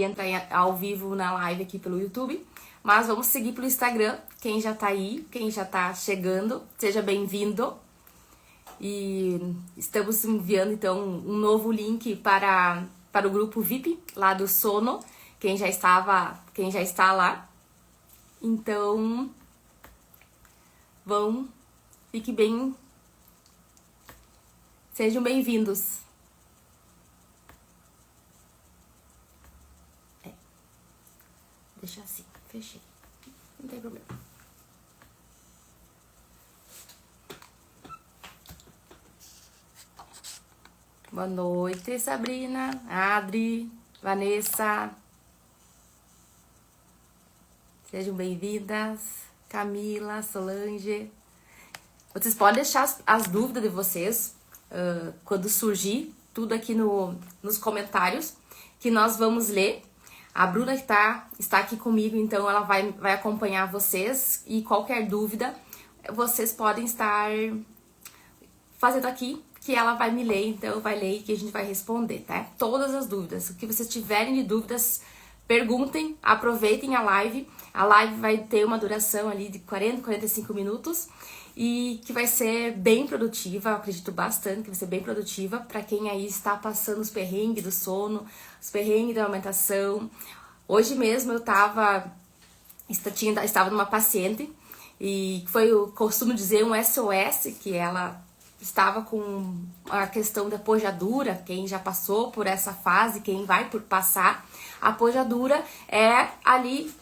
entrar ao vivo na live aqui pelo YouTube, mas vamos seguir pelo Instagram. Quem já tá aí, quem já tá chegando, seja bem-vindo. E estamos enviando então um novo link para o grupo VIP lá do Sono, quem já está lá. Então, fiquem bem, sejam bem-vindos. Deixa assim, fechei, não tem problema. Boa noite, Sabrina, Adri, Vanessa. Sejam bem-vindas. Camila, Solange. Vocês podem deixar as dúvidas de vocês quando surgir, tudo aqui nos comentários, que nós vamos ler. A Bruna que está aqui comigo, então ela vai acompanhar vocês. E qualquer dúvida, vocês podem estar fazendo aqui, que ela vai me ler, então vai ler e que a gente vai responder, tá? Todas as dúvidas. O que vocês tiverem de dúvidas, perguntem, aproveitem a live. A live vai ter uma duração ali de 40, 45 minutos e que vai ser bem produtiva, eu acredito bastante que vai ser bem produtiva para quem aí está passando os perrengues do sono, os perrengues da amamentação. Hoje mesmo eu estava numa paciente e foi, eu costumo dizer, um SOS, que ela estava com a questão da pojadura. Quem já passou por essa fase, quem vai por passar, a pojadura é ali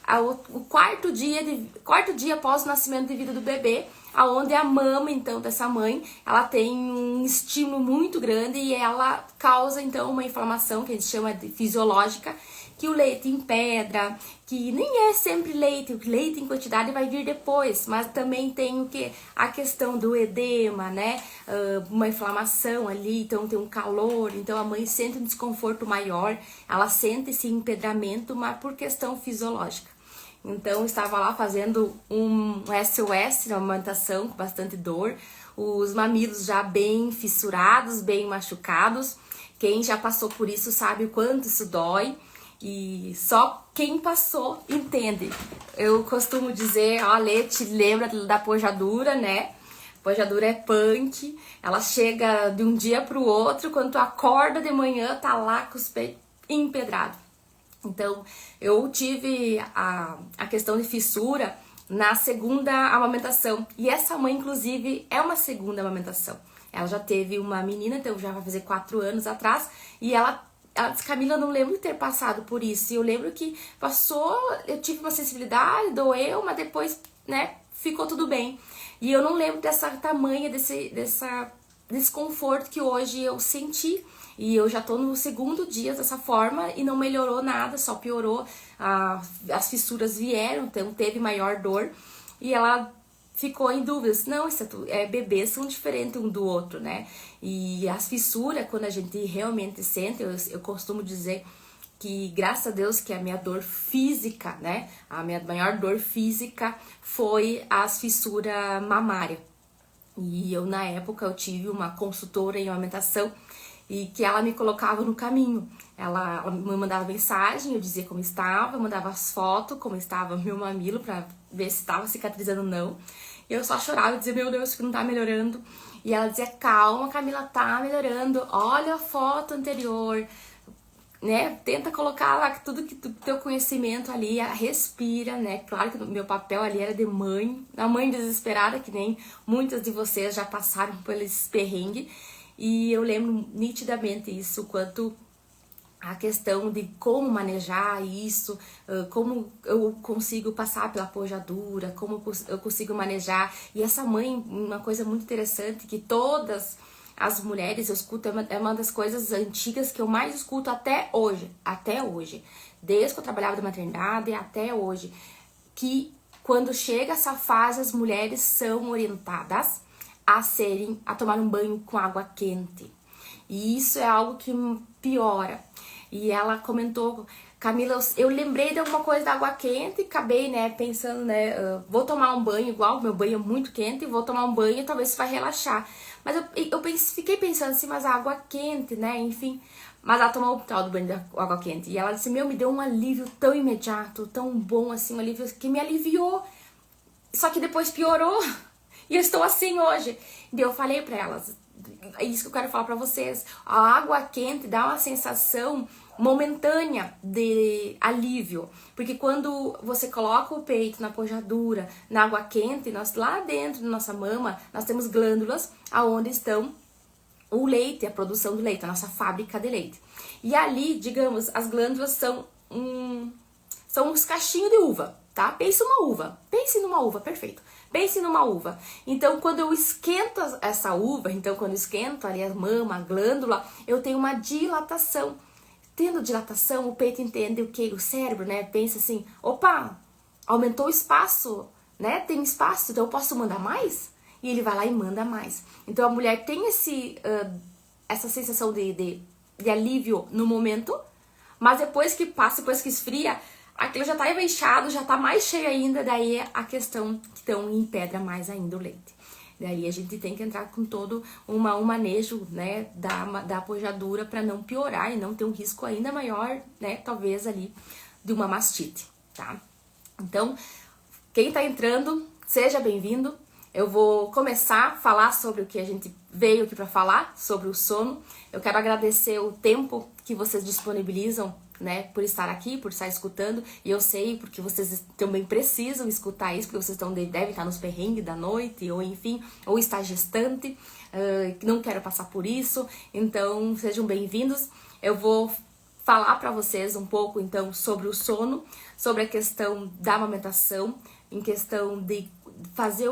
o quarto dia após o nascimento de vida do bebê, aonde a mama, então, dessa mãe, ela tem um estímulo muito grande e ela causa, então, uma inflamação que a gente chama de fisiológica, que o leite empedra, que nem é sempre leite, o leite em quantidade vai vir depois, mas também tem o que? A questão do edema, né? Uma inflamação ali, então tem um calor, então a mãe sente um desconforto maior, ela sente esse empedramento, mas por questão fisiológica. Então eu estava lá fazendo um SOS na amamentação com bastante dor, os mamilos já bem fissurados, bem machucados. Quem já passou por isso sabe o quanto isso dói. E só quem passou entende. Eu costumo dizer, ó, Lê, te lembra da pojadura, né? Pojadura é punk, ela chega de um dia pro outro, quando tu acorda de manhã, tá lá com os peitos empedrados. Então, eu tive a questão de fissura na segunda amamentação. E essa mãe, inclusive, é uma segunda amamentação. Ela já teve uma menina, então já vai fazer 4 anos atrás, e ela disse, Camila, eu não lembro de ter passado por isso. E eu lembro que passou, eu tive uma sensibilidade, doeu, mas depois, né, ficou tudo bem. E eu não lembro dessa tamanha, desse desconforto que hoje eu senti. E eu já tô no segundo dia dessa forma e não melhorou nada, só piorou. As fissuras vieram, então teve maior dor. E ela ficou em dúvidas, não, bebês são diferentes um do outro, né? E as fissuras, quando a gente realmente sente, eu costumo dizer que, graças a Deus, que a minha dor física, né? A minha maior dor física foi as fissuras mamárias. E eu, na época, eu tive uma consultora em amamentação e que ela me colocava no caminho. Ela me mandava mensagem, eu dizia como estava, eu mandava as fotos, como estava meu mamilo, pra ver se estava cicatrizando ou não. E eu só chorava e dizia, meu Deus, que não tá melhorando. E ela dizia, calma, Camila, tá melhorando, olha a foto anterior, né? Tenta colocar lá tudo que teu conhecimento ali, respira, né? Claro que o meu papel ali era de mãe, a mãe desesperada, que nem muitas de vocês já passaram por esse perrengue. E eu lembro nitidamente isso, o quanto a questão de como manejar isso, como eu consigo passar pela pojadura, como eu consigo manejar. E essa mãe, uma coisa muito interessante, que todas as mulheres, eu escuto, é uma das coisas antigas que eu mais escuto até hoje, desde que eu trabalhava da maternidade até hoje, que quando chega essa fase, as mulheres são orientadas a tomar um banho com água quente. E isso é algo que piora. E ela comentou, Camila, eu lembrei de alguma coisa da água quente e acabei, né, pensando, né, vou tomar um banho igual, meu banho é muito quente, vou tomar um banho e talvez isso vai relaxar. Mas fiquei pensando assim, mas a água quente, né, enfim. Mas ela tomou o tal do banho de água quente. E ela disse, meu, me deu um alívio tão imediato, tão bom, assim, um alívio que me aliviou. Só que depois piorou. E eu estou assim hoje. E eu falei pra elas, é isso que eu quero falar pra vocês. A água quente dá uma sensação momentânea de alívio. Porque quando você coloca o peito na pojadura, na água quente, nós lá dentro da nossa mama, nós temos glândulas aonde estão o leite, a produção do leite, a nossa fábrica de leite. E ali, digamos, as glândulas são uns cachinhos de uva, tá? Pense numa uva, perfeito. Pense numa uva. Então, quando eu esquento essa uva, então quando eu esquento ali a mama, a glândula, eu tenho uma dilatação. Tendo dilatação, o peito entende o que? O cérebro, né? Pensa assim, opa, aumentou o espaço, né? Tem espaço, então eu posso mandar mais? E ele vai lá e manda mais. Então a mulher tem essa sensação de alívio no momento, mas depois que passa, depois que esfria, aquilo já tá enxado, já tá mais cheio ainda, daí é a questão que então empedra mais ainda o leite. Daí a gente tem que entrar com todo um manejo, né, da pojadura para não piorar e não ter um risco ainda maior, né, talvez ali de uma mastite, tá? Então, quem tá entrando, seja bem-vindo. Eu vou começar a falar sobre o que a gente veio aqui para falar, sobre o sono. Eu quero agradecer o tempo que vocês disponibilizam, né, por estar aqui, por estar escutando. E eu sei porque vocês também precisam escutar isso, porque vocês devem estar nos perrengues da noite, ou enfim, ou está gestante, não quero passar por isso. Então, sejam bem-vindos. Eu vou falar para vocês um pouco, então, sobre o sono, sobre a questão da amamentação, em questão de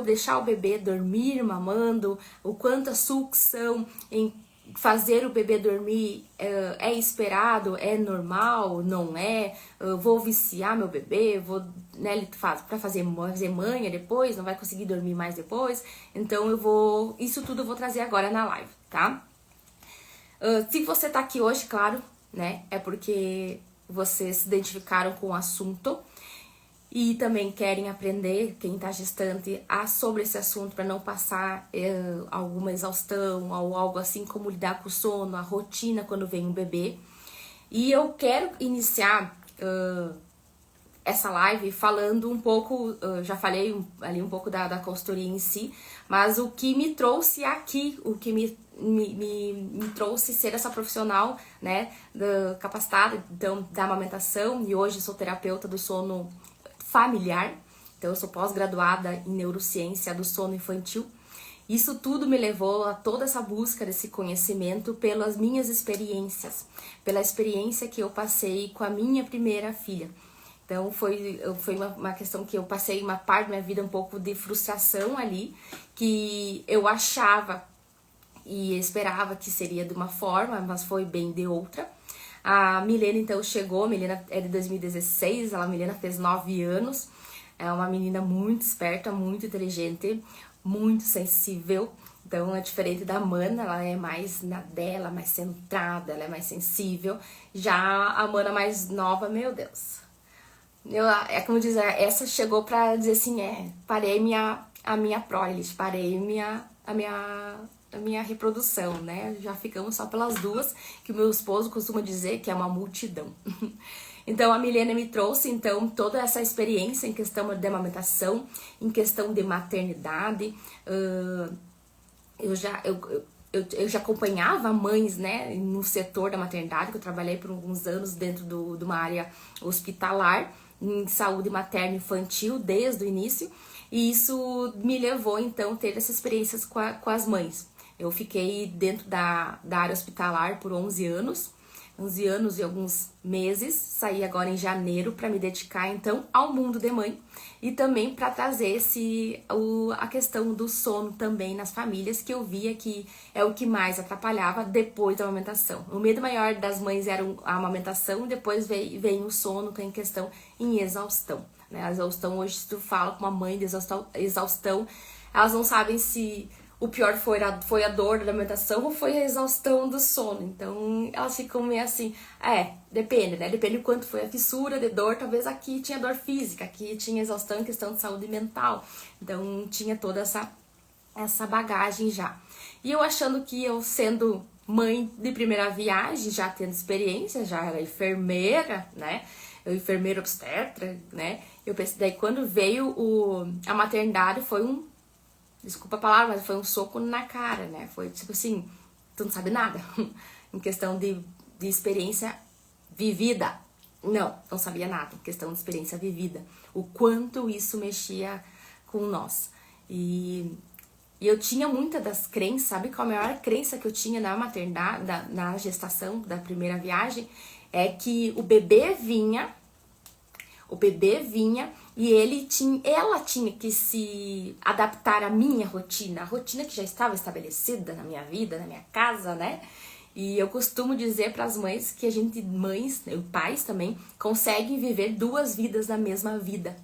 deixar o bebê dormir mamando, o quanto a sucção em fazer o bebê dormir é esperado, é normal, não é, vou viciar meu bebê, vou, né, ele para fazer manha depois, não vai conseguir dormir mais depois, então isso tudo eu vou trazer agora na live, tá? Se você tá aqui hoje, claro, né, é porque vocês se identificaram com o assunto, e também querem aprender, quem está gestante, sobre esse assunto para não passar alguma exaustão ou algo assim, como lidar com o sono, a rotina quando vem um bebê. E eu quero iniciar essa live falando um pouco, já falei ali um pouco da consultoria em si, mas o que me trouxe aqui, o que me trouxe ser essa profissional, né, capacitada, então, da amamentação, e hoje sou terapeuta do sono familiar, então eu sou pós-graduada em neurociência do sono infantil. Isso tudo me levou a toda essa busca desse conhecimento pelas minhas experiências, pela experiência que eu passei com a minha primeira filha. Então foi uma questão que eu passei uma parte da minha vida um pouco de frustração ali, que eu achava e esperava que seria de uma forma, mas foi bem de outra. A Milena então chegou, a Milena é de 2016, a Milena fez 9 anos, é uma menina muito esperta, muito inteligente, muito sensível, então é diferente da Mana, ela é mais na dela, mais centrada, ela é mais sensível. Já a Mana mais nova, meu Deus, é como dizer, essa chegou pra dizer assim, parei a minha prole, parei a minha reprodução, né? Já ficamos só pelas duas, que o meu esposo costuma dizer que é uma multidão. Então a Milena me trouxe então toda essa experiência em questão de amamentação, em questão de maternidade. Eu já acompanhava mães, né, no setor da maternidade, que eu trabalhei por alguns anos dentro de uma área hospitalar, em saúde materna e infantil, desde o início, e isso me levou então a ter essas experiências com as mães. Eu fiquei dentro da área hospitalar por 11 anos e alguns meses, saí agora em janeiro para me dedicar então ao mundo de mãe e também para trazer a questão do sono também nas famílias, que eu via que é o que mais atrapalhava depois da amamentação. O medo maior das mães era a amamentação, depois vem o sono, que é em questão em exaustão. Né? A exaustão, hoje se tu fala com uma mãe de exaustão, elas não sabem se o pior foi a dor da alimentação ou foi a exaustão do sono. Então, elas ficam meio assim, depende, né? Depende do quanto foi a fissura de dor. Talvez aqui tinha dor física, aqui tinha exaustão em questão de saúde mental. Então, tinha toda essa bagagem já. E eu achando que eu sendo mãe de primeira viagem, já tendo experiência, já era enfermeira, né? Eu enfermeira obstetra, né? Eu pensei, daí quando veio a maternidade foi desculpa a palavra, mas foi um soco na cara, né? Foi tipo assim, tu não sabe nada. Em questão de experiência vivida. Não sabia nada. Em questão de experiência vivida. O quanto isso mexia com nós. E eu tinha muita das crenças, sabe qual a maior crença que eu tinha na maternidade, na gestação da primeira viagem? É que o bebê vinha e ela tinha que se adaptar à minha rotina, a rotina que já estava estabelecida na minha vida, na minha casa, né? E eu costumo dizer para as mães que mães e pais também, conseguem viver 2 vidas na mesma vida.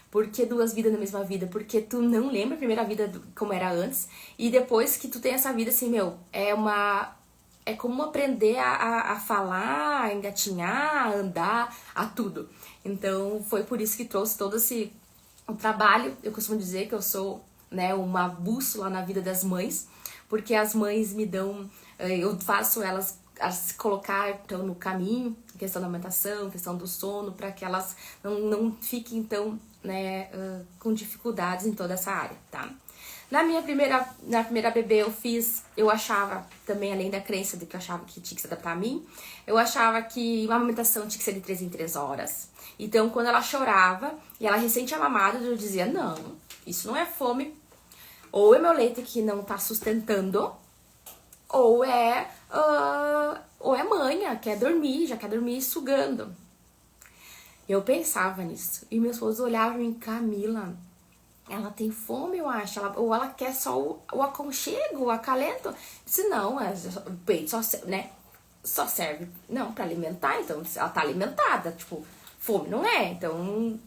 Por que 2 vidas na mesma vida? Porque tu não lembra a primeira vida como era antes, e depois que tu tem essa vida assim, é como aprender a falar, a engatinhar, a andar, a tudo. Então, foi por isso que trouxe todo o trabalho. Eu costumo dizer que eu sou, né, uma bússola na vida das mães, porque as mães me dão, eu faço elas se colocar então, no caminho, questão da alimentação, questão do sono, para que elas não fiquem então, né, com dificuldades em toda essa área, tá? Na primeira bebê eu achava também, além da crença de que eu achava que tinha que se adaptar a mim, eu achava que uma amamentação tinha que ser de 3 em 3 horas. Então, quando ela chorava e ela recém tinha mamado, eu dizia, não, isso não é fome, ou é meu leite que não tá sustentando, ou é manha, já quer dormir sugando. Eu pensava nisso, e meu esposo olhava em Camila, ela tem fome, eu acho, ou ela quer só o aconchego, o acalento. Se não, o peito só serve, não, pra alimentar, então ela tá alimentada, tipo, fome não é, então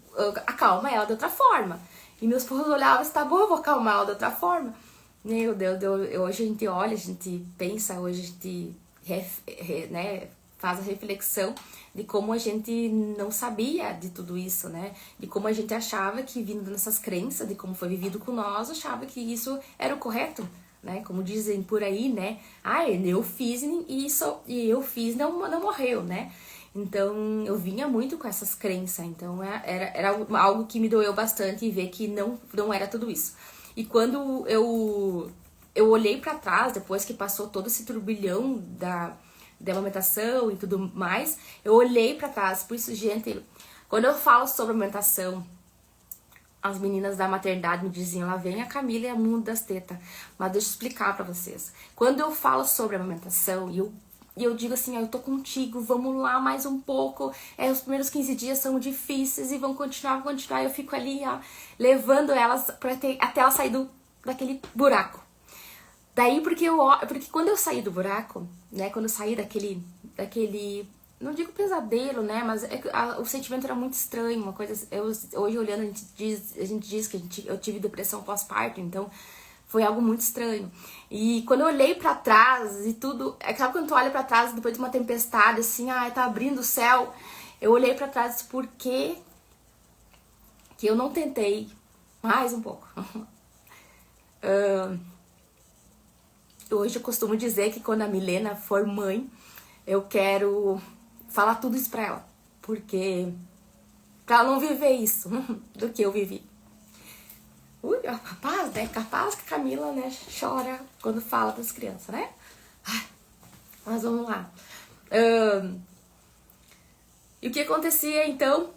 acalma ela de outra forma. E meus esposo olhavam, tá bom, eu vou acalmar ela de outra forma. Meu Deus, hoje a gente olha, a gente pensa, hoje a gente né, faz a reflexão de como a gente não sabia de tudo isso, né? De como a gente achava que, vindo dessas crenças, de como foi vivido com nós, achava que isso era o correto, né? Como dizem por aí, né? Eu fiz isso e eu fiz, não morreu, né? Então, eu vinha muito com essas crenças, então era algo que me doeu bastante, e ver que não era tudo isso. E quando eu olhei pra trás, depois que passou todo esse turbilhão da amamentação e tudo mais, eu olhei pra trás. Por isso, gente, quando eu falo sobre amamentação, as meninas da maternidade me diziam, lá vem a Camila e a mundo das tetas. Mas deixa eu explicar pra vocês. Quando eu falo sobre amamentação e eu digo assim, eu tô contigo, vamos lá mais um pouco, os primeiros 15 dias são difíceis e vão continuar, eu fico ali, ó, levando elas até elas sair daquele buraco. Daí, porque quando eu saí do buraco, né, quando eu saí daquele não digo pesadelo, né, mas o sentimento era muito estranho, uma coisa, hoje olhando a gente diz que eu tive depressão pós-parto, então foi algo muito estranho. E quando eu olhei pra trás e tudo, sabe quando tu olha pra trás depois de uma tempestade, assim, tá abrindo o céu, eu olhei pra trás e disse, por que eu não tentei mais um pouco? Hoje eu costumo dizer que quando a Milena for mãe, eu quero falar tudo isso pra ela. Porque pra ela não viver isso do que eu vivi. Capaz, né? Capaz que a Camila, né, chora quando fala das crianças, né? Mas vamos lá. E o que acontecia, então?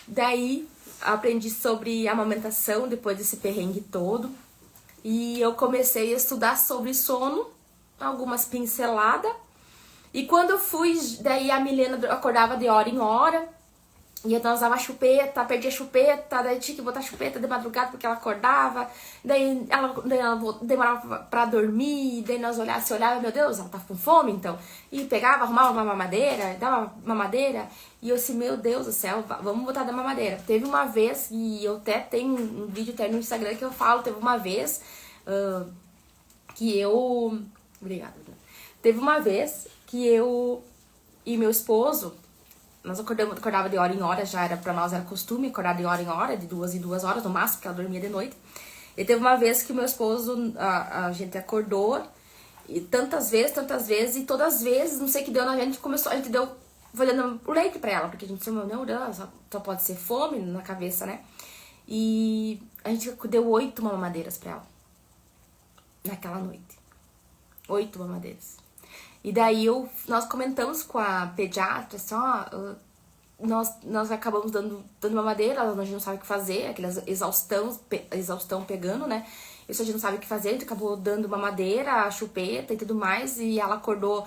Daí, aprendi sobre amamentação depois desse perrengue todo. E eu comecei a estudar sobre sono, algumas pinceladas. E quando eu fui, daí a Milena acordava de hora em hora. E então ela usava chupeta, perdia chupeta, daí tinha que botar chupeta de madrugada porque ela acordava. Daí ela demorava pra dormir, daí nós olhava, meu Deus, ela tá com fome então. E pegava, arrumava uma mamadeira, dava mamadeira. E eu assim, meu Deus do céu, vamos botar da mamadeira. Teve uma vez, e eu até tenho um vídeo até no Instagram que eu falo, teve uma vez que eu... Obrigada. Teve uma vez que eu e meu esposo... Nós acordava de hora em hora, já era pra nós, era costume acordar de hora em hora, de 2 em 2 horas no máximo, porque ela dormia de noite. E teve uma vez que meu esposo, a gente acordou E tantas vezes, e todas as vezes, não sei o que deu na gente, a gente deu, foi dando o leite pra ela, porque a gente disse, meu Deus, só pode ser fome na cabeça, né? E a gente deu 8 mamadeiras pra ela, naquela noite. 8 mamadeiras. E daí nós comentamos com a pediatra, assim, ó, nós acabamos dando mamadeira, a gente não sabe o que fazer, aquela exaustão pegando, né? Isso a gente não sabe o que fazer, a gente acabou dando mamadeira, a chupeta e tudo mais, e ela acordou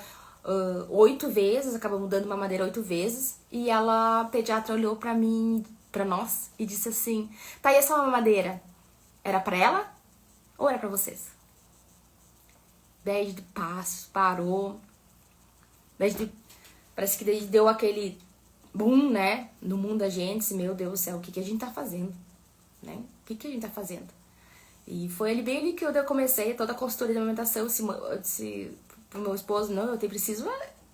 8 vezes, acabamos dando mamadeira 8 vezes, e a pediatra olhou pra mim, pra nós, e disse assim, tá, e essa mamadeira, era pra ela ou era pra vocês? 10 de passos, parou, parece que deu aquele boom, né, no mundo da gente, assim, meu Deus do céu, o que a gente tá fazendo, né, o que a gente tá fazendo? E foi bem ali que eu comecei toda a consultoria de amamentação, eu disse pro meu esposo, não, eu preciso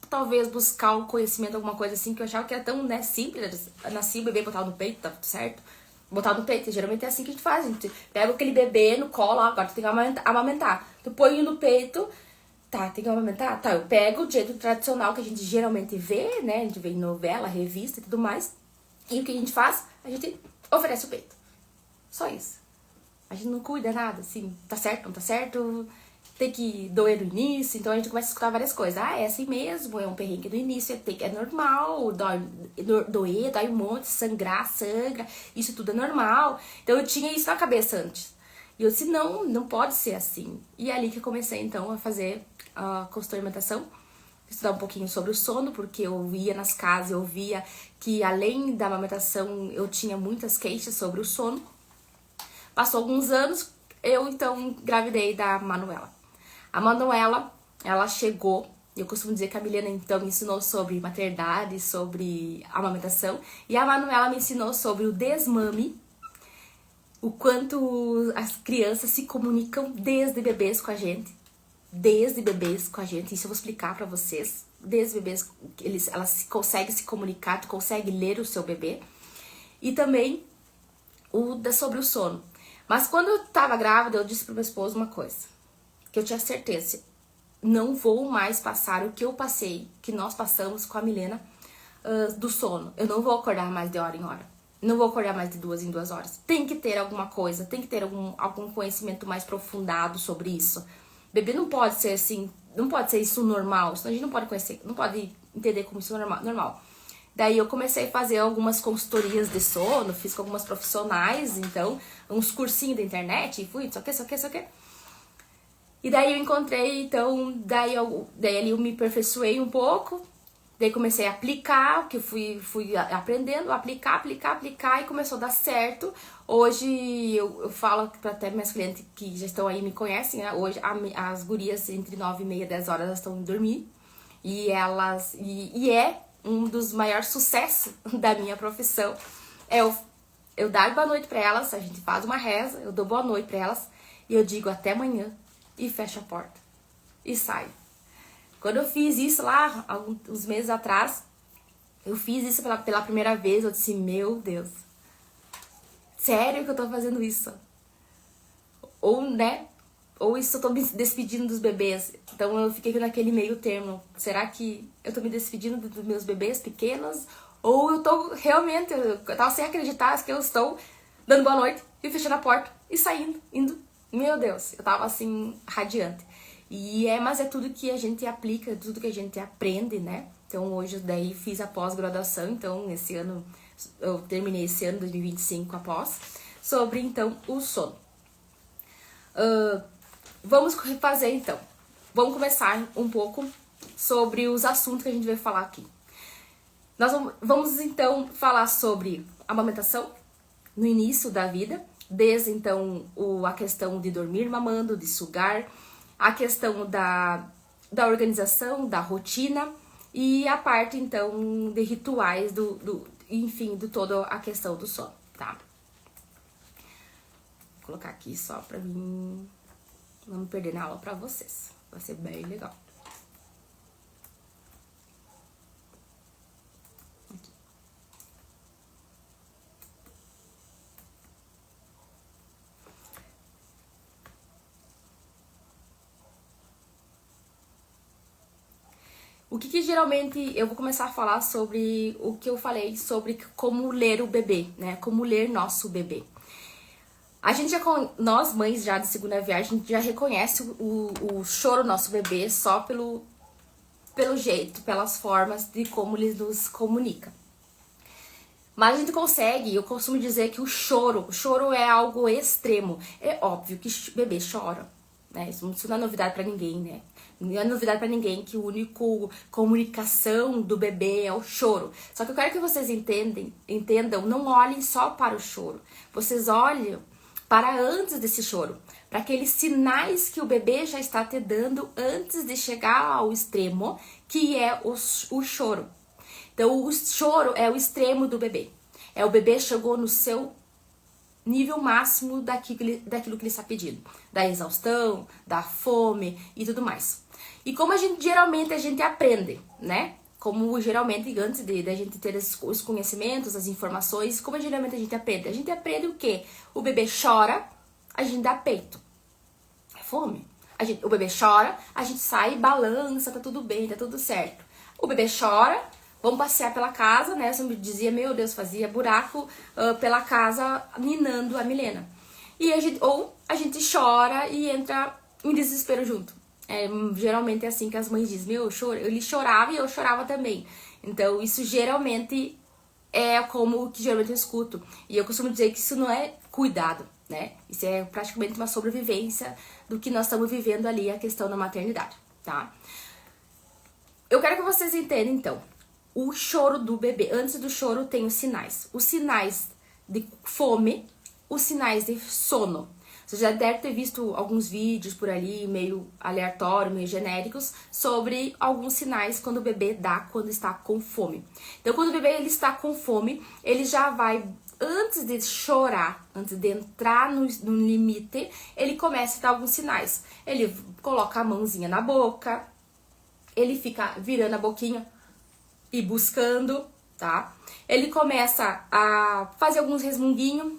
talvez buscar o conhecimento, alguma coisa assim, que eu achava que era tão, né, simples, nasci o bebê, botar no peito, tá tudo certo, botar no peito, geralmente é assim que a gente faz, a gente pega aquele bebê no colo, agora tu tem que amamentar, tu põe no peito, tá, tem que amamentar? Tá, eu pego o jeito tradicional que a gente geralmente vê, né? A gente vê em novela, revista e tudo mais. E o que a gente faz? A gente oferece o peito. Só isso. A gente não cuida nada, assim, tá certo, não tá certo, tem que doer no início, então a gente começa a escutar várias coisas. Ah, é assim mesmo, é um perrengue no início, é normal, doer, dói um monte, sangrar, sangra, isso tudo é normal. Então eu tinha isso na cabeça antes. E eu disse, não pode ser assim. E é ali que eu comecei, então, a fazer a consultoria de alimentação, estudar um pouquinho sobre o sono, porque eu ia nas casas, eu via que além da amamentação, eu tinha muitas queixas sobre o sono. Passou alguns anos, eu, então, engravidei da Manuela. A Manuela, ela chegou, eu costumo dizer que a Milena, então, me ensinou sobre maternidade, sobre amamentação, e a Manuela me ensinou sobre o desmame, o quanto as crianças se comunicam desde bebês com a gente. Desde bebês com a gente, isso eu vou explicar pra vocês. Desde bebês, elas conseguem se comunicar, tu consegue ler o seu bebê. E também sobre o sono. Mas quando eu tava grávida, eu disse pro meu esposo uma coisa, que eu tinha certeza, não vou mais passar o que eu passei, que nós passamos com a Milena, do sono. Eu não vou acordar mais de hora em hora. Não vou acordar mais de 2 em 2 horas. Tem que ter alguma coisa, tem que ter algum conhecimento mais aprofundado sobre isso. Bebê não pode ser assim, não pode ser isso normal, senão a gente não pode conhecer, não pode entender como isso é normal. Daí eu comecei a fazer algumas consultorias de sono, fiz com algumas profissionais, então, uns cursinhos da internet, e fui, só que. E daí eu encontrei, então, daí ali eu me aperfeiçoei um pouco, daí comecei a aplicar, o que eu fui aprendendo, aplicar, e começou a dar certo. Hoje eu falo para até minhas clientes que já estão aí me conhecem, né? Hoje as gurias entre 9h30 e 10 horas elas estão dormir, e elas, e é um dos maiores sucessos da minha profissão, é eu dar boa noite pra elas, a gente faz uma reza, eu dou boa noite pra elas, e eu digo até amanhã, e fecho a porta, e saio. Quando eu fiz isso lá, uns meses atrás, eu fiz isso pela primeira vez, eu disse, meu Deus, sério que eu tô fazendo isso? Ou, né, ou isso eu tô me despedindo dos bebês. Então eu fiquei naquele meio termo. Será que eu tô me despedindo dos meus bebês pequenos? Ou eu tô realmente, eu tava sem acreditar que eu estou dando boa noite e fechando a porta e saindo, indo. Meu Deus, eu tava assim, radiante. Mas é tudo que a gente aplica, tudo que a gente aprende, né? Então hoje daí fiz a pós-graduação, então esse ano, eu terminei esse ano, 2025, a pós, sobre então o sono. Vamos fazer então. Vamos começar um pouco sobre os assuntos que a gente vai falar aqui. Nós vamos então falar sobre amamentação no início da vida, desde então a questão de dormir mamando, de sugar, a questão da organização, da rotina e a parte então de rituais enfim, de toda a questão do sono, tá? Vou colocar aqui só pra mim não me perder na aula pra vocês. Vai ser bem legal. Aqui. O que geralmente eu vou começar a falar sobre o que eu falei sobre como ler o bebê, né? Como ler nosso bebê. A gente nós mães já de segunda viagem, a gente já reconhece o choro do nosso bebê só pelo jeito, pelas formas de como ele nos comunica. Mas a gente consegue, eu costumo dizer que o choro é algo extremo. É óbvio que o bebê chora, né? Isso não é novidade pra ninguém, né? Não é novidade pra ninguém que a única comunicação do bebê é o choro. Só que eu quero que vocês entendam, não olhem só para o choro. Vocês olhem para antes desse choro, para aqueles sinais que o bebê já está te dando antes de chegar ao extremo, que é o choro. Então, o choro é o extremo do bebê. O bebê chegou no seu nível máximo daquilo que ele está pedindo. Da exaustão, da fome e tudo mais. E como geralmente a gente aprende, né? Como geralmente, antes da gente ter os conhecimentos, as informações, como geralmente a gente aprende? A gente aprende o quê? O bebê chora, a gente dá peito. É fome. O bebê chora, a gente sai, balança, tá tudo bem, tá tudo certo. O bebê chora, vamos passear pela casa, né? Eu sempre dizia, meu Deus, fazia buraco pela casa, ninando a Milena. E a gente chora e entra em desespero junto. Geralmente é assim que as mães dizem, ele chorava e eu chorava também. Então isso geralmente é como que geralmente eu escuto. E eu costumo dizer que isso não é cuidado, né? Isso é praticamente uma sobrevivência do que nós estamos vivendo ali, a questão da maternidade, tá? Eu quero que vocês entendam, então, o choro do bebê. Antes do choro tem os sinais. Os sinais de fome, os sinais de sono. Você já deve ter visto alguns vídeos por ali, meio aleatório, meio genéricos, sobre alguns sinais quando o bebê dá quando está com fome. Então, quando o bebê ele está com fome, ele já vai, antes de chorar, antes de entrar no limite, ele começa a dar alguns sinais. Ele coloca a mãozinha na boca, ele fica virando a boquinha e buscando, tá? Ele começa a fazer alguns resmunguinhos,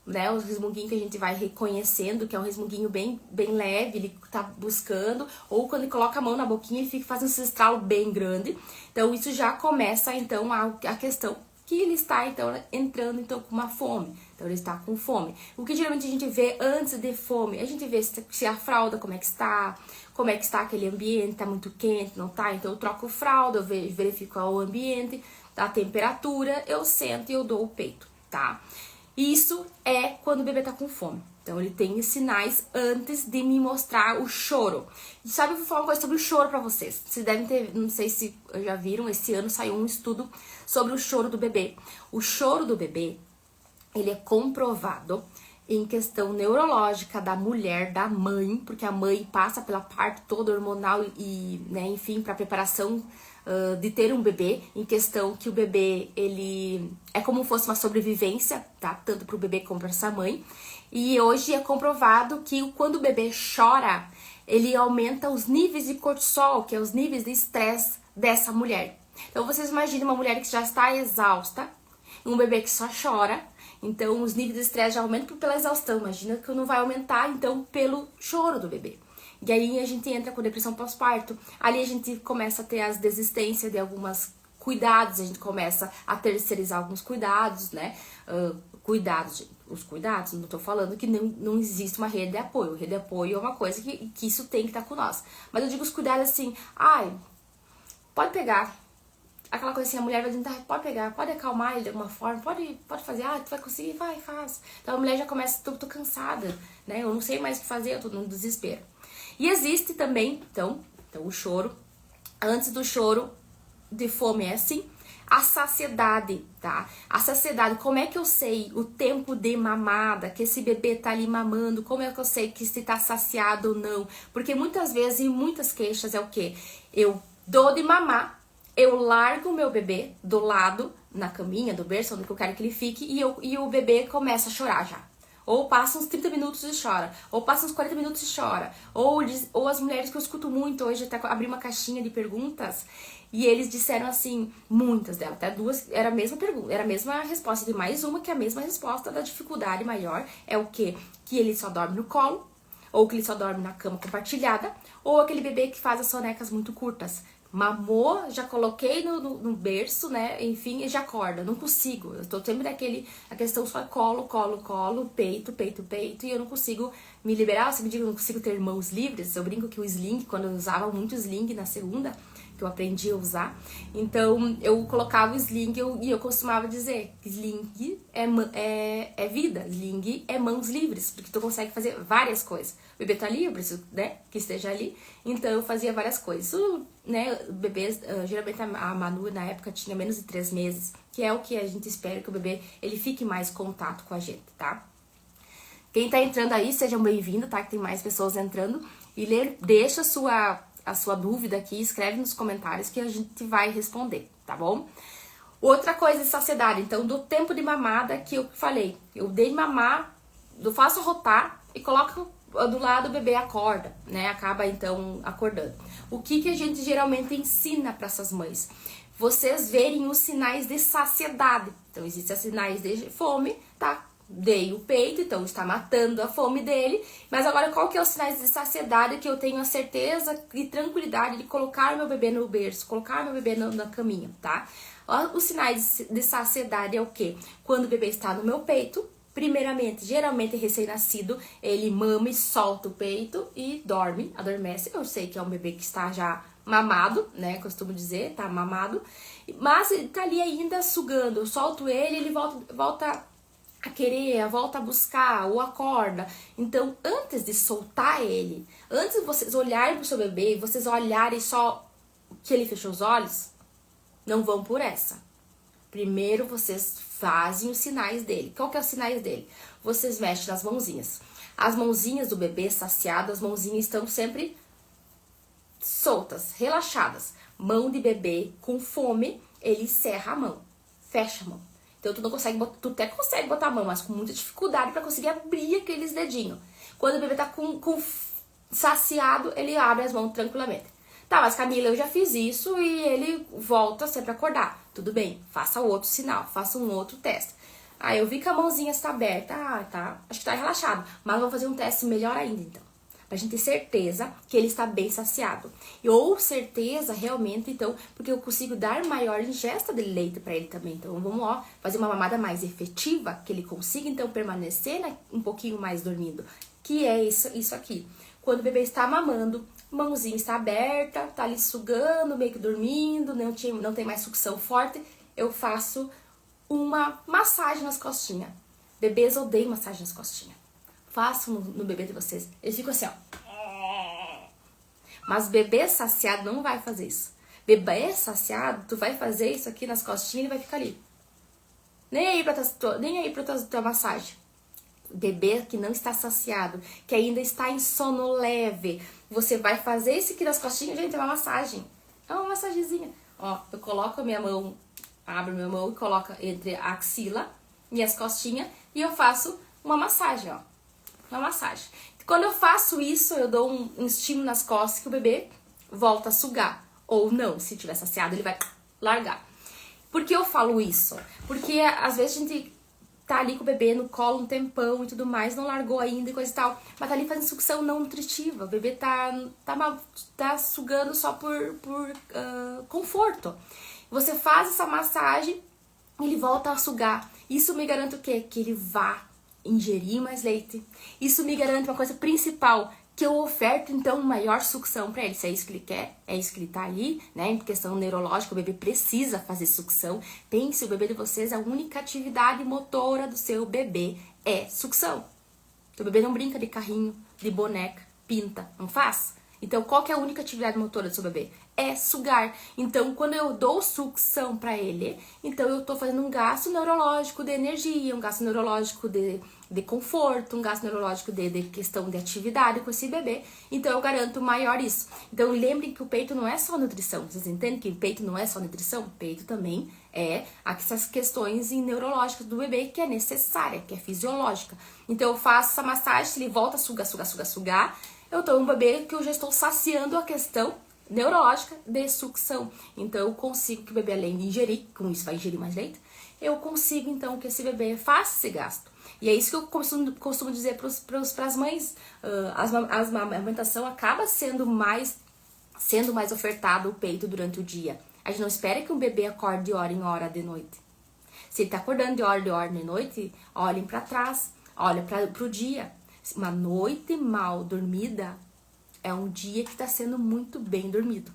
né? Os resmunguinhos que a gente vai reconhecendo, que é um resmunguinho bem leve, ele tá buscando. Ou quando ele coloca a mão na boquinha, ele fica fazendo esse estralo bem grande. Então, isso já começa, então, a questão que ele está, então, entrando, então, com uma fome. Então, ele está com fome. O que geralmente a gente vê antes de fome? A gente vê se a fralda, como é que está aquele ambiente, tá muito quente, não tá? Então, eu troco a fralda, eu verifico o ambiente, a temperatura, eu sento e eu dou o peito, tá? Isso é quando o bebê tá com fome. Então, ele tem sinais antes de me mostrar o choro. E sabe, eu vou falar uma coisa sobre o choro pra vocês. Vocês devem ter, não sei se já viram, esse ano saiu um estudo sobre o choro do bebê. O choro do bebê, ele é comprovado em questão neurológica da mulher, da mãe, porque a mãe passa pela parte toda hormonal e, né, enfim, para preparação de ter um bebê, em questão que o bebê, ele é como se fosse uma sobrevivência, tá? Tanto pro bebê como pra essa mãe. E hoje é comprovado que quando o bebê chora, ele aumenta os níveis de cortisol, que é os níveis de estresse dessa mulher. Então vocês imaginem uma mulher que já está exausta, um bebê que só chora, então os níveis de estresse já aumentam pela exaustão. Imagina que não vai aumentar, então, pelo choro do bebê. E aí a gente entra com depressão pós-parto. Ali a gente começa a ter as desistências de alguns cuidados, a gente começa a terceirizar alguns cuidados, né? Os cuidados, não tô falando que não existe uma rede de apoio. A rede de apoio é uma coisa que isso tem que estar com nós. Mas eu digo os cuidados assim, pode pegar. Aquela coisa assim, a mulher vai dizer, pode pegar, pode acalmar ele de alguma forma, pode fazer, tu vai conseguir, vai, faz. Então a mulher já começa, tô cansada, né? Eu não sei mais o que fazer, eu tô no desespero. E existe também, então o choro. Antes do choro de fome é assim, a saciedade, tá? A saciedade, como é que eu sei o tempo de mamada, que esse bebê tá ali mamando, como é que eu sei que se tá saciado ou não? Porque muitas vezes, em muitas queixas, é o quê? Eu dou de mamar, eu largo o meu bebê do lado, na caminha, do berço, onde eu quero que ele fique, e o bebê começa a chorar já. Ou passa uns 30 minutos e chora. Ou passa uns 40 minutos e chora. Ou as mulheres que eu escuto muito hoje, até abri uma caixinha de perguntas, e eles disseram assim, muitas delas, até duas, era a mesma pergunta, era a mesma resposta de mais uma, que é a mesma resposta da dificuldade maior, é o quê? Que ele só dorme no colo, ou que ele só dorme na cama compartilhada, ou aquele bebê que faz as sonecas muito curtas. mamou, já coloquei no berço, né? Enfim, e já acorda. Não consigo. Eu tô sempre a questão só colo, peito, e eu não consigo me liberar. Eu sempre digo, eu não consigo ter mãos livres. Eu brinco que o sling, quando eu usava muito sling na segunda, que eu aprendi a usar, então eu colocava o sling e eu costumava dizer, sling é vida, sling é mãos livres, porque tu consegue fazer várias coisas. O bebê tá ali, eu preciso, né, que esteja ali, então eu fazia várias coisas. Isso, né, bebês, geralmente a Manu na época tinha menos de 3 meses, que é o que a gente espera que o bebê, ele fique mais em contato com a gente, tá? Quem tá entrando aí, sejam bem-vindos, tá? Que tem mais pessoas entrando. E deixa a sua dúvida aqui, escreve nos comentários que a gente vai responder, tá bom? Outra coisa de saciedade, então, do tempo de mamada que eu falei. Eu dei de mamar, eu faço rotar e coloco do lado, o bebê acorda, né? Acaba, então, acordando. O que a gente geralmente ensina para essas mães? Vocês verem os sinais de saciedade. Então, existem os sinais de fome, tá? Dei o peito, então está matando a fome dele. Mas agora, qual que é os sinais de saciedade que eu tenho a certeza e tranquilidade de colocar meu bebê no berço, colocar meu bebê na caminha, tá? Os sinais de saciedade é o quê? Quando o bebê está no meu peito, primeiramente, geralmente recém-nascido, ele mama e solta o peito e dorme, adormece. Eu sei que é um bebê que está já mamado, né? Costumo dizer, tá mamado. Mas ele tá ali ainda sugando. Eu solto ele volta a querer, volta a buscar, ou acorda. Então, antes de soltar ele, antes de vocês olharem pro seu bebê, vocês olharem só que ele fechou os olhos, não vão por essa. Primeiro, vocês fazem os sinais dele. Qual que é os sinais dele? Vocês mexem nas mãozinhas. As mãozinhas do bebê saciado, as mãozinhas estão sempre soltas, relaxadas. Mão de bebê com fome, ele cerra a mão, fecha a mão. Então tu até consegue botar a mão, mas com muita dificuldade para conseguir abrir aqueles dedinhos. Quando o bebê tá com saciado, ele abre as mãos tranquilamente. Tá, mas Camila, eu já fiz isso e ele volta sempre a acordar. Tudo bem, faça outro sinal, faça um outro teste. Ah, eu vi que a mãozinha está aberta, tá, acho que tá relaxado. Mas vamos fazer um teste melhor ainda, então. Pra gente ter certeza que ele está bem saciado. Ou certeza, realmente, então, porque eu consigo dar maior ingesta de leite para ele também. Então, vamos, fazer uma mamada mais efetiva, que ele consiga, então, permanecer um pouquinho mais dormindo. Que é isso aqui. Quando o bebê está mamando, mãozinha está aberta, tá ali sugando, meio que dormindo, não tem mais sucção forte, eu faço uma massagem nas costinhas. Bebês odeiam massagem nas costinhas. Façam no bebê de vocês. Eles ficam assim, ó. Mas bebê saciado não vai fazer isso. Bebê saciado, tu vai fazer isso aqui nas costinhas e vai ficar ali. Nem aí pra tua massagem. Bebê que não está saciado, que ainda está em sono leve, você vai fazer isso aqui nas costinhas, gente, é uma massagem. É uma massagenzinha. Ó, eu coloco a minha mão, abro minha mão e coloco entre a axila e as costinhas e eu faço uma massagem, ó. Uma massagem. Quando eu faço isso, eu dou um estímulo nas costas que o bebê volta a sugar. Ou não, se tiver saciado, ele vai largar. Por que eu falo isso? Porque às vezes a gente tá ali com o bebê no colo um tempão e tudo mais, não largou ainda e coisa e tal, mas tá ali fazendo sucção não nutritiva. O bebê tá sugando só por conforto. Você faz essa massagem, ele volta a sugar. Isso me garante o quê? Que ele vá ingerir mais leite. Isso me garante uma coisa principal, que eu oferto, então, maior sucção para ele. Se é isso que ele quer, é isso que ele tá ali, né? Em questão neurológica, o bebê precisa fazer sucção. Pense, o bebê de vocês, a única atividade motora do seu bebê é sucção. O bebê não brinca de carrinho, de boneca, pinta, não faz? Então, qual que é a única atividade motora do seu bebê? É sugar. Então, quando eu dou sucção para ele, então eu tô fazendo um gasto neurológico de energia, um gasto neurológico de conforto, um gasto neurológico de questão de atividade com esse bebê. Então, eu garanto maior isso. Então, lembrem que o peito não é só nutrição. Vocês entendem que o peito não é só nutrição? O peito também é essas questões neurológicas do bebê que é necessária, que é fisiológica. Então, eu faço essa massagem, se ele volta a sugar, eu tô um bebê que eu já estou saciando a questão neurológica de sucção. Então, eu consigo que o bebê, além de ingerir, com isso vai ingerir mais leite, eu consigo, então, que esse bebê faça esse gasto. E é isso que eu costumo dizer para as mães. A amamentação acaba sendo mais sendo mais ofertado o peito durante o dia. A gente não espera que um bebê acorde de hora em hora de noite. Se ele tá acordando de hora de noite, olhem para trás, olhem pro dia. Uma noite mal dormida é um dia que está sendo muito bem dormido.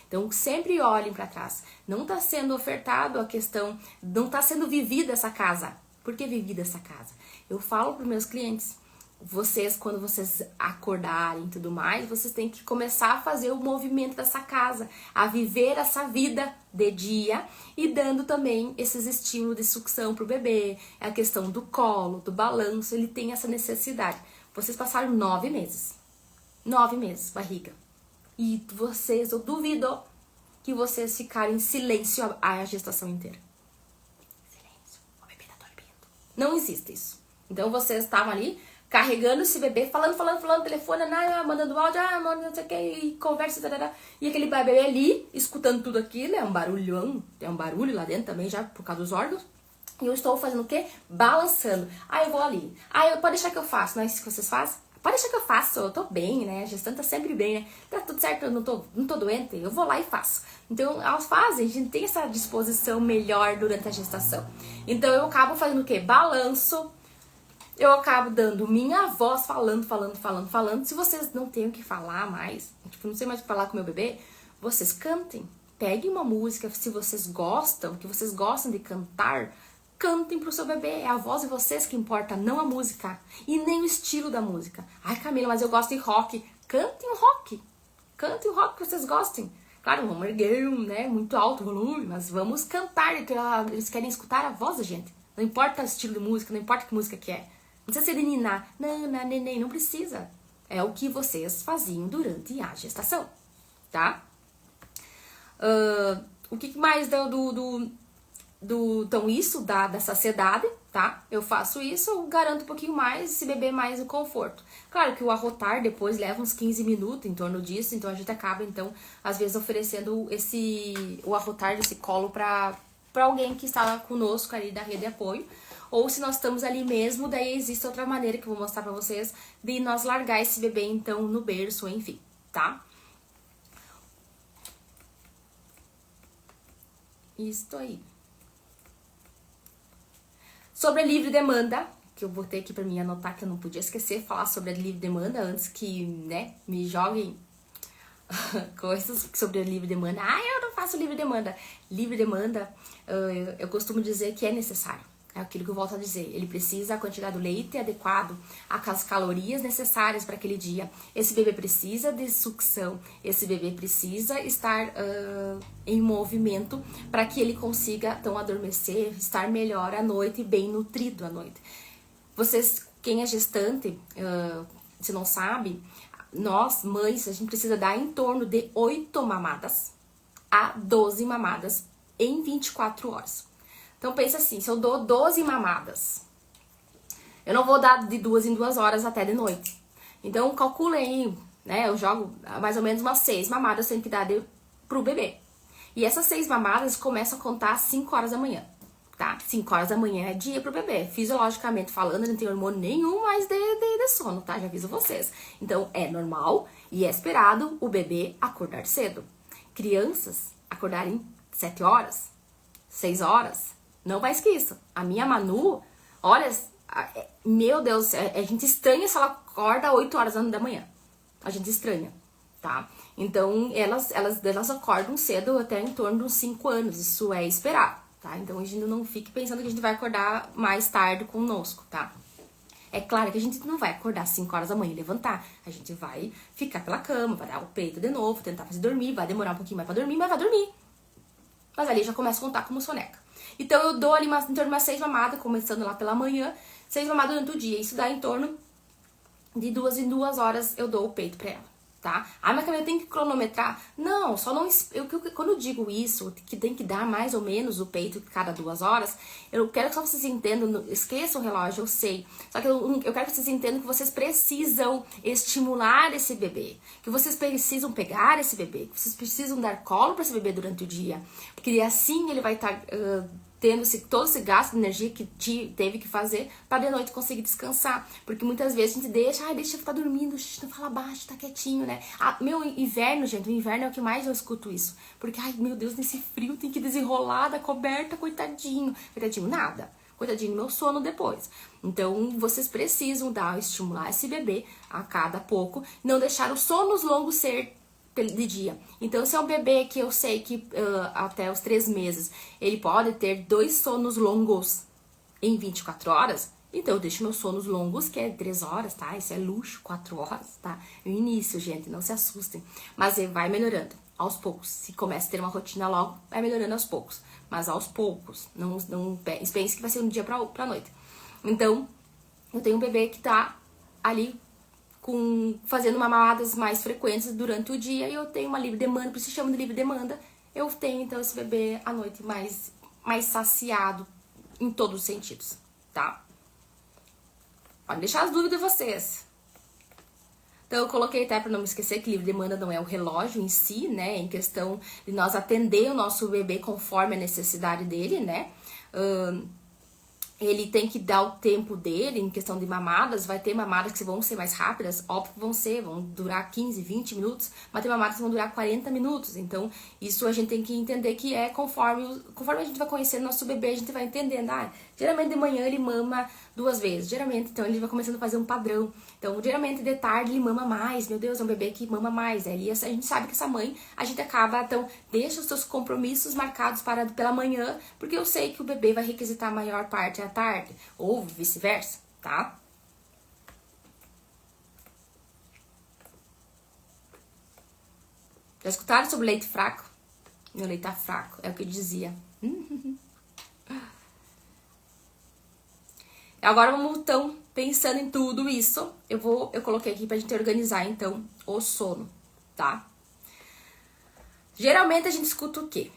Então, sempre olhem para trás. Não está sendo ofertado a questão, não está sendo vivida essa casa. Por que vivida essa casa? Eu falo para meus clientes, quando vocês acordarem e tudo mais, vocês têm que começar a fazer o movimento dessa casa, a viver essa vida de dia e dando também esses estímulos de sucção pro bebê, a questão do colo, do balanço, ele tem essa necessidade. Vocês passaram 9 meses. 9 meses, barriga. E vocês, eu duvido que vocês ficarem em silêncio a gestação inteira. Silêncio, o bebê tá dormindo. Não existe isso. Então vocês estavam ali carregando esse bebê, falando, telefone, mandando áudio, mandando não sei o que, e conversa, tarará. E aquele bebê ali, escutando tudo aquilo, é um barulhão, tem um barulho lá dentro também já, por causa dos órgãos. E eu estou fazendo o quê? Balançando. Eu vou ali. Pode deixar que eu faço, não é isso que vocês fazem? Pode deixar que eu faço, eu tô bem, né? A gestante tá sempre bem, né? Tá tudo certo, eu não tô doente, eu vou lá e faço. Então, elas fazem, a gente tem essa disposição melhor durante a gestação. Então, eu acabo fazendo o quê? Balanço. Eu acabo dando minha voz falando. Se vocês não têm o que falar mais, tipo, não sei mais o que falar com meu bebê, vocês cantem. Peguem uma música, se vocês gostam, que vocês gostam de cantar, cantem pro seu bebê. É a voz de vocês que importa, não a música. E nem o estilo da música. Ai, Camila, mas eu gosto de rock. Cantem o rock. Cantem o rock que vocês gostem. Claro, vamos erguer, né, muito alto o volume, mas vamos cantar. Eles querem escutar a voz da gente. Não importa o estilo de música, não importa que música que é. Não precisa ser de niná, neném, não precisa. É o que vocês faziam durante a gestação, tá? O que mais então isso da saciedade, tá? Eu faço isso, eu garanto um pouquinho mais, esse bebê mais o conforto. Claro que o arrotar depois leva uns 15 minutos em torno disso, então a gente acaba, então, às vezes oferecendo o arrotar desse colo para alguém que está conosco ali da rede de apoio. Ou se nós estamos ali mesmo, daí existe outra maneira que eu vou mostrar pra vocês de nós largar esse bebê, então, no berço, enfim, tá? Isso aí. Sobre a livre demanda, que eu botei aqui pra mim anotar, que eu não podia esquecer, falar sobre a livre demanda antes que, né, me joguem coisas sobre a livre demanda. Eu não faço livre demanda. Livre demanda, eu costumo dizer que é necessário. É aquilo que eu volto a dizer. Ele precisa a quantidade do leite adequado, as calorias necessárias para aquele dia. Esse bebê precisa de sucção. Esse bebê precisa estar em movimento para que ele consiga, então, adormecer, estar melhor à noite, bem nutrido à noite. Vocês, quem é gestante, se não sabe, nós, mães, a gente precisa dar em torno de 8 mamadas a 12 mamadas em 24 horas. Então, pensa assim, se eu dou 12 mamadas, eu não vou dar de 2 em 2 horas até de noite. Então, calculem, né, eu jogo mais ou menos umas 6 mamadas sem que dar pro bebê. E essas 6 mamadas começam a contar às 5 horas da manhã, tá? 5 horas da manhã é dia pro bebê. Fisiologicamente falando, não tem hormônio nenhum mais de sono, tá? Já aviso vocês. Então, é normal e é esperado o bebê acordar cedo. Crianças acordarem 7 horas, 6 horas... Não mais que isso. A minha Manu, olha, meu Deus, a gente estranha se ela acorda 8 horas da manhã. A gente estranha, tá? Então, elas acordam cedo até em torno de uns 5 anos. Isso é esperado, tá? Então, a gente não fique pensando que a gente vai acordar mais tarde conosco, tá? É claro que a gente não vai acordar 5 horas da manhã e levantar. A gente vai ficar pela cama, vai dar o peito de novo, tentar fazer dormir, vai demorar um pouquinho mais pra dormir, mas vai dormir. Mas ali já começa a contar como soneca. Então, eu dou ali em torno de umas 6 mamadas, começando lá pela manhã, 6 mamadas durante o dia. Isso dá em torno de 2 em 2 horas eu dou o peito pra ela, tá? Mas Camila, tem que cronometrar? Não, só não... quando eu digo isso, que tem que dar mais ou menos o peito cada 2 horas, eu quero que só vocês entendam, esqueçam o relógio, eu sei. Só que eu quero que vocês entendam que vocês precisam estimular esse bebê, que vocês precisam pegar esse bebê, que vocês precisam dar colo pra esse bebê durante o dia, porque assim ele vai estar tendo todo esse gasto de energia que teve que fazer para de noite conseguir descansar. Porque muitas vezes a gente deixa eu ficar dormindo, não fala baixo, tá quietinho, né? Meu inverno, gente, o inverno é o que mais eu escuto isso. Porque, ai, meu Deus, nesse frio tem que desenrolar da coberta, coitadinho. Coitadinho, nada. Coitadinho do meu sono depois. Então, vocês precisam estimular esse bebê a cada pouco, não deixar os sonos longos ser de dia. Então, se é um bebê que eu sei que até os 3 meses, ele pode ter 2 sonos longos em 24 horas, então eu deixo meus sonos longos, que é 3 horas, tá? Isso é luxo, 4 horas, tá? No início, gente, não se assustem. Mas ele vai melhorando aos poucos. Se começa a ter uma rotina logo, vai melhorando aos poucos. Mas aos poucos. Não pense que vai ser um dia pra noite. Então, eu tenho um bebê que tá ali fazendo mamadas mais frequentes durante o dia, e eu tenho uma livre demanda, por isso se chama de livre demanda. Eu tenho, então, esse bebê à noite mais saciado em todos os sentidos, tá? Pode deixar as dúvidas vocês. Então, eu coloquei até para não me esquecer que livre demanda não é o relógio em si, né? Em questão de nós atender o nosso bebê conforme a necessidade dele, né? Ele tem que dar o tempo dele em questão de mamadas. Vai ter mamadas que vão ser mais rápidas, óbvio que vão durar 15, 20 minutos, mas tem mamadas que vão durar 40 minutos. Então, isso a gente tem que entender que é conforme a gente vai conhecendo nosso bebê, a gente vai entendendo. Geralmente de manhã ele mama 2 vezes, geralmente, então ele vai começando a fazer um padrão. Então, geralmente de tarde ele mama mais, meu Deus, é um bebê que mama mais. Aí a gente sabe que essa mãe, a gente acaba, então, deixa os seus compromissos marcados pela manhã, porque eu sei que o bebê vai requisitar a maior parte à tarde, ou vice-versa, tá? Já escutaram sobre leite fraco? Meu leite tá fraco, é o que eu dizia. Agora vamos, então, pensando em tudo isso, eu coloquei aqui pra gente organizar, então, o sono, tá? Geralmente a gente escuta o quê?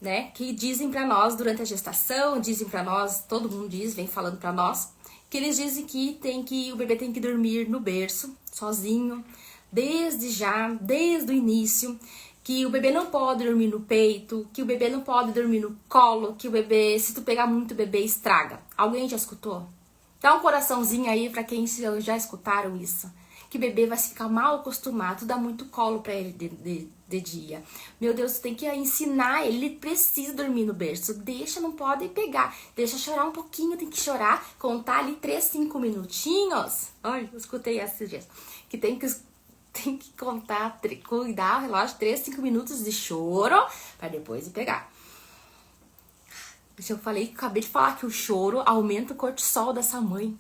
Né? Que dizem pra nós durante a gestação, dizem pra nós, todo mundo vem falando pra nós, que eles dizem que o bebê tem que dormir no berço, sozinho, desde o início, que o bebê não pode dormir no peito, que o bebê não pode dormir no colo, que o bebê, se tu pegar muito, o bebê estraga. Alguém já escutou? Dá um coraçãozinho aí pra quem já escutaram isso. Que o bebê vai ficar mal acostumado, tu dá muito colo pra ele de dia. Meu Deus, tu tem que ensinar ele precisa dormir no berço. Não pode pegar. Deixa chorar um pouquinho, tem que chorar, contar ali 3, 5 minutinhos. Ai, eu escutei esses dias. Que tem que contar, cuidar o relógio 3, 5 minutos de choro pra depois ir pegar. Eu acabei de falar que o choro aumenta o cortisol dessa mãe.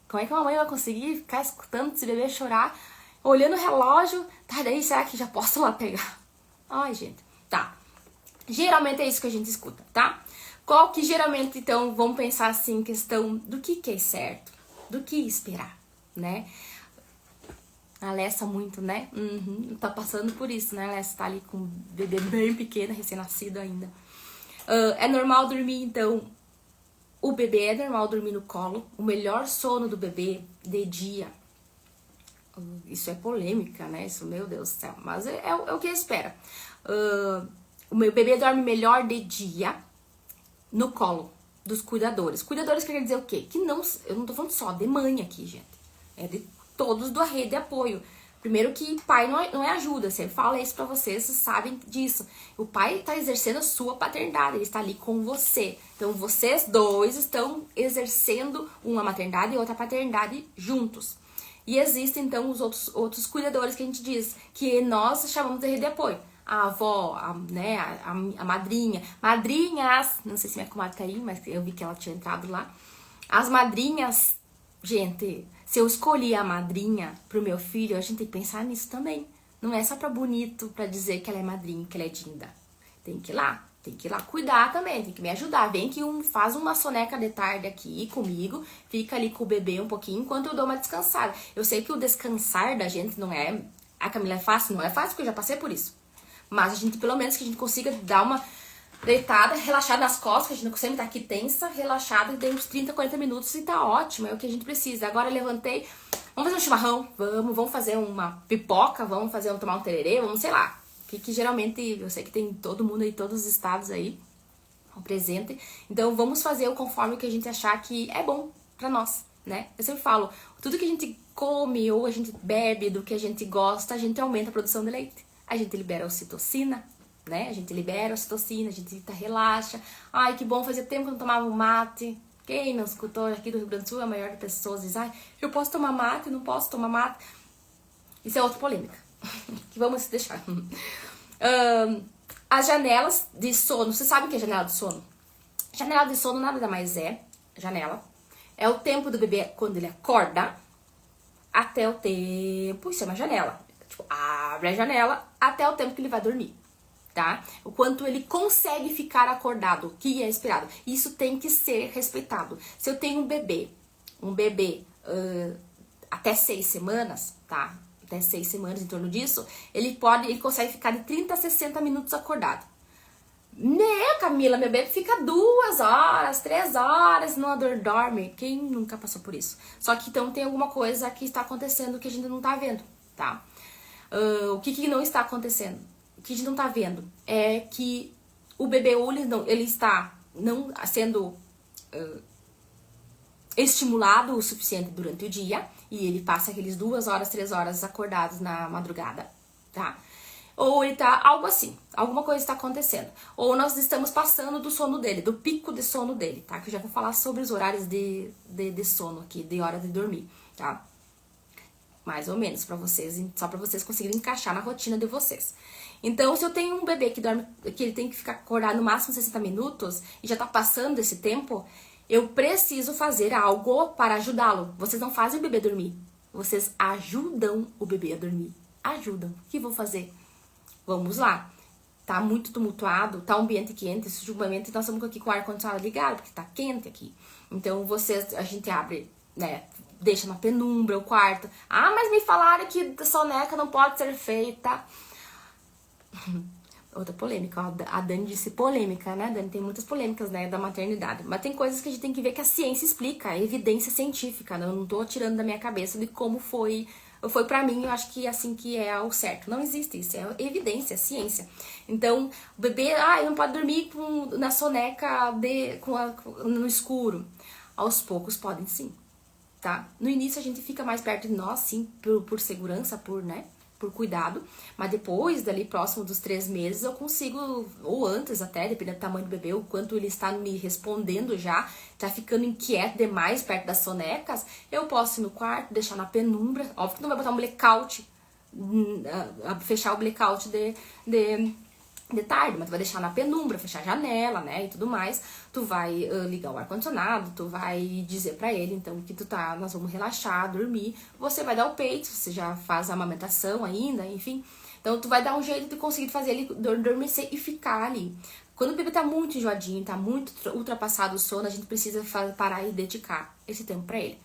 Como é que uma mãe vai conseguir ficar escutando esse bebê chorar, olhando o relógio? Tá, daí será que já posso lá pegar? Ai, gente, tá. Geralmente é isso que a gente escuta, tá? Qual que geralmente, então, vamos pensar assim, em questão do que é certo, do que esperar, né? A Alessa muito, né? Tá passando por isso, né? A Alessa tá ali com um bebê bem pequeno, recém-nascido ainda. É normal dormir, então, o bebê é normal dormir no colo. O melhor sono do bebê de dia. Isso é polêmica, né? Isso, meu Deus do céu. Mas é o que espera. O meu bebê dorme melhor de dia no colo dos cuidadores. Cuidadores quer dizer o quê? Eu não tô falando só de mãe aqui, gente. É de todos da rede de apoio. Primeiro que pai não é ajuda, sempre fala isso pra vocês sabem disso. O pai tá exercendo a sua paternidade, ele está ali com você. Então, vocês dois estão exercendo uma maternidade e outra paternidade juntos. E existem, então, os outros cuidadores que a gente diz, que nós chamamos de rede de apoio. A avó, a madrinha, madrinhas, não sei se minha comadre tá aí, mas eu vi que ela tinha entrado lá. As madrinhas, gente, se eu escolhi a madrinha pro meu filho, a gente tem que pensar nisso também. Não é só pra bonito, pra dizer que ela é madrinha, que ela é linda. Tem que ir lá cuidar também, tem que me ajudar. Vem que faz uma soneca de tarde aqui comigo, fica ali com o bebê um pouquinho, enquanto eu dou uma descansada. Eu sei que o descansar da gente não é... A Camila é fácil? Não é fácil, porque eu já passei por isso. Mas a gente, pelo menos, que a gente consiga dar uma deitada, relaxada nas costas, que a gente não sempre tá aqui tensa, relaxada, e dei uns 30, 40 minutos e tá ótimo, é o que a gente precisa. Agora eu levantei, vamos fazer um chimarrão, vamos fazer uma pipoca, tomar um tererê, sei lá. Que geralmente, eu sei que tem todo mundo aí, todos os estados aí, um presente. Então vamos fazer conforme que a gente achar que é bom pra nós, né? Eu sempre falo, tudo que a gente come ou a gente bebe, do que a gente gosta, a gente aumenta a produção de leite. A gente libera a ocitocina, né? A gente libera a ocitocina, a gente relaxa. Ai, que bom, fazia tempo que eu não tomava um mate. Quem não escutou aqui do Rio Grande do Sul, a maioria das pessoas diz, ai, eu posso tomar mate, não posso tomar mate. Isso é outra polêmica, que vamos deixar. As janelas de sono, você sabe o que é janela de sono? Janela de sono nada mais é, janela, é o tempo do bebê quando ele acorda até o tempo, isso é uma janela. Tipo, abre a janela até o tempo que ele vai dormir, tá? O quanto ele consegue ficar acordado, o que é esperado. Isso tem que ser respeitado. Se eu tenho um bebê até 6 semanas, tá? Até 6 semanas, em torno disso, ele consegue ficar de 30 a 60 minutos acordado. Né, Camila, meu bebê fica 2 horas, 3 horas, não dorme. Quem nunca passou por isso? Só que então tem alguma coisa que está acontecendo que a gente não tá vendo, tá? O que não está acontecendo? O que a gente não tá vendo é que o bebê ou ele está não sendo estimulado o suficiente durante o dia e ele passa aqueles 2 horas, 3 horas acordados na madrugada, tá? Ou ele tá, algo assim, alguma coisa está acontecendo. Ou nós estamos passando do sono dele, do pico de sono dele, tá? Que eu já vou falar sobre os horários de sono aqui, de hora de dormir, tá? Mais ou menos pra vocês, só pra vocês conseguirem encaixar na rotina de vocês. Então, se eu tenho um bebê que dorme, que ele tem que ficar acordado no máximo 60 minutos e já tá passando esse tempo, eu preciso fazer algo para ajudá-lo. Vocês não fazem o bebê dormir, vocês ajudam o bebê a dormir. Ajudam. O que vou fazer? Vamos lá. Tá muito tumultuado, tá um ambiente quente, ultimamente nós estamos aqui com o ar-condicionado ligado, porque tá quente aqui. Então, a gente abre, né, deixa na penumbra o quarto. Ah, mas me falaram que a soneca não pode ser feita. Outra polêmica, ó, a Dani disse polêmica, né, Dani? Tem muitas polêmicas, né, da maternidade. Mas tem coisas que a gente tem que ver que a ciência explica, a evidência científica, né? Eu não tô tirando da minha cabeça de como foi pra mim, eu acho que é assim que é o certo. Não existe isso, é evidência, é ciência. Então, o bebê, não pode dormir na soneca no escuro. Aos poucos podem sim, tá? No início a gente fica mais perto de nós, sim, por segurança, por cuidado, mas depois, dali próximo dos 3 meses, eu consigo, ou antes até, dependendo do tamanho do bebê, o quanto ele está me respondendo já, tá ficando inquieto demais perto das sonecas, eu posso ir no quarto, deixar na penumbra, óbvio que não vai botar um blackout, fechar o blackout de tarde, mas tu vai deixar na penumbra, fechar a janela, né, e tudo mais. Tu vai ligar o ar-condicionado, tu vai dizer pra ele, então, que nós vamos relaxar, dormir. Você vai dar o peito, você já faz a amamentação ainda, enfim. Então, tu vai dar um jeito de conseguir fazer ele adormecer e ficar ali. Quando o bebê tá muito enjoadinho, tá muito ultrapassado o sono, a gente precisa parar e dedicar esse tempo pra ele.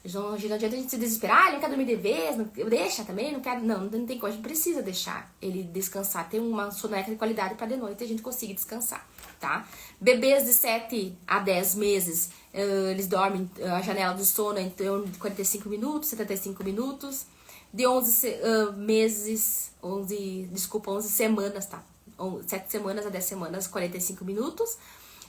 Não adianta a gente se desesperar, ele não quer dormir de vez, deixa também, não quer, não tem coisa, a gente precisa deixar ele descansar, ter uma soneca de qualidade para de noite a gente conseguir descansar, tá? Bebês de 7 a 10 meses, eles dormem a janela do sono entre 45 minutos, 75 minutos, de 11 semanas, tá? 7 semanas a 10 semanas, 45 minutos,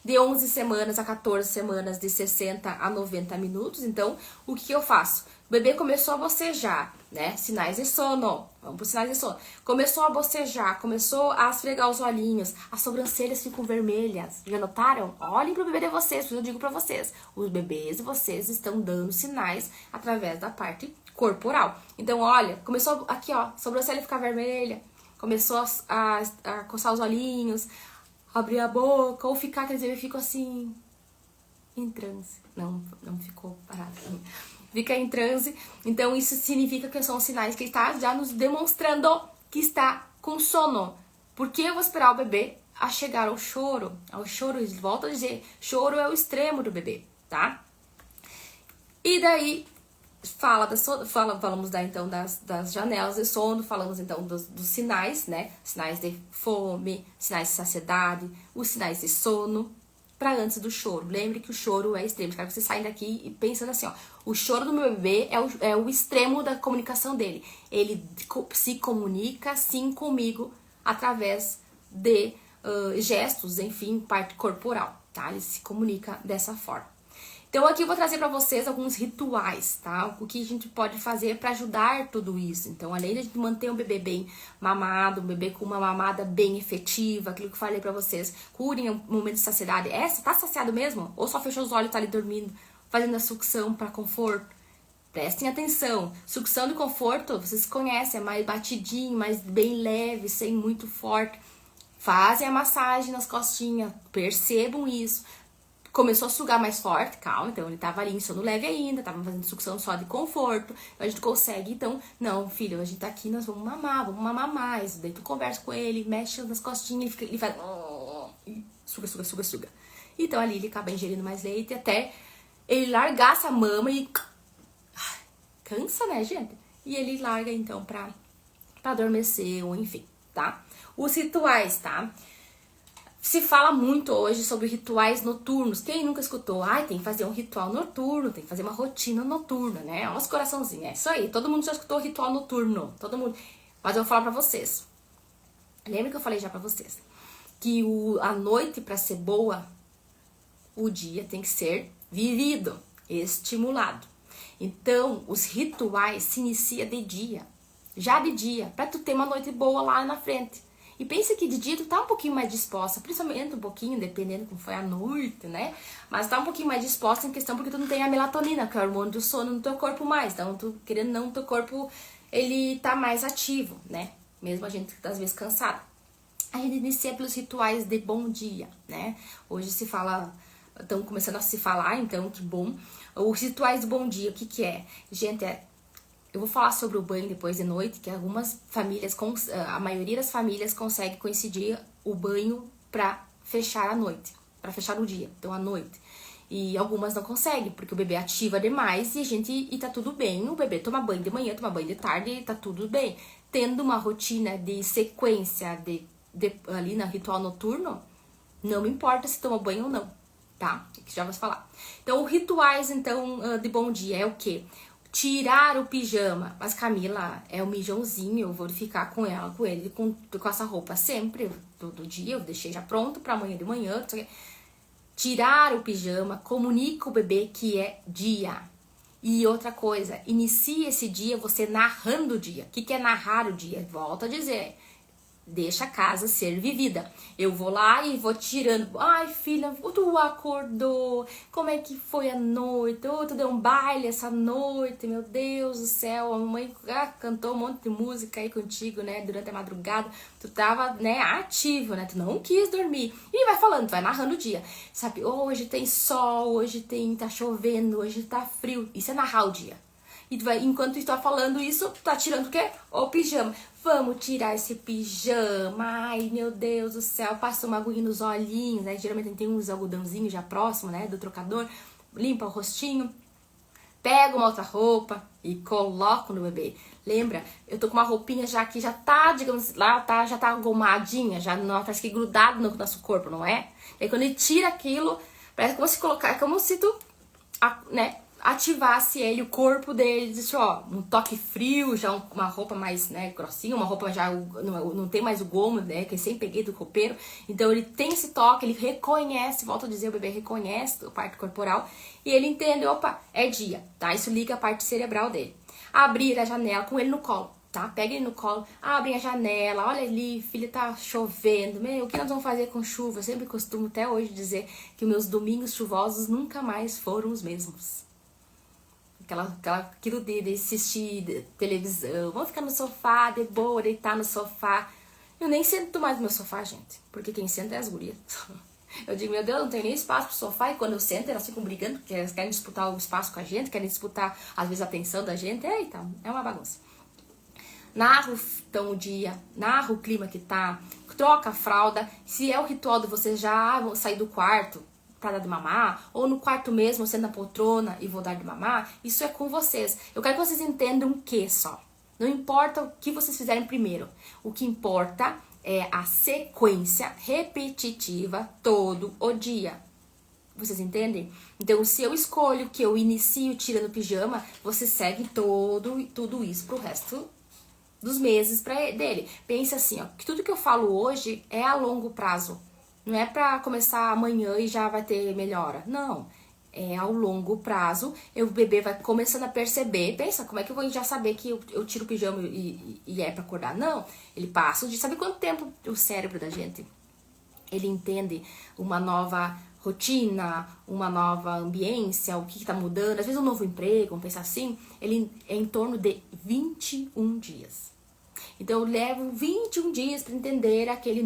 de 11 semanas a 14 semanas, de 60 a 90 minutos. Então, o que eu faço? O bebê começou a bocejar, né? Sinais de sono. Vamos para os sinais de sono. Começou a bocejar, começou a esfregar os olhinhos, as sobrancelhas ficam vermelhas. Já notaram? Olhem pro bebê de vocês, eu digo para vocês. Os bebês de vocês estão dando sinais através da parte corporal. Então, olha, começou aqui, ó, sobrancelha ficar vermelha, começou a coçar os olhinhos, abrir a boca, ou ficar, quer dizer, eu fico assim, em transe. Não ficou parado. Fica em transe. Então, isso significa que são sinais que está já nos demonstrando que está com sono. Porque eu vou esperar o bebê a chegar ao choro. Ao choro, volto a dizer, choro é o extremo do bebê, tá? E daí, falamos então das janelas de sono, falamos então dos sinais, né? Sinais de fome, sinais de saciedade, os sinais de sono, para antes do choro. Lembre que o choro é extremo. Quero que vocês saiam daqui e pensando assim, ó, o choro do meu bebê é o extremo da comunicação dele. Ele se comunica sim comigo através gestos, enfim, parte corporal, tá? Ele se comunica dessa forma. Então aqui eu vou trazer para vocês alguns rituais, tá? O que a gente pode fazer para ajudar tudo isso. Então, além de a gente manter um bebê bem mamado, um bebê com uma mamada bem efetiva, aquilo que eu falei para vocês, curem o momento de saciedade. Você tá saciado mesmo? Ou só fechou os olhos e tá ali dormindo, fazendo a sucção para conforto? Prestem atenção. Sucção de conforto, vocês conhecem, é mais batidinho, mais bem leve, sem muito forte. Fazem a massagem nas costinhas, percebam isso. Começou a sugar mais forte, calma, então ele tava ali em sono leve ainda, tava fazendo sucção só de conforto, a gente consegue, então, não, filho, a gente tá aqui, nós vamos mamar mais, daí tu conversa com ele, mexe nas costinhas, ele faz, suga. Então ali ele acaba ingerindo mais leite até ele largar essa mama e cansa, né, gente? E ele larga, então, pra adormecer, ou enfim, tá? Os rituais, tá? Se fala muito hoje sobre rituais noturnos. Quem nunca escutou? Ai, tem que fazer um ritual noturno, tem que fazer uma rotina noturna, né? Olha os coraçãozinhos, é isso aí. Todo mundo já escutou ritual noturno, todo mundo. Mas eu vou falar pra vocês. Lembra que eu falei já pra vocês? Que a noite, pra ser boa, o dia tem que ser vivido, estimulado. Então, os rituais se inicia de dia. Já de dia, pra tu ter uma noite boa lá na frente. E pensa que de dia tu tá um pouquinho mais disposta, principalmente um pouquinho, dependendo como foi a noite, né? Mas tá um pouquinho mais disposta em questão porque tu não tem a melatonina, que é o hormônio do sono no teu corpo mais. Então, tu, querendo ou não, teu corpo, ele tá mais ativo, né? Mesmo a gente, às vezes, cansado. A gente inicia pelos rituais de bom dia, né? Hoje se fala, estão começando a se falar, então, que bom. Os rituais do bom dia, o que que é? Gente, eu vou falar sobre o banho depois de noite, que algumas famílias, a maioria das famílias consegue coincidir o banho pra fechar a noite, pra fechar o dia, então à noite. E algumas não conseguem, porque o bebê ativa demais e tá tudo bem. O bebê toma banho de manhã, toma banho de tarde e tá tudo bem. Tendo uma rotina de sequência ali no ritual noturno, não importa se toma banho ou não, tá? Que já vou falar. Então, rituais, então, de bom dia é o quê? Tirar o pijama. Mas Camila, é o mijãozinho, eu vou ficar com ele, com essa roupa sempre, todo dia, eu deixei já pronto pra amanhã de manhã. Tirar o pijama, comunica o bebê que é dia. E outra coisa, inicie esse dia você narrando o dia. O que é narrar o dia? Volto a dizer, deixa a casa ser vivida. Eu vou lá e vou tirando. Ai, filha, tu acordou? Como é que foi a noite? Oh, tu deu um baile essa noite? Meu Deus do céu, a mamãe cantou um monte de música aí contigo, né? Durante a madrugada. Tu tava, né, ativo, né? Tu não quis dormir. E vai falando, vai narrando o dia. Sabe, hoje tem sol, hoje tá chovendo, hoje tá frio. Isso é narrar o dia. E tu vai, enquanto tu tá falando isso, tu tá tirando o quê? O pijama. Vamos tirar esse pijama. Ai, meu Deus do céu. Passa uma aguinha nos olhinhos, né? Geralmente tem uns algodãozinhos já próximo, né? Do trocador. Limpa o rostinho. Pega uma outra roupa e coloca no bebê. Lembra? Eu tô com uma roupinha já que já tá, digamos, lá já tá gomadinha, já não parece que grudado no nosso corpo, não é? E aí quando ele tira aquilo, parece como se colocar, é como se tu, né? Ativasse ele, o corpo dele, disse, ó, um toque frio, já uma roupa mais, né, grossinha, uma roupa já não tem mais o gomo, né, que eu sempre peguei do roupeiro, então ele tem esse toque, ele reconhece, volto a dizer, o bebê reconhece a parte corporal, e ele entende, opa, é dia, tá, isso liga a parte cerebral dele. Abrir a janela com ele no colo, tá, pega ele no colo, abrem a janela, olha ali, filha, tá chovendo, meu, o que nós vamos fazer com chuva? Eu sempre costumo até hoje dizer que meus domingos chuvosos nunca mais foram os mesmos. Aquilo de assistir televisão, vamos ficar no sofá, de boa, deitar no sofá. Eu nem sento mais no meu sofá, gente, porque quem senta é as gurias. Eu digo, meu Deus, não tem nem espaço pro sofá, e quando eu sento, elas ficam brigando, porque elas querem disputar o espaço com a gente, querem disputar, às vezes, a atenção da gente, então, é uma bagunça. Narra, então, o dia, narra o clima que tá, troca a fralda, se é o ritual de vocês já vão sair do quarto, para dar de mamar, ou no quarto mesmo, sendo na poltrona e vou dar de mamar, isso é com vocês. Eu quero que vocês entendam o que só. Não importa o que vocês fizerem primeiro. O que importa é a sequência repetitiva todo o dia. Vocês entendem? Então, se eu escolho que eu inicio tirando pijama, você segue tudo isso pro resto dos meses dele. Pense assim, ó, que tudo que eu falo hoje é a longo prazo. Não é pra começar amanhã e já vai ter melhora. Não. É ao longo prazo, o bebê vai começando a perceber. Pensa, como é que eu vou já saber que eu tiro o pijama e é pra acordar? Não. Ele passa de... Sabe quanto tempo o cérebro da gente, ele entende uma nova rotina, uma nova ambiência, o que tá mudando, às vezes um novo emprego, vamos pensar assim, ele é em torno de 21 dias. Então eu levo 21 dias para entender aquele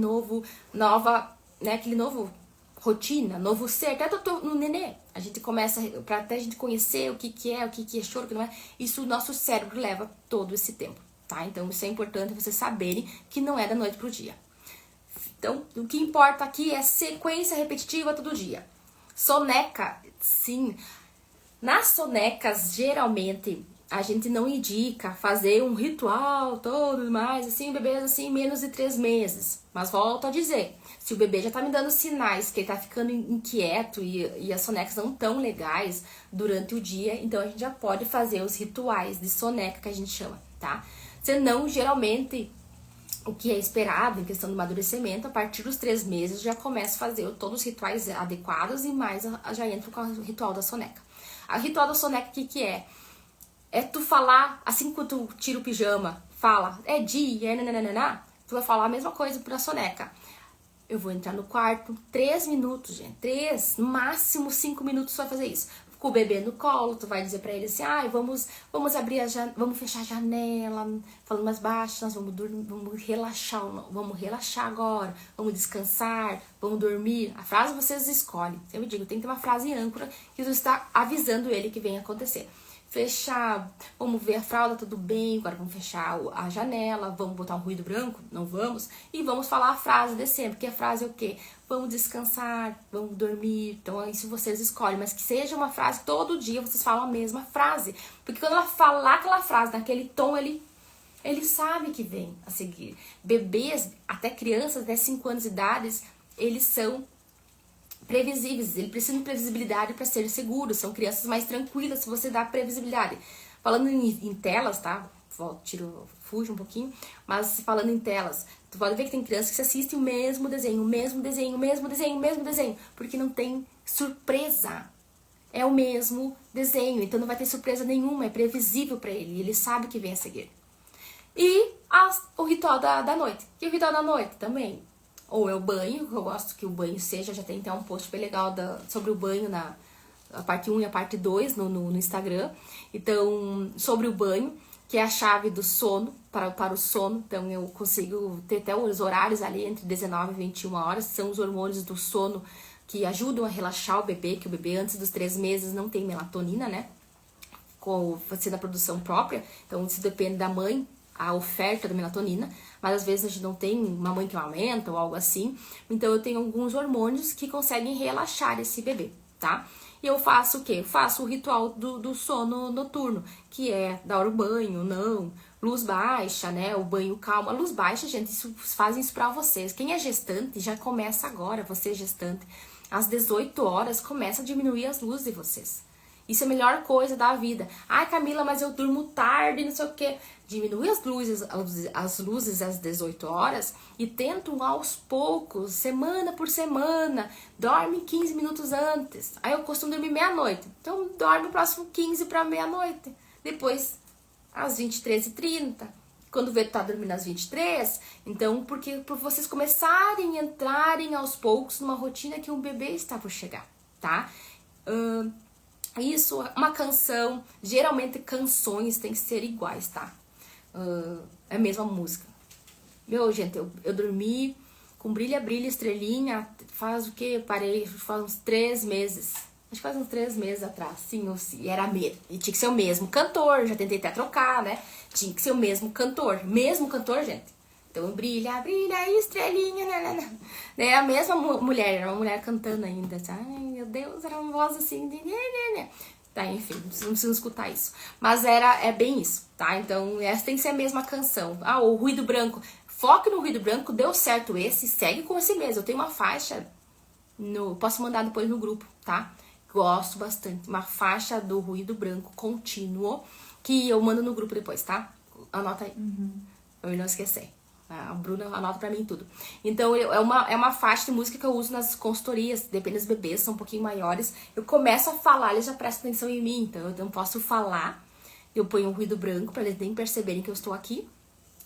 aquele novo rotina, novo ser, até no nenê. A gente começa, para até a gente conhecer o que é choro, o que não é, isso o nosso cérebro leva todo esse tempo, tá? Então isso é importante vocês saberem que não é da noite pro dia. Então, o que importa aqui é sequência repetitiva todo dia. Soneca, sim. Nas sonecas, geralmente, a gente não indica fazer um ritual todo mais, assim, bebês assim, menos de 3 meses. Mas volto a dizer, se o bebê já tá me dando sinais que ele tá ficando inquieto e as sonecas não tão legais durante o dia, então a gente já pode fazer os rituais de soneca que a gente chama, tá? Senão, geralmente, o que é esperado em questão do amadurecimento, a partir dos 3 meses já começa a fazer todos os rituais adequados e mais já entra com o ritual da soneca. O ritual da soneca, o que é? É tu falar, assim que tu tira o pijama, fala, é dia, nananana, tu vai falar a mesma coisa pra soneca. Eu vou entrar no quarto, 3 minutos, gente, 3, no máximo 5 minutos tu vai fazer isso. Com o bebê no colo, tu vai dizer pra ele assim, vamos abrir vamos fechar a janela, falando mais baixo, nós vamos dormir, vamos relaxar agora, vamos descansar, vamos dormir. A frase vocês escolhem. Eu digo, tem que ter uma frase âncora que você está avisando ele que vem acontecer. Fechar, vamos ver a fralda, tudo bem, agora vamos fechar a janela, vamos botar um ruído branco? Não vamos. E vamos falar a frase de sempre, que a frase é o quê? Vamos descansar, vamos dormir, então isso vocês escolhem, mas que seja uma frase, todo dia vocês falam a mesma frase, porque quando ela falar aquela frase naquele tom, ele sabe que vem a seguir. Bebês, até crianças até 5 anos de idade, eles são previsíveis, eles precisam de previsibilidade para ser seguros, são crianças mais tranquilas se você dá previsibilidade. Falando em telas, tá? Fujo um pouquinho, mas falando em telas, tu pode ver que tem crianças que assistem o mesmo desenho, porque não tem surpresa. É o mesmo desenho, então não vai ter surpresa nenhuma, é previsível para ele sabe que vem a seguir. E o ritual da noite. E o ritual da noite também, ou é o banho, eu gosto que o banho seja, já tem até um post bem legal sobre o banho a parte 1 e a parte 2 no Instagram. Então, sobre o banho, que é a chave do sono, para o sono. Então, eu consigo ter até os horários ali entre 19 e 21 horas, são os hormônios do sono que ajudam a relaxar o bebê, que o bebê antes dos 3 meses não tem melatonina, né? Sendo a produção própria, então isso depende da mãe, a oferta da melatonina, mas às vezes a gente não tem uma mãe que aumenta ou algo assim, então eu tenho alguns hormônios que conseguem relaxar esse bebê, tá? E eu faço o quê? Eu faço o ritual do sono noturno, que é dar o banho, não, luz baixa, né, o banho calmo. A luz baixa, gente, fazem isso pra vocês. Quem é gestante já começa agora, você gestante, às 18 horas começa a diminuir as luzes de vocês. Isso é a melhor coisa da vida. Ai, Camila, mas eu durmo tarde, não sei o quê. Diminui as luzes às 18 horas e tentam aos poucos, semana por semana. Dorme 15 minutos antes. Aí eu costumo dormir meia-noite. Então, dorme o próximo 15 para meia-noite. Depois, às 23h30. Quando vê que tá dormindo às 23, então, porque por vocês começarem a entrarem aos poucos numa rotina que um bebê está por chegar, tá? Isso, uma canção, geralmente canções tem que ser iguais, tá? É a mesma música. Meu, gente, eu dormi com Brilha, Brilha, Estrelinha, faz o quê? Parei, faz uns 3 meses. Acho que faz uns 3 meses atrás, sim, e era mesmo. E tinha que ser o mesmo cantor, já tentei até trocar, né? Tinha que ser o mesmo cantor, gente. Então, Brilha, Brilha, Estrelinha, nanana. É a mesma mulher, era uma mulher cantando ainda. Ai, meu Deus, era uma voz assim de... Tá, enfim, não preciso escutar isso. Mas é bem isso, tá? Então, essa tem que ser a mesma canção. O ruído branco. Foque no ruído branco, deu certo esse, segue com esse mesmo. Eu tenho uma faixa, posso mandar depois no grupo, tá? Gosto bastante. Uma faixa do ruído branco contínuo, que eu mando no grupo depois, tá? Anota aí. pra eu não esquecer. A Bruna anota pra mim tudo. Então, é uma faixa de música que eu uso nas consultorias, depende dos bebês, são um pouquinho maiores. Eu começo a falar, eles já prestam atenção em mim, então eu não posso falar. Eu ponho um ruído branco pra eles nem perceberem que eu estou aqui.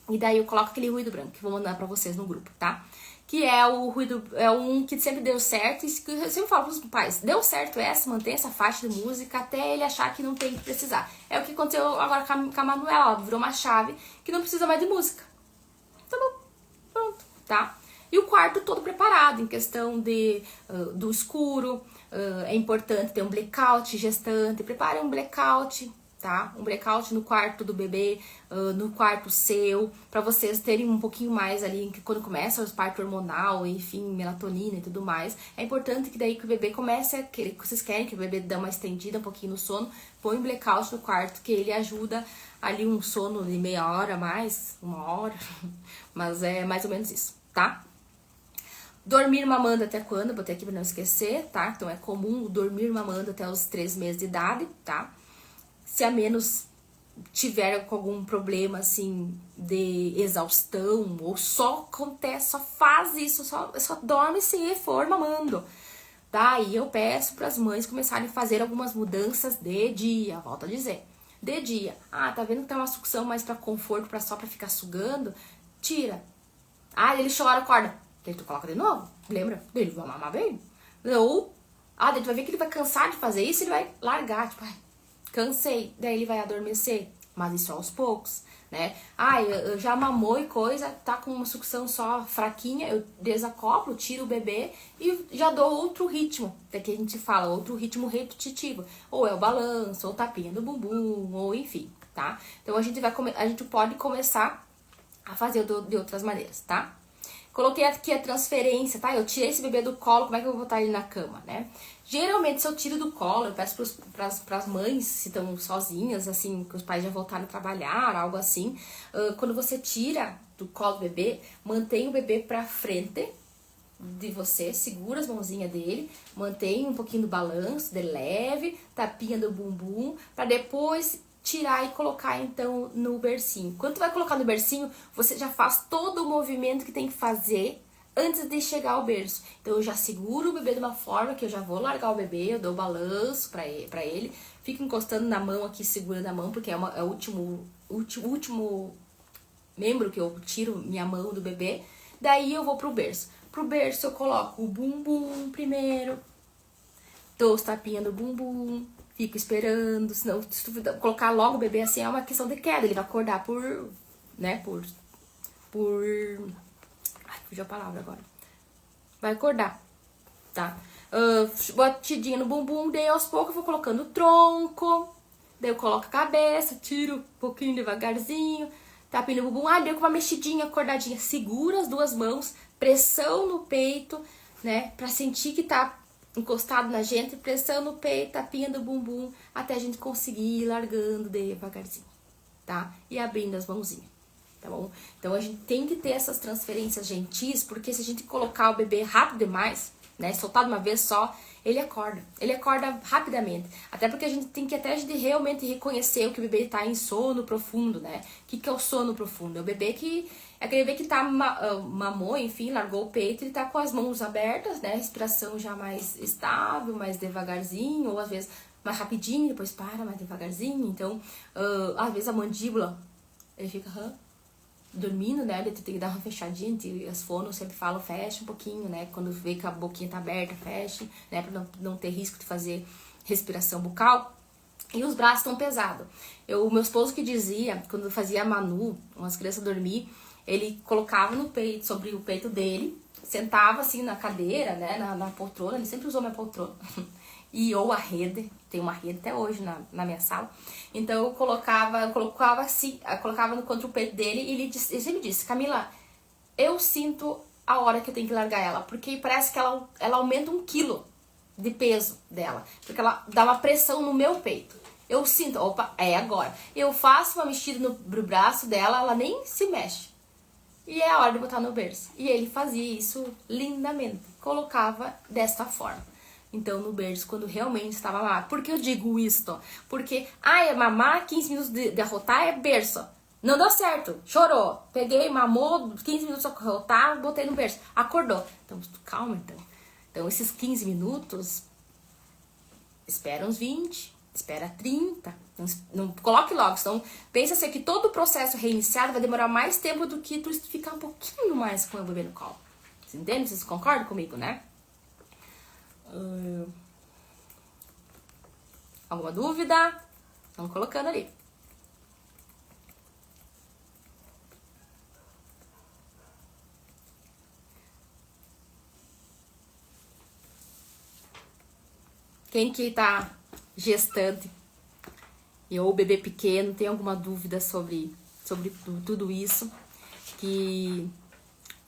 E daí eu coloco aquele ruído branco, que vou mandar pra vocês no grupo, tá? Que é o ruído, é um que sempre deu certo, e que eu sempre falo pros pais, deu certo essa, mantém essa faixa de música até ele achar que não tem que precisar. É o que aconteceu agora com a Manuela, ela virou uma chave que não precisa mais de música. Tá bom, pronto, tá? E o quarto todo preparado, em questão do escuro, é importante ter um blackout gestante, prepare um blackout, tá? Um blackout no quarto do bebê, no quarto seu, pra vocês terem um pouquinho mais ali, que quando começa o parto hormonal, enfim, melatonina e tudo mais, é importante que daí que o bebê comece a querer, vocês querem que o bebê dê uma estendida um pouquinho no sono, põe um blackout no quarto, que ele ajuda ali um sono de meia hora mais, uma hora, mas é mais ou menos isso, tá? Dormir mamando até quando? Botei aqui pra não esquecer, tá? Então é comum dormir mamando até os 3 meses de idade, tá? Se a menos tiver com algum problema, assim, de exaustão, ou só acontece, só faz isso, só dorme se for mamando. Daí eu peço para as mães começarem a fazer algumas mudanças de dia, volto a dizer. De dia. Ah, tá vendo que tá uma sucção mais para conforto, só pra ficar sugando? Tira. Ah, ele chora, acorda. Daí tu coloca de novo. Lembra? Ele vai mamar bem. Ou, daí tu vai ver que ele vai cansar de fazer isso e ele vai largar, tipo, ai, cansei, daí ele vai adormecer, mas isso aos poucos, né? Eu já mamou e coisa, tá com uma sucção só fraquinha, eu desacoplo, tiro o bebê e já dou outro ritmo, daqui a gente fala, outro ritmo repetitivo, ou é o balanço, ou tapinha do bumbum, ou enfim, tá? Então a gente pode começar a fazer de outras maneiras, tá? Coloquei aqui a transferência, tá? Eu tirei esse bebê do colo, como é que eu vou botar ele na cama, né? Geralmente, se eu tiro do colo, eu peço pras mães, se estão sozinhas, assim, que os pais já voltaram a trabalhar, algo assim. Quando você tira do colo do bebê, mantém o bebê pra frente de você, segura as mãozinhas dele, mantém um pouquinho do balanço, de leve, tapinha do bumbum, pra depois tirar e colocar então no bercinho. Quando tu vai colocar no bercinho, você já faz todo o movimento que tem que fazer antes de chegar ao berço. Então eu já seguro o bebê de uma forma que eu já vou largar o bebê, eu dou balanço pra ele, fico encostando na mão aqui, segurando a mão, porque é o último membro que eu tiro minha mão do bebê. Daí eu vou pro berço. Pro berço eu coloco o bumbum primeiro, dou os tapinhas do bumbum, fico esperando, senão se tu colocar logo o bebê assim é uma questão de queda, ele vai acordar ai, fugiu a palavra agora. Vai acordar, tá? Batidinha no bumbum, daí aos poucos eu vou colocando o tronco, daí eu coloco a cabeça, tiro um pouquinho devagarzinho, tapinha no bumbum, deu com uma mexidinha, acordadinha, segura as duas mãos, pressão no peito, né, pra sentir que tá encostado na gente, pressão no peito, tapinha do bumbum, até a gente conseguir ir largando devagarzinho, tá? E abrindo as mãozinhas, tá bom? Então a gente tem que ter essas transferências gentis, porque se a gente colocar o bebê rápido demais, né, soltar de uma vez só, ele acorda rapidamente. Até porque a gente tem que a gente realmente reconhecer o que o bebê tá em sono profundo, né? O que é o sono profundo? É o bebê é aquele bebê que tá mamou, enfim, largou o peito, ele tá com as mãos abertas, né? Respiração já mais estável, mais devagarzinho, ou às vezes mais rapidinho, depois para mais devagarzinho. Então, às vezes a mandíbula, ele fica dormindo, né? Ele tem que dar uma fechadinha, as fonos sempre falam, fecha um pouquinho, né? Quando vê que a boquinha tá aberta, fecha, né? Pra não ter risco de fazer respiração bucal. E os braços estão pesados. O meu esposo que dizia, quando eu fazia a Manu, umas crianças dormir, ele colocava no peito, sobre o peito dele, sentava assim na cadeira, né? Na poltrona, ele sempre usou minha poltrona. Ou a rede, tem uma rede até hoje na minha sala. Então eu colocava assim, colocava contra o peito dele e ele sempre disse, Camila, eu sinto a hora que eu tenho que largar ela, porque parece que ela aumenta 1 quilo de peso dela, porque ela dá uma pressão no meu peito. Eu sinto, opa, é agora. Eu faço uma mexida no braço dela, ela nem se mexe. E é a hora de botar no berço. E ele fazia isso lindamente, colocava desta forma. Então, no berço, quando realmente estava mamar. Por que eu digo isto? Porque, mamar 15 minutos de arrotar é berço. Não deu certo, chorou. Peguei, mamou, 15 minutos socorreu, tá? Botei no berço. Acordou. Então, calma, então. Então, esses 15 minutos, espera uns 20, espera 30. Não coloque logo, senão pensa assim que todo o processo reiniciado vai demorar mais tempo do que tu ficar um pouquinho mais com o bebê no colo. Você entende? Vocês concordam comigo, né? Alguma dúvida? Vamos colocando ali. Quem que tá gestante ou bebê pequeno, tem alguma dúvida sobre tudo isso? Que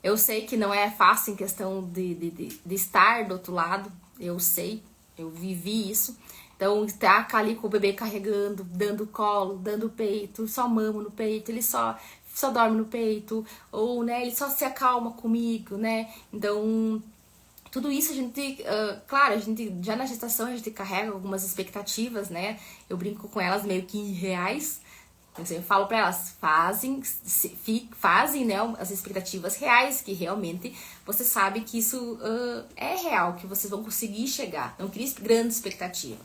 eu sei que não é fácil em questão de estar do outro lado, eu sei, eu vivi isso. Então, estar ali com o bebê carregando, dando colo, dando peito, só mamo no peito, ele só dorme no peito, ou, né, ele só se acalma comigo, né? Então, tudo isso a gente, claro, a gente já na gestação a gente carrega algumas expectativas, né? Eu brinco com elas meio que irreais. Eu falo pra elas, fazem, né, as expectativas reais, que realmente você sabe que isso é real, que vocês vão conseguir chegar. Não crie grande expectativa.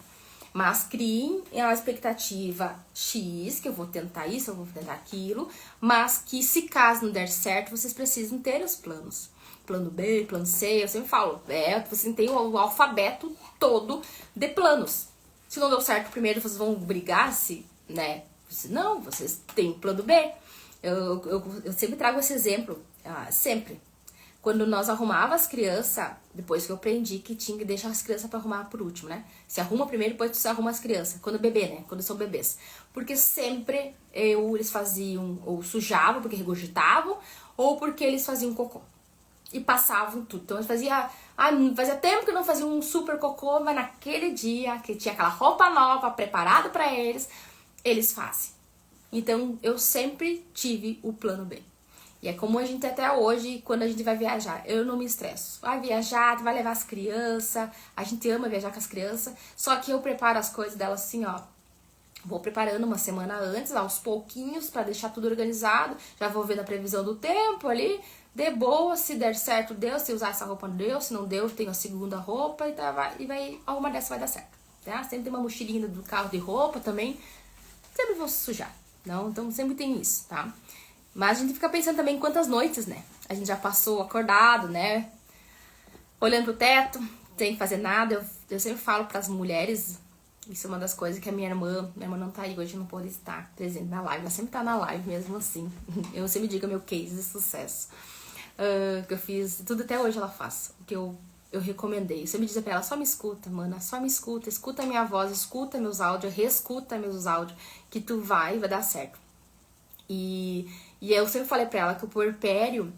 Mas criem uma expectativa X, que eu vou tentar isso, eu vou tentar aquilo, mas que se caso não der certo, vocês precisam ter os planos. Plano B, plano C, eu sempre falo, você tem o alfabeto todo de planos. Se não deu certo primeiro, vocês vão brigar, né? Não, vocês têm plano B. Eu sempre trago esse exemplo, sempre. Quando nós arrumava as crianças, depois que eu aprendi que tinha que deixar as crianças pra arrumar por último, né? Se arruma primeiro, depois você arruma as crianças. Quando bebê, né? Quando são bebês. Porque sempre eles faziam, ou sujavam porque regurgitavam, ou porque eles faziam cocô. E passavam tudo. Então, fazia tempo que eu não fazia um super cocô, mas naquele dia, que tinha aquela roupa nova preparada pra eles, eles fazem. Então, eu sempre tive o plano B. E é como a gente até hoje, quando a gente vai viajar, eu não me estresso. Vai viajar, vai levar as crianças, a gente ama viajar com as crianças, só que eu preparo as coisas delas assim, ó. Vou preparando uma semana antes, aos pouquinhos, pra deixar tudo organizado. Já vou vendo a previsão do tempo ali, de boa, se der certo, deu, se usar essa roupa, não deu, se não deu, tenho a segunda roupa e vai, alguma dessa vai dar certo, tá? Sempre tem uma mochilinha do carro de roupa também, sempre vou sujar, não? Então sempre tem isso, tá? Mas a gente fica pensando também quantas noites, né? A gente já passou acordado, né? Olhando pro teto, sem fazer nada. Eu sempre falo pras mulheres, isso é uma das coisas que minha irmã não tá aí hoje, não pode estar presente na live. Ela sempre tá na live mesmo assim. Eu sempre digo meu case de sucesso. Que eu fiz, tudo até hoje ela faz. O que eu recomendei. Eu sempre dizia pra ela, só me escuta, mana, só me escuta. Escuta a minha voz, escuta meus áudios, reescuta meus áudios, que tu vai dar certo. E eu sempre falei pra ela que o puerpério,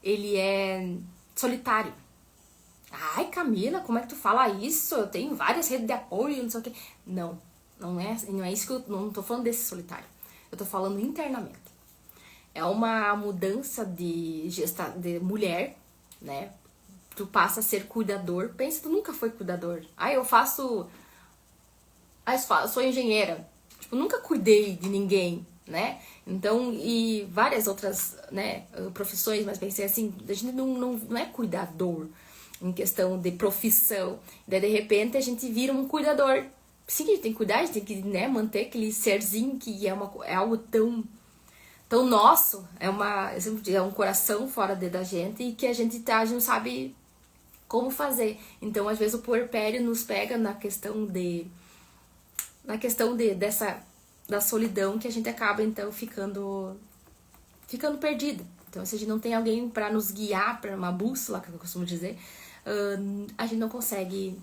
ele é solitário. Ai, Camila, como é que tu fala isso? Eu tenho várias redes de apoio, não sei o quê. Não é isso que eu não tô falando desse solitário. Eu tô falando internamente. É uma mudança de mulher, né? Tu passa a ser cuidador. Pensa, tu nunca foi cuidador. Eu sou engenheira. Tipo, nunca cuidei de ninguém, né? Então, e várias outras, né, profissões, mas pensei assim, a gente não é cuidador em questão de profissão. Daí, de repente, a gente vira um cuidador. Sim, a gente tem que cuidar, a gente tem que, né, manter aquele serzinho que é algo tão nosso, é um coração fora da gente e que a gente não sabe como fazer. Então, às vezes, o puerpério nos pega na questão da solidão, que a gente acaba, então, ficando perdida. Então, se a gente não tem alguém para nos guiar, para uma bússola, que eu costumo dizer, a gente não consegue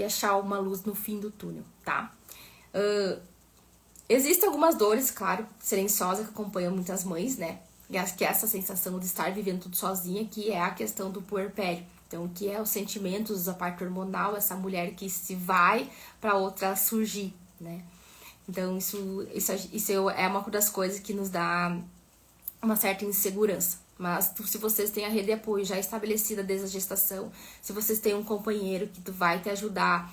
achar uma luz no fim do túnel, tá? Existem algumas dores, claro, silenciosas que acompanham muitas mães, né? Que é essa sensação de estar vivendo tudo sozinha, que é a questão do puerpério. Então, que é os sentimentos, a parte hormonal, essa mulher que se vai para outra surgir, né? Então, isso é uma das coisas que nos dá uma certa insegurança. Mas se vocês têm a rede de apoio já estabelecida desde a gestação, se vocês têm um companheiro que vai te ajudar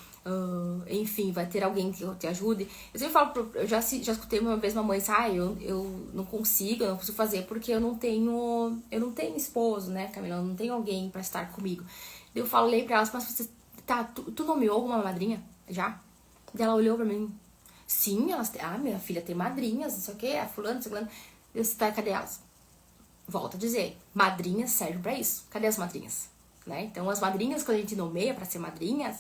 enfim, vai ter alguém que te ajude. Eu sempre falo, eu já escutei uma vez uma mãe dizer, eu não consigo fazer porque eu não tenho esposo, né, Camila? Eu não tenho alguém pra estar comigo. Eu falei pra ela, mas você, tu nomeou alguma madrinha? Já? E ela olhou pra mim, sim, minha filha tem madrinhas, não sei o que, a fulano, não sei o que. Eu disse, tá, cadê elas? Volto a dizer, madrinhas servem pra isso. Cadê as madrinhas? Né? Então, as madrinhas, quando a gente nomeia pra ser madrinhas,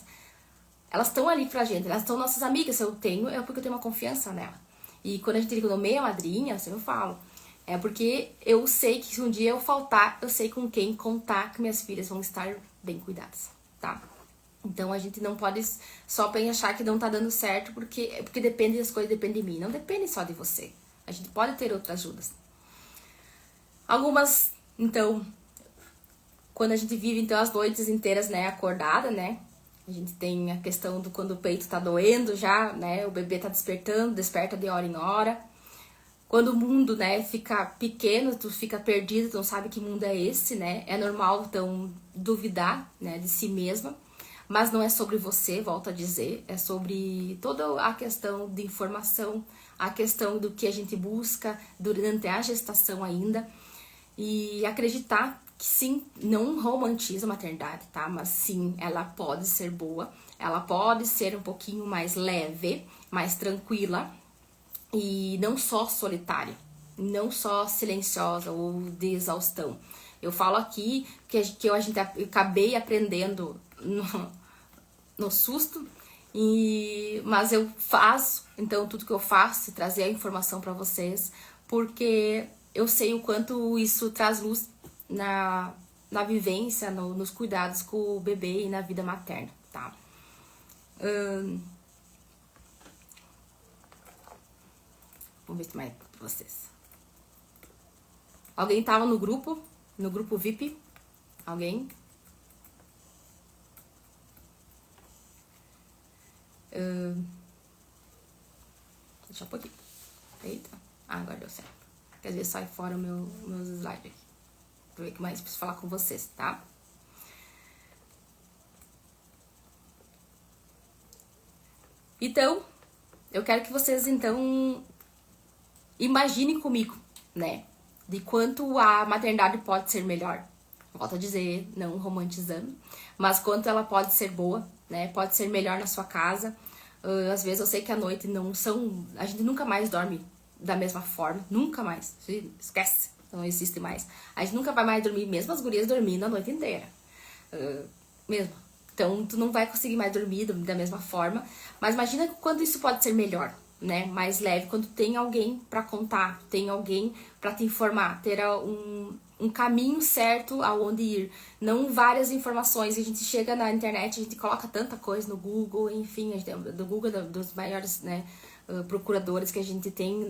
elas estão ali pra gente, elas são nossas amigas. Se eu tenho, é porque eu tenho uma confiança nela. E quando a gente nomeia a madrinha, eu falo, é porque eu sei que se um dia eu faltar, eu sei com quem contar que minhas filhas vão estar bem cuidadas, tá? Então a gente não pode só achar que não tá dando certo porque depende das coisas, depende de mim. Não depende só de você. A gente pode ter outras ajudas. Algumas, então, quando a gente vive então as noites inteiras, né, acordada, né? A gente tem a questão do quando o peito tá doendo já, né? O bebê tá despertando, desperta de hora em hora. Quando o mundo, né, fica pequeno, tu fica perdido, tu não sabe que mundo é esse, né? É normal, então, duvidar, né, de si mesma. Mas não é sobre você, volto a dizer. É sobre toda a questão de informação, a questão do que a gente busca durante a gestação ainda. E acreditar que sim, não romantiza a maternidade, tá? Mas sim, ela pode ser boa, ela pode ser um pouquinho mais leve, mais tranquila e não só solitária, não só silenciosa ou de exaustão. Eu falo aqui que eu acabei aprendendo no susto, mas eu faço, então tudo que eu faço é trazer a informação para vocês, porque eu sei o quanto isso traz luz na vivência, nos cuidados com o bebê e na vida materna, tá? Vamos ver mais pra vocês. Alguém tava no grupo VIP? Alguém? Deixa um pouquinho. Eita. Agora deu certo. Quer dizer, sai fora meus slides aqui. Pra ver o que mais preciso falar com vocês, tá? Então, eu quero que vocês, então, imaginem comigo, né? De quanto a maternidade pode ser melhor. Volto a dizer, não romantizando. Mas quanto ela pode ser boa, né? Pode ser melhor na sua casa. Às vezes eu sei que à noite não são... A gente nunca mais dorme da mesma forma. Nunca mais. Esquece. Não existe mais. A gente nunca vai mais dormir, mesmo as gurias dormindo a noite inteira. Mesmo. Então, tu não vai conseguir mais dormir da mesma forma. Mas imagina quando isso pode ser melhor, né? Mais leve, quando tem alguém pra contar, tem alguém pra te informar, ter um caminho certo aonde ir. Não várias informações. A gente chega na internet, a gente coloca tanta coisa no Google, enfim, do Google, dos maiores, né, procuradores que a gente tem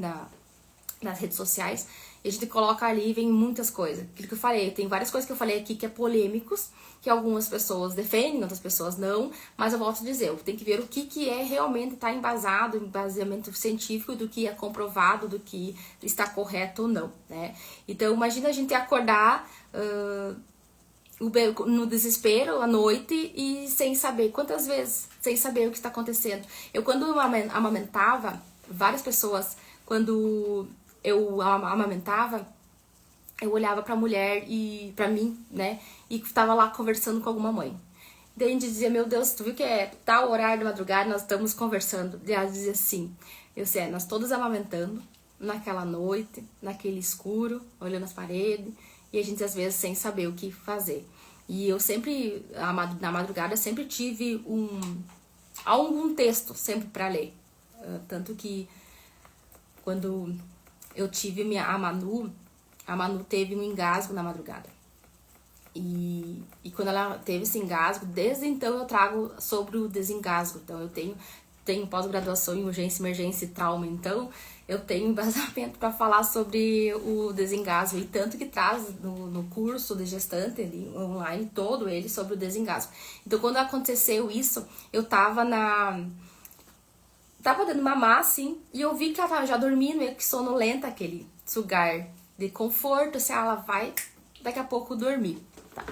nas redes sociais. E a gente coloca ali e vem muitas coisas. Aquilo que eu falei, tem várias coisas que eu falei aqui que é polêmicos, que algumas pessoas defendem, outras pessoas não, mas eu volto a dizer, eu tenho que ver o que é realmente tá embasado, embasamento científico do que é comprovado, do que está correto ou não, né? Então, imagina a gente acordar no desespero à noite e sem saber, quantas vezes, sem saber o que está acontecendo. Eu, quando eu amamentava, várias pessoas, quando eu amamentava, eu olhava pra mulher e pra mim, né, e tava lá conversando com alguma mãe. Daí a gente dizia, meu Deus, tu viu que é tal horário de madrugada, nós estamos conversando. E ela dizia assim, eu sei, nós todos amamentando, naquela noite, naquele escuro, olhando as paredes, e a gente às vezes sem saber o que fazer. E eu sempre, na madrugada, sempre tive algum texto sempre pra ler. Tanto que quando eu tive a Manu teve um engasgo na madrugada. E quando ela teve esse engasgo, desde então eu trago sobre o desengasgo. Então eu tenho pós-graduação em urgência, emergência e trauma, então eu tenho embasamento para falar sobre o desengasgo. E tanto que traz no curso de gestante ali, online, todo ele sobre o desengasgo. Então quando aconteceu isso, eu tava dando mamar, assim, e eu vi que ela tava já dormindo, meio que sonolenta, aquele sugar de conforto, assim, ela vai daqui a pouco dormir, tá?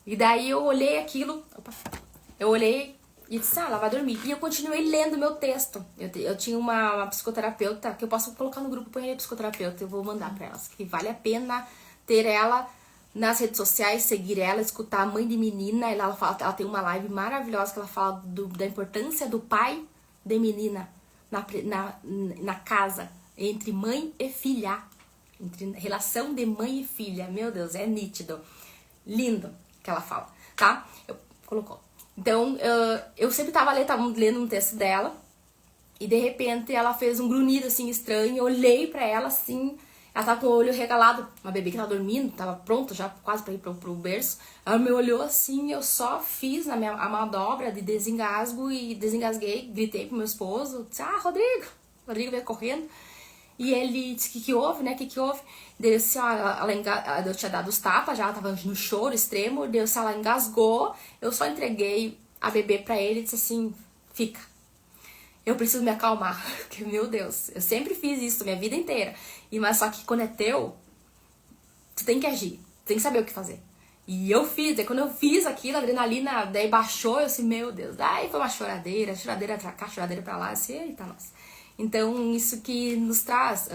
E daí eu olhei aquilo, eu olhei E eu disse, ela vai dormir. E eu continuei lendo meu texto. Eu tinha uma psicoterapeuta, que eu posso colocar no grupo, põe aí psicoterapeuta, eu vou mandar pra elas. Que vale a pena ter ela nas redes sociais, seguir ela, escutar a mãe de menina. Ela tem uma live maravilhosa que ela fala da importância do pai de menina na casa, entre mãe e filha. Entre relação de mãe e filha. Meu Deus, é nítido. Lindo que ela fala, tá? Colocou. Então, eu sempre tava lendo um texto dela, e de repente ela fez um grunhido assim estranho, eu olhei pra ela assim, ela tava com o olho regalado, uma bebê que tava dormindo, tava pronta já quase pra ir pro berço, ela me olhou assim, eu só fiz a manobra de desengasgo e desengasguei, gritei pro meu esposo, disse, Rodrigo veio correndo, e ele disse, que houve, né, que houve? Daí eu disse, eu tinha dado os tapas, já ela tava no choro extremo, daí ela engasgou, eu só entreguei a bebê pra ele e disse assim, fica. Eu preciso me acalmar, porque, meu Deus, eu sempre fiz isso minha vida inteira. Mas só que quando é teu, tu tem que agir, tem que saber o que fazer. E eu fiz, daí quando eu fiz aquilo, a adrenalina daí baixou, eu disse, meu Deus, aí foi uma choradeira pra cá, choradeira pra lá, eu disse, eita, nossa. Então, isso que nos traz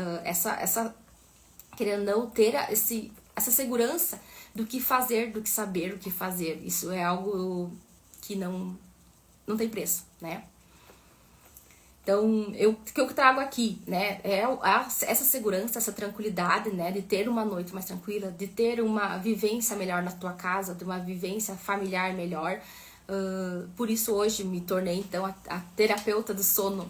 querendo não ter essa segurança do que fazer, do que saber, o que fazer. Isso é algo que não tem preço, né? Então, o que eu trago aqui, né, essa segurança, essa tranquilidade, né, de ter uma noite mais tranquila, de ter uma vivência melhor na tua casa, de uma vivência familiar melhor. Por isso hoje me tornei, então, a terapeuta do sono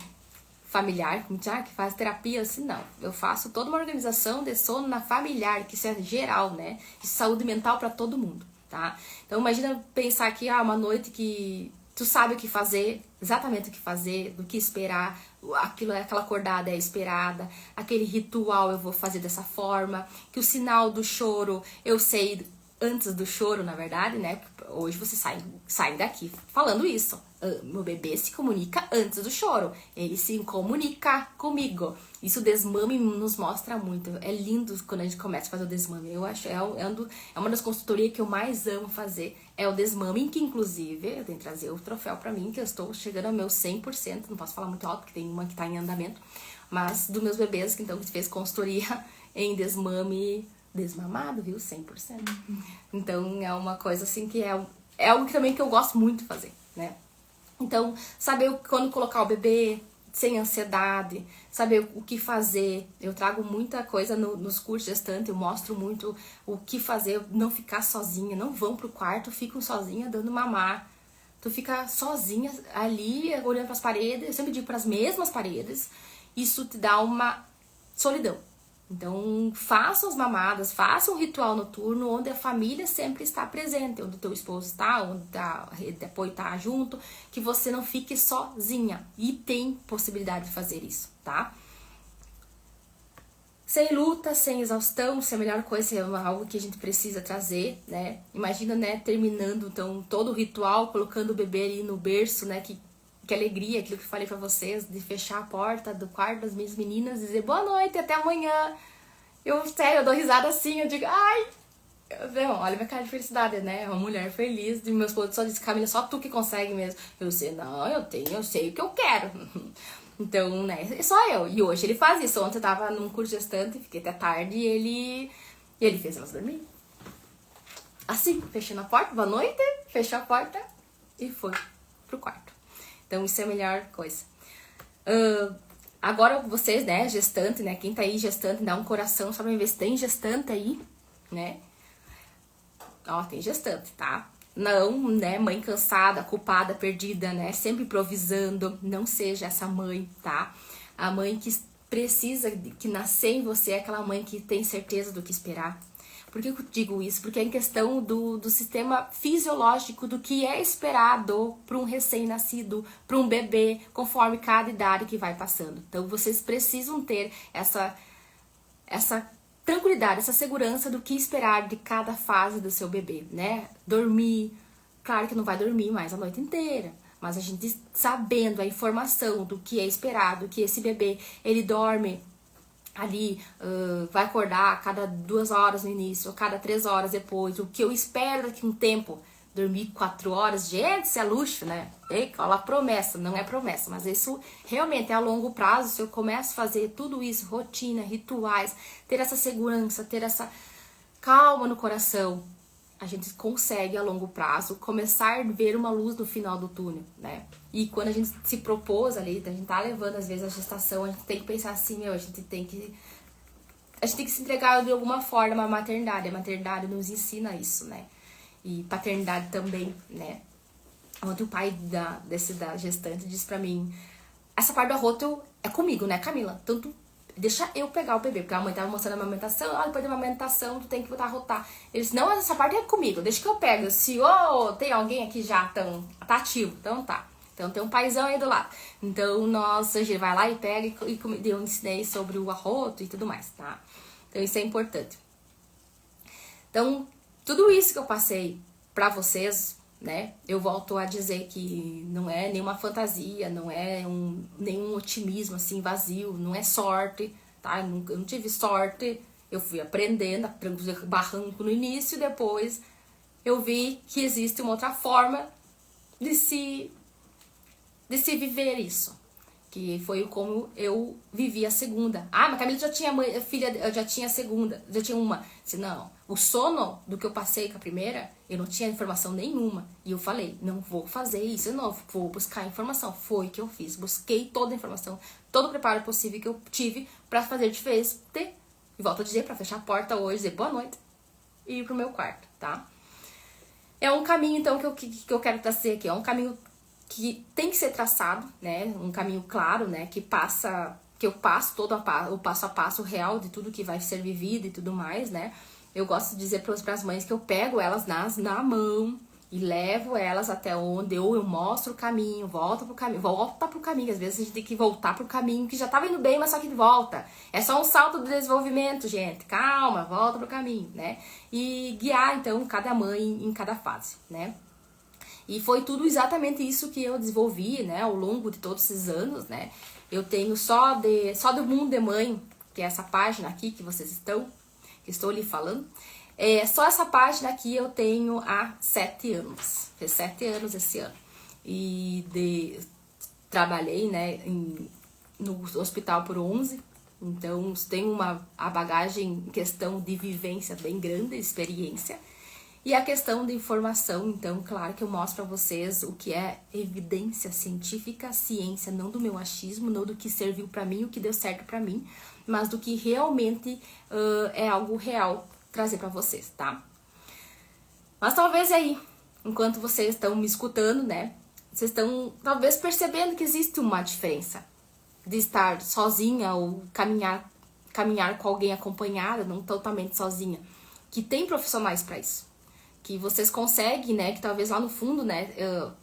familiar, que faz terapia, assim, não. Eu faço toda uma organização de sono na familiar, que isso é geral, né, de saúde mental para todo mundo, tá? Então, imagina pensar que, uma noite que tu sabe o que fazer, exatamente o que fazer, do que esperar, aquela acordada é esperada, aquele ritual eu vou fazer dessa forma, que o sinal do choro eu sei antes do choro, na verdade, né? Hoje você sai daqui falando isso. Meu bebê se comunica antes do choro. Ele se comunica comigo. Isso o desmame nos mostra muito. É lindo quando a gente começa a fazer o desmame. Eu acho, é uma das consultorias que eu mais amo fazer. É o desmame, que inclusive eu tenho que trazer o troféu pra mim, que eu estou chegando ao meu 100%. Não posso falar muito alto, porque tem uma que tá em andamento. Mas dos meus bebês, que fez consultoria em desmame desmamado, viu? 100%. Então, é uma coisa assim que é algo que também que eu gosto muito de fazer, né? Então, saber quando colocar o bebê sem ansiedade, saber o que fazer. Eu trago muita coisa nos cursos gestantes, eu mostro muito o que fazer, não ficar sozinha, não vão pro quarto, ficam sozinha dando mamar. Tu fica sozinha ali, olhando pras paredes, eu sempre digo pras mesmas paredes, isso te dá uma solidão. Então, faça as mamadas, faça um ritual noturno onde a família sempre está presente, onde o teu esposo está, onde a rede de apoio está junto, que você não fique sozinha. E tem possibilidade de fazer isso, tá? Sem luta, sem exaustão, se a melhor coisa é algo que a gente precisa trazer, né? Imagina, né, terminando então todo o ritual, colocando o bebê ali no berço, né, que alegria, aquilo que eu falei pra vocês, de fechar a porta do quarto das minhas meninas e dizer boa noite, até amanhã. Sério, eu dou risada assim, eu digo, ai, olha minha cara de felicidade, né? Uma mulher feliz, e meu esposo só disse, Camila, só tu que consegue mesmo. Eu sei, não, eu sei o que eu quero. Então, né, é só eu. E hoje ele faz isso. Ontem eu tava num curso gestante, fiquei até tarde e ele fez elas dormir. Assim, fechando a porta, boa noite, fechou a porta e foi pro quarto. Então, isso é a melhor coisa. Agora, vocês, né, gestante, né, quem tá aí gestante, dá um coração só pra ver se tem gestante aí, né? Ó, tem gestante, tá? Não, né, mãe cansada, culpada, perdida, né, sempre improvisando, não seja essa mãe, tá? A mãe que precisa, que nascer em você é aquela mãe que tem certeza do que esperar. Por que eu digo isso? Porque é em questão do sistema fisiológico, do que é esperado para um recém-nascido, para um bebê, conforme cada idade que vai passando. Então, vocês precisam ter essa tranquilidade, essa segurança do que esperar de cada fase do seu bebê, né? Dormir, claro que não vai dormir mais a noite inteira, mas a gente sabendo a informação do que é esperado, que esse bebê, ele dorme ali, vai acordar a cada 2 horas no início, a cada 3 horas depois, o que eu espero daqui a um tempo, dormir 4 horas, gente, isso é luxo, né? Ei, cola promessa, não é promessa, mas isso realmente é a longo prazo. Se eu começo a fazer tudo isso, rotina, rituais, ter essa segurança, ter essa calma no coração, a gente consegue a longo prazo começar a ver uma luz no final do túnel, né? E quando a gente se propôs ali, a gente tá levando às vezes a gestação, a gente tem que pensar assim, meu, a gente tem que se entregar de alguma forma à maternidade. A maternidade nos ensina isso, né? E paternidade também, né? Ontem o pai da gestante disse pra mim, essa parte do arroto é comigo, né, Camila? Tanto deixa eu pegar o bebê, porque a mãe tava mostrando a amamentação, depois da amamentação tu tem que voltar a rotar. Ele disse, não, essa parte é comigo, deixa que eu pego. Se tem alguém aqui já tá ativo, então tá. Então tem um paizão aí do lado. Então a gente vai lá e pega e eu ensinei sobre o arroto e tudo mais, tá? Então isso é importante. Então, tudo isso que eu passei pra vocês, né? Eu volto a dizer que não é nenhuma fantasia, não é nenhum otimismo assim vazio, não é sorte, tá? Eu não tive sorte, eu fui aprendendo, barranco no início, depois eu vi que existe uma outra forma de se viver isso. Que foi como eu vivi a segunda. Ah, mas Camila já tinha filha, eu já tinha a segunda, já tinha uma. Disse, não, o sono do que eu passei com a primeira, eu não tinha informação nenhuma. E eu falei, não vou fazer isso de novo, vou buscar informação. Foi o que eu fiz, busquei toda a informação, todo o preparo possível que eu tive pra fazer diferença. E volto a dizer, pra fechar a porta hoje, dizer boa noite e ir pro meu quarto, tá? É um caminho, então, que eu quero trazer aqui. É um caminho que tem que ser traçado, né? Um caminho claro, né? Que eu passo todo o passo a passo real de tudo que vai ser vivido e tudo mais, né? Eu gosto de dizer para as mães que eu pego elas na mão e levo elas até onde eu mostro o caminho, volta pro caminho. Às vezes a gente tem que voltar pro caminho que já tava indo bem, mas só que volta. É só um salto de desenvolvimento, gente. Calma, volta pro caminho, né? E guiar, então, cada mãe em cada fase, né? E foi tudo exatamente isso que eu desenvolvi, né, ao longo de todos esses anos, né. Eu tenho só do Mundo de Mãe, que é essa página aqui que vocês que estou lhe falando. Só essa página aqui eu tenho há 7 anos. Fez 7 anos esse ano. E trabalhei, né, no hospital por 11. Então tenho a bagagem em questão de vivência bem grande, experiência. E a questão de informação, então, claro que eu mostro pra vocês o que é evidência científica, ciência, não do meu achismo, não do que serviu pra mim, o que deu certo pra mim, mas do que realmente é algo real trazer pra vocês, tá? Mas talvez aí, enquanto vocês estão me escutando, né, vocês estão talvez percebendo que existe uma diferença de estar sozinha ou caminhar com alguém acompanhada, não totalmente sozinha, que tem profissionais pra isso. Que vocês conseguem, né, que talvez lá no fundo, né,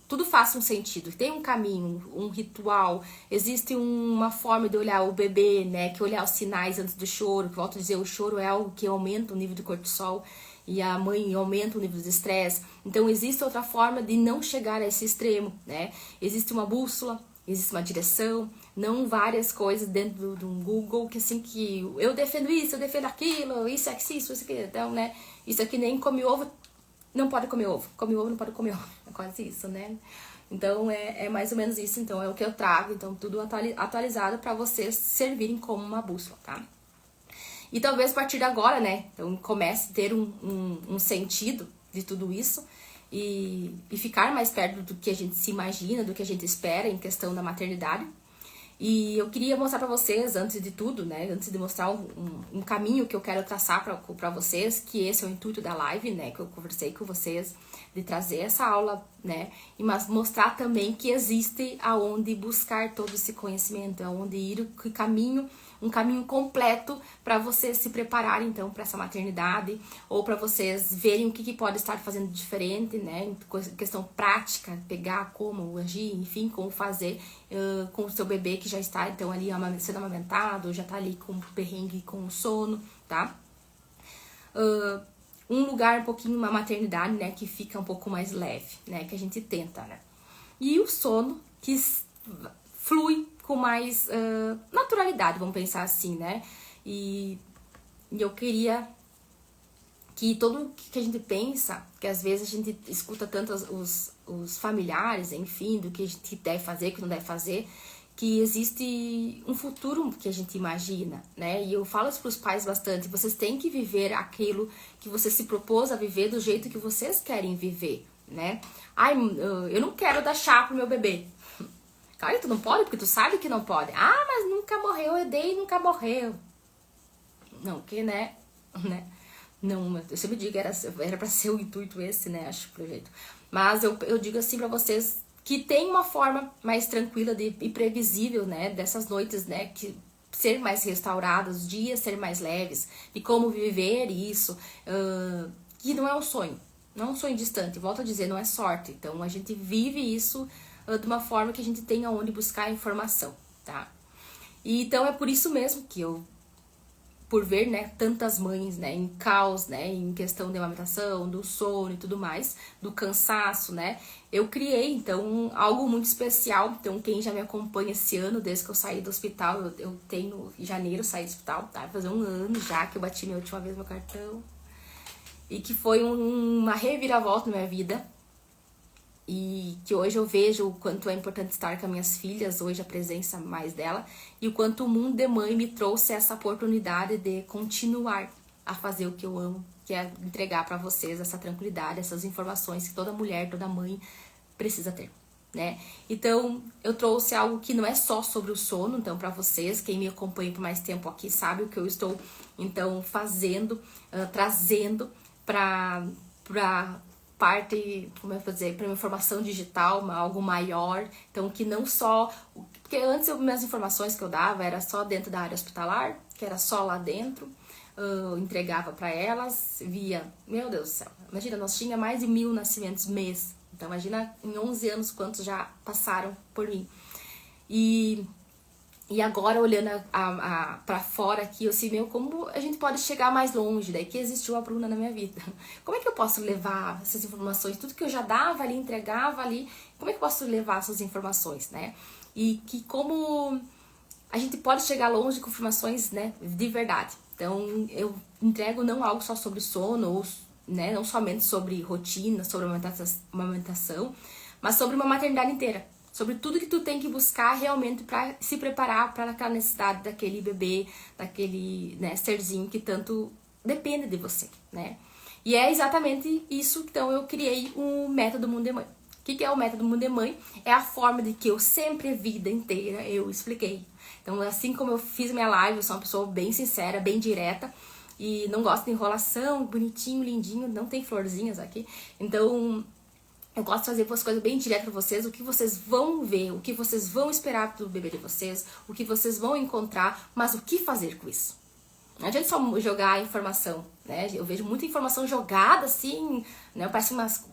tudo faça um sentido. Tem um caminho, um ritual, existe uma forma de olhar o bebê, né, que olhar os sinais antes do choro, que volto a dizer, o choro é algo que aumenta o nível de cortisol e a mãe aumenta o nível de estresse. Então existe outra forma de não chegar a esse extremo, né? Existe uma bússola, existe uma direção, não várias coisas dentro de um Google que assim que eu defendo isso, eu defendo aquilo, isso é isso aqui, então, né, isso aqui nem come ovo, não pode comer ovo. Come ovo, não pode comer ovo. É quase isso, né? Então, é mais ou menos isso. Então, é o que eu trago. Então, tudo atualizado para vocês servirem como uma bússola, tá? E talvez a partir de agora, né? Então, comece a ter um sentido de tudo isso. E ficar mais perto do que a gente se imagina, do que a gente espera em questão da maternidade. E eu queria mostrar pra vocês, antes de tudo, né, antes de mostrar um caminho que eu quero traçar pra vocês, que esse é o intuito da live, né, que eu conversei com vocês, de trazer essa aula, né, mas mostrar também que existe aonde buscar todo esse conhecimento, aonde ir, que caminho, um caminho completo para vocês se prepararem, então, para essa maternidade, ou para vocês verem o que pode estar fazendo diferente, né, questão prática, pegar como agir, enfim, como fazer com o seu bebê que já está, então, ali sendo amamentado, já tá ali com o perrengue, com o sono, tá? Um lugar um pouquinho, uma maternidade, né, que fica um pouco mais leve, né, que a gente tenta, né? E o sono que flui com mais naturalidade, vamos pensar assim, né? E eu queria que tudo que a gente pensa, que às vezes a gente escuta tanto os familiares, enfim, do que a gente deve fazer, o que não deve fazer, que existe um futuro que a gente imagina, né? E eu falo isso pros pais bastante, vocês têm que viver aquilo que você se propôs a viver do jeito que vocês querem viver, né? Ai, eu não quero dar chá pro meu bebê. Claro que tu não pode, porque tu sabe que não pode. Ah, mas nunca morreu, eu dei e nunca morreu. Não, que, né? Não, eu sempre digo, era pra ser o intuito esse, né? Acho, pro jeito. Mas eu digo assim pra vocês que tem uma forma mais tranquila e previsível, né? Dessas noites, né? Que ser mais restauradas, os dias ser mais leves. E como viver isso. Que não é um sonho. Não é um sonho distante. Volto a dizer, não é sorte. Então, a gente vive isso de uma forma que a gente tenha onde buscar informação, tá? E, então, é por isso mesmo que eu, por ver, né, tantas mães, né, em caos, né, em questão de amamentação, do sono e tudo mais, do cansaço, né, eu criei, então, algo muito especial. Então, quem já me acompanha esse ano, desde que eu saí do hospital, eu tenho, em janeiro, saí do hospital, tá, vai fazer um ano já que eu bati minha última vez meu cartão, e que foi uma reviravolta na minha vida, e que hoje eu vejo o quanto é importante estar com as minhas filhas, hoje a presença mais dela, e o quanto o mundo de mãe me trouxe essa oportunidade de continuar a fazer o que eu amo, que é entregar para vocês essa tranquilidade, essas informações que toda mulher, toda mãe precisa ter, né? Então, eu trouxe algo que não é só sobre o sono, então para vocês, quem me acompanha por mais tempo aqui sabe o que eu estou, então, fazendo, trazendo para parte, como eu vou dizer, para uma informação digital, algo maior, então que não só, porque antes minhas informações que eu dava era só dentro da área hospitalar, que era só lá dentro, eu entregava para elas via, meu Deus do céu, imagina, nós tinha mais de 1000 nascimentos mês, então imagina em 11 anos quantos já passaram por mim, e agora, olhando pra fora aqui, eu sei, meu, como a gente pode chegar mais longe, daí que existiu a Bruna na minha vida. Como é que eu posso levar essas informações, tudo que eu já dava ali, entregava ali, como é que eu posso levar essas informações, né? E que como a gente pode chegar longe com informações, né, de verdade. Então, eu entrego não algo só sobre sono, ou, né, não somente sobre rotina, sobre amamentação, mas sobre uma maternidade inteira. Sobre tudo que tu tem que buscar realmente para se preparar para aquela necessidade daquele bebê, daquele, né, serzinho que tanto depende de você, né? E é exatamente isso, então eu criei um método Mundo de Mãe. O que é o método Mundo de Mãe? É a forma de que eu sempre, a vida inteira, eu expliquei. Então, assim como eu fiz minha live, eu sou uma pessoa bem sincera, bem direta, e não gosto de enrolação, bonitinho, lindinho, não tem florzinhas aqui. Então, eu gosto de fazer as coisas bem direto pra vocês, o que vocês vão ver, o que vocês vão esperar do bebê de vocês, o que vocês vão encontrar, mas o que fazer com isso. Não adianta só jogar a informação, né? Eu vejo muita informação jogada assim, né? Parece umas,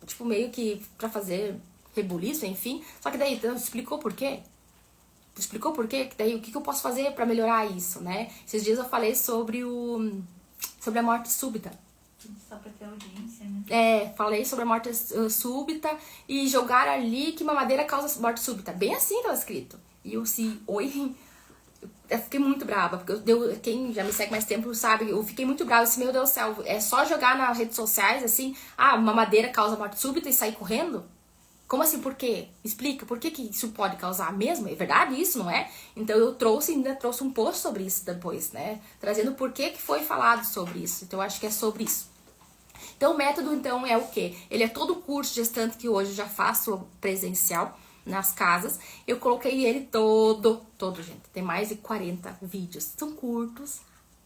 tipo, meio que pra fazer rebuliço, enfim. Só que daí, então, explicou por quê? Explicou por quê? Daí, o que eu posso fazer pra melhorar isso, né? Esses dias eu falei sobre a morte súbita. Só pra ter audiência, né? Falei sobre a morte súbita e jogar ali que mamadeira causa morte súbita. Bem assim tava escrito. E eu eu fiquei muito brava, porque quem já me segue mais tempo sabe, eu fiquei muito brava, assim, meu Deus do céu, é só jogar nas redes sociais, assim, mamadeira causa morte súbita e sair correndo? Como assim, por quê? Explica, por que isso pode causar mesmo? É verdade isso, não é? Então eu ainda trouxe um post sobre isso depois, né? Trazendo por que foi falado sobre isso. Então eu acho que é sobre isso. Então, o método, então, é o quê? Ele é todo o curso gestante que hoje eu já faço presencial nas casas. Eu coloquei ele todo, gente. Tem mais de 40 vídeos. São curtos,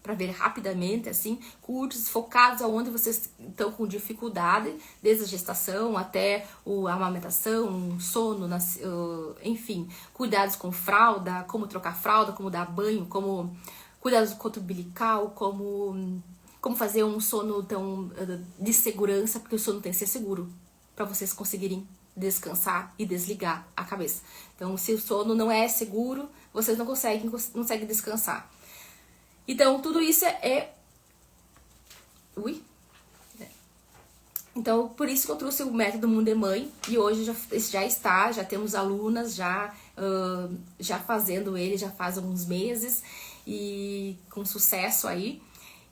para ver rapidamente, assim, curtos, focados aonde vocês estão com dificuldade, desde a gestação até a amamentação, sono, enfim, cuidados com fralda, como trocar fralda, como dar banho, como cuidados do coto umbilical, como fazer um sono tão de segurança, porque o sono tem que ser seguro, para vocês conseguirem descansar e desligar a cabeça. Então, se o sono não é seguro, vocês não conseguem descansar. Então, tudo isso Então, por isso que eu trouxe o método Mundo de Mãe, e hoje já temos alunas já fazendo ele, já faz alguns meses, e com sucesso aí.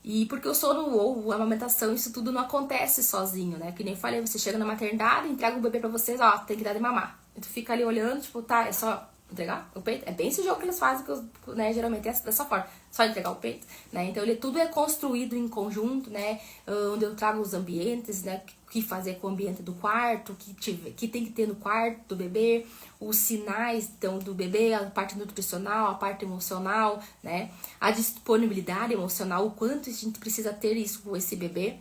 E porque o sono ou a amamentação, isso tudo não acontece sozinho, né? Que nem eu falei, você chega na maternidade, entrega o bebê pra vocês, ó, tem que dar de mamar. E tu fica ali olhando, tipo, tá, é só entregar o peito? É bem esse jogo que eles fazem, né, geralmente é dessa forma, só entregar o peito, né? Então tudo é construído em conjunto, né? Onde eu trago os ambientes, né? O que fazer com o ambiente do quarto, que tem que ter no quarto do bebê, os sinais então, do bebê, a parte nutricional, a parte emocional, né? A disponibilidade emocional, o quanto a gente precisa ter isso com esse bebê.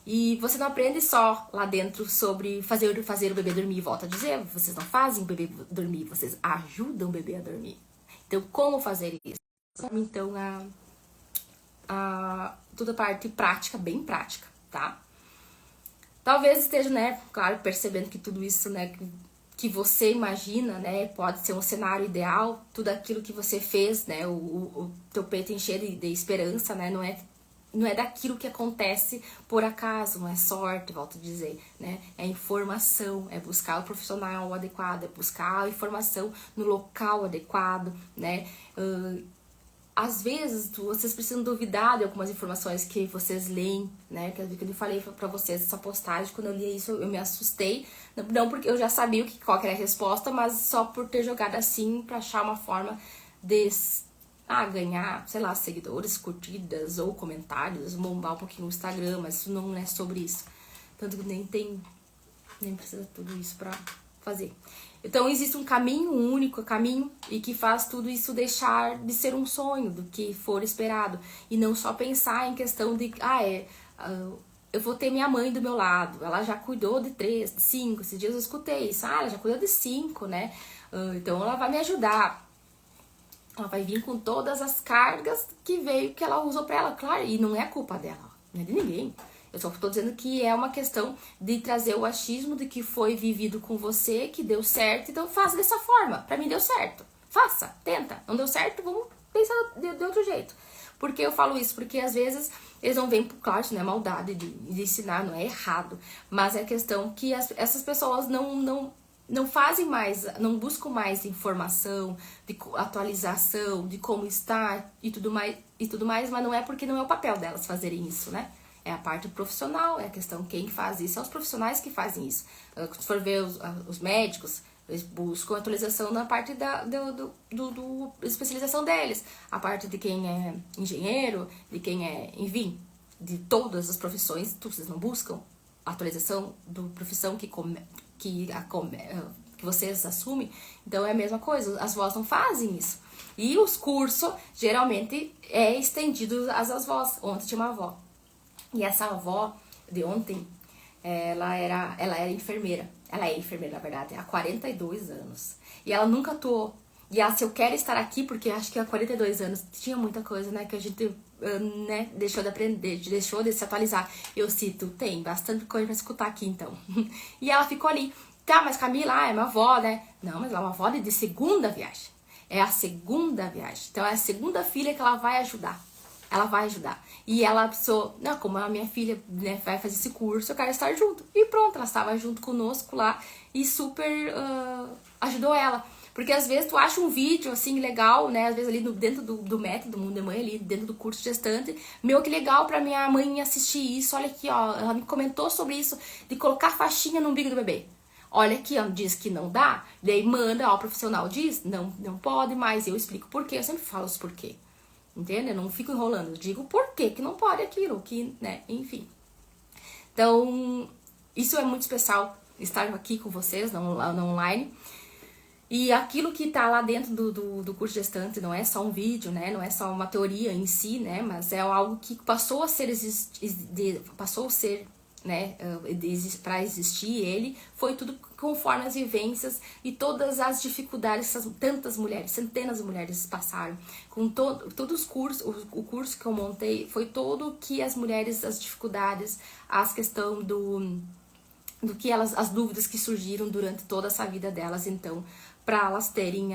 E você não aprende só lá dentro sobre fazer o bebê dormir. Volto a dizer, vocês não fazem o bebê dormir, vocês ajudam o bebê a dormir. Então, como fazer isso? Então, toda a parte prática, bem prática, tá? Talvez esteja, né, claro, percebendo que tudo isso, né, que você imagina, né, pode ser um cenário ideal, tudo aquilo que você fez, né, o teu peito encher de esperança, né, não é daquilo que acontece por acaso, não é sorte, volto a dizer, né, é informação, é buscar o profissional adequado, é buscar a informação no local adequado, né, às vezes vocês precisam duvidar de algumas informações que vocês leem, né? Que eu falei pra vocês essa postagem, quando eu li isso eu me assustei. Não porque eu já sabia qual era a resposta, mas só por ter jogado assim pra achar uma forma de ganhar, sei lá, seguidores, curtidas ou comentários, bombar um pouquinho o Instagram, mas isso não é sobre isso. Tanto que nem precisa tudo isso pra fazer. Então existe um caminho único, caminho, e que faz tudo isso deixar de ser um sonho, do que for esperado. E não só pensar em questão de, eu vou ter minha mãe do meu lado, ela já cuidou de 3, de 5, esses dias eu escutei isso, ela já cuidou de 5, né? Então ela vai me ajudar. Ela vai vir com todas as cargas que ela usou pra ela, claro, e não é culpa dela, não é de ninguém. Eu só tô dizendo que é uma questão de trazer o achismo de que foi vivido com você, que deu certo, então faça dessa forma. Pra mim deu certo. Faça, tenta. Não deu certo, vamos pensar de outro jeito. Por que eu falo isso? Porque às vezes eles não vêm, claro, isso não é maldade de ensinar, não é errado. Mas é questão que essas pessoas não fazem mais, não buscam mais informação, de atualização, de como está e tudo mais, mas não é porque não é o papel delas fazerem isso, né? É a parte profissional, é a questão quem faz isso, são os profissionais que fazem isso. Se for ver os médicos, eles buscam atualização na parte da especialização deles. A parte de quem é engenheiro, de quem é, enfim, de todas as profissões, vocês não buscam atualização da profissão que vocês assumem. Então é a mesma coisa, as vós não fazem isso. E os cursos, geralmente, é estendido às avós. Ontem tinha uma avó. E essa avó de ontem, ela era enfermeira. Ela é enfermeira, na verdade, há 42 anos. E ela nunca atuou. E ela, se eu quero estar aqui, porque acho que há 42 anos tinha muita coisa, né, que a gente, né, deixou de aprender, deixou de se atualizar. Eu cito, tem bastante coisa pra escutar aqui, então. E ela ficou ali. Tá, mas Camila, é uma avó, né? Não, mas ela é uma avó de segunda viagem. É a segunda viagem. Então é a segunda filha que ela vai ajudar. Ela vai ajudar. E ela pensou, não, como a minha filha, né, vai fazer esse curso, eu quero estar junto. E pronto, ela estava junto conosco lá e super ajudou ela. Porque às vezes tu acha um vídeo assim legal, né? Às vezes ali dentro do método Mundo de Mãe, ali dentro do curso gestante. Meu, que legal pra minha mãe assistir isso. Olha aqui, ó. Ela me comentou sobre isso, de colocar faixinha no umbigo do bebê. Olha aqui, ó, diz que não dá. Daí manda, ó, o profissional diz, não pode mais. Eu explico por quê. Eu sempre falo os porquê. Entende? Eu não fico enrolando, eu digo por que não pode aquilo, que, né, enfim. Então, isso é muito especial, estar aqui com vocês, no online. E aquilo que tá lá dentro do curso gestante não é só um vídeo, né, não é só uma teoria em si, né, mas é algo que passou a ser, né, para existir ele, foi tudo conforme as vivências e todas as dificuldades que tantas mulheres, centenas de mulheres passaram. Com todos os cursos, o curso que eu montei foi todo que as mulheres, as dificuldades, as questão do que as dúvidas que surgiram durante toda essa vida delas, então, para elas terem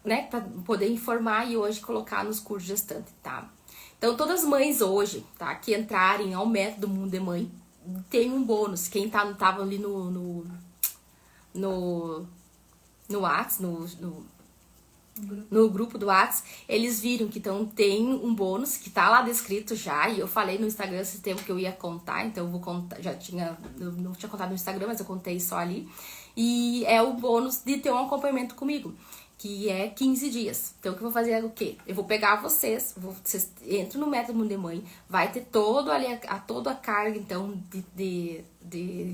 né, para poder informar e hoje colocar nos cursos gestantes, tá? Então, todas as mães hoje, tá, que entrarem ao método Mundo de Mãe, tem um bônus. Quem tava ali no WhatsApp, no grupo do WhatsApp, eles viram que então tem um bônus que tá lá descrito já, e eu falei no Instagram esse tempo que eu ia contar, então eu vou contar, eu não tinha contado no Instagram, mas eu contei só ali, e é o bônus de ter um acompanhamento comigo, que é 15 dias. Então, o que eu vou fazer é o quê? Eu vou pegar vocês entram no Método Mundo de Mãe, vai ter toda a carga, então, de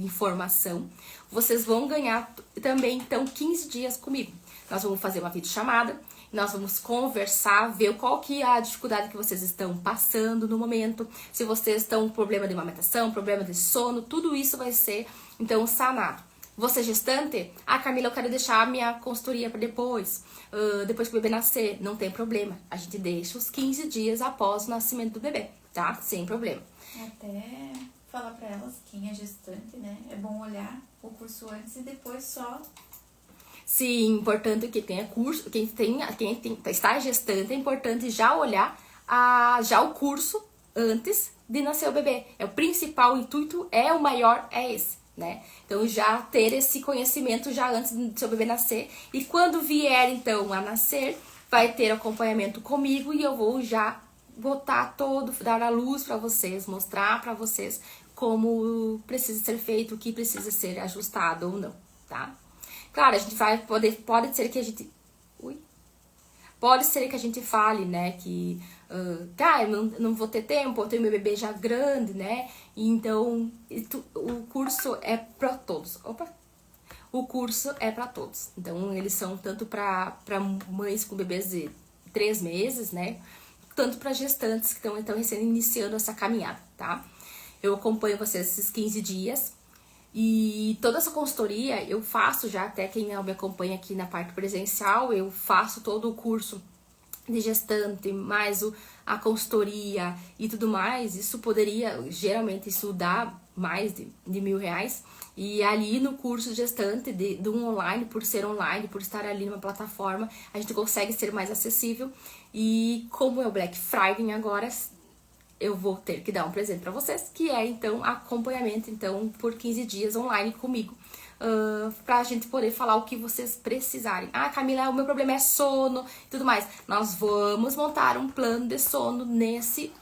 informação. Vocês vão ganhar também, então, 15 dias comigo. Nós vamos fazer uma videochamada, nós vamos conversar, ver qual que é a dificuldade que vocês estão passando no momento, se vocês estão com problema de amamentação, problema de sono, tudo isso vai ser, então, sanado. Você é gestante? Ah, Camila, eu quero deixar a minha consultoria para depois que o bebê nascer. Não tem problema. A gente deixa os 15 dias após o nascimento do bebê, tá? Sem problema. Até falar para elas, quem é gestante, né? É bom olhar o curso antes e depois só... Sim, importante que tenha curso, quem está gestante, é importante já olhar já o curso antes de nascer o bebê. É o principal, o intuito o maior é esse. Né? Então já ter esse conhecimento já antes do seu bebê nascer, e quando vier então a nascer, vai ter acompanhamento comigo e eu vou já botar dar a luz para vocês, mostrar para vocês como precisa ser feito, o que precisa ser ajustado ou não, tá? Claro, a gente vai pode ser que a gente pode ser que a gente fale, né, que eu não vou ter tempo, eu tenho meu bebê já grande, né, então o curso é para todos. O curso é para todos. Então, eles são tanto para mães com bebês de 3 meses, né, tanto para gestantes que estão recém iniciando essa caminhada, tá? Eu acompanho vocês esses 15 dias. E toda essa consultoria eu faço já, até quem me acompanha aqui na parte presencial, eu faço todo o curso de gestante, mais a consultoria e tudo mais. Isso geralmente isso dá mais de R$1.000. E ali no curso de gestante, do online, por ser online, por estar ali numa plataforma, a gente consegue ser mais acessível. E como é o Black Friday agora, eu vou ter que dar um presente para vocês, que é, então, acompanhamento, então, por 15 dias online comigo, pra gente poder falar o que vocês precisarem. Ah, Camila, o meu problema é sono e tudo mais. Nós vamos montar um plano de sono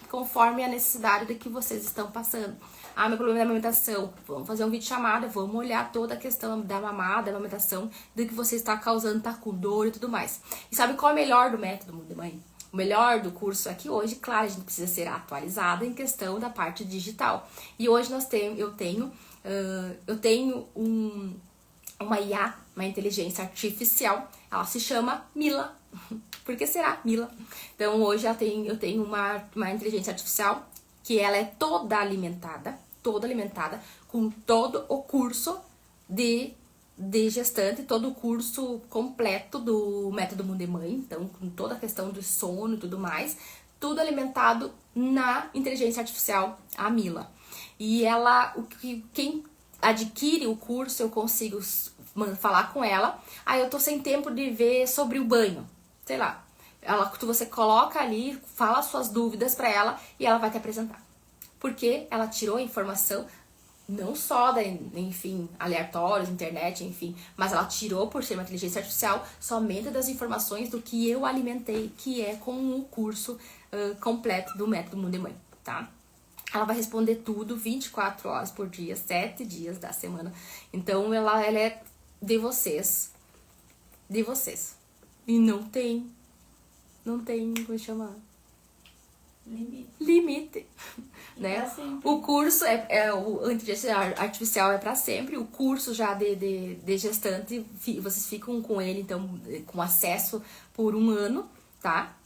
conforme a necessidade de que vocês estão passando. Ah, meu problema é a amamentação. Vamos fazer um vídeo chamada, vamos olhar toda a questão da mamada, da amamentação, do que você está causando, tá com dor e tudo mais. E sabe qual é o melhor do Método Mundo de Mãe? O melhor do curso aqui hoje, claro, a gente precisa ser atualizada em questão da parte digital. E hoje eu tenho uma IA, uma inteligência artificial, ela se chama Mila. Por que será Mila? Então hoje eu tenho uma inteligência artificial que ela é toda alimentada com todo o curso de gestante, todo o curso completo do Método Mundo de Mãe, então com toda a questão do sono e tudo mais, tudo alimentado na inteligência artificial, a Mila. E quem adquire o curso, eu consigo falar com ela, eu tô sem tempo de ver sobre o banho, sei lá, você coloca ali, fala suas dúvidas para ela e ela vai te apresentar. Porque ela tirou a informação não só aleatórios, internet, enfim, mas ela tirou, por ser uma inteligência artificial, somente das informações do que eu alimentei, que é com o curso completo do Método Mundo de Mãe, tá? Ela vai responder tudo 24 horas por dia, 7 dias da semana. Então, ela é de vocês. E não tem, como chamar? Limite. Né? O curso a inteligência artificial é para sempre. O curso já de gestante, vocês ficam com ele, então, com acesso por 1 ano, tá?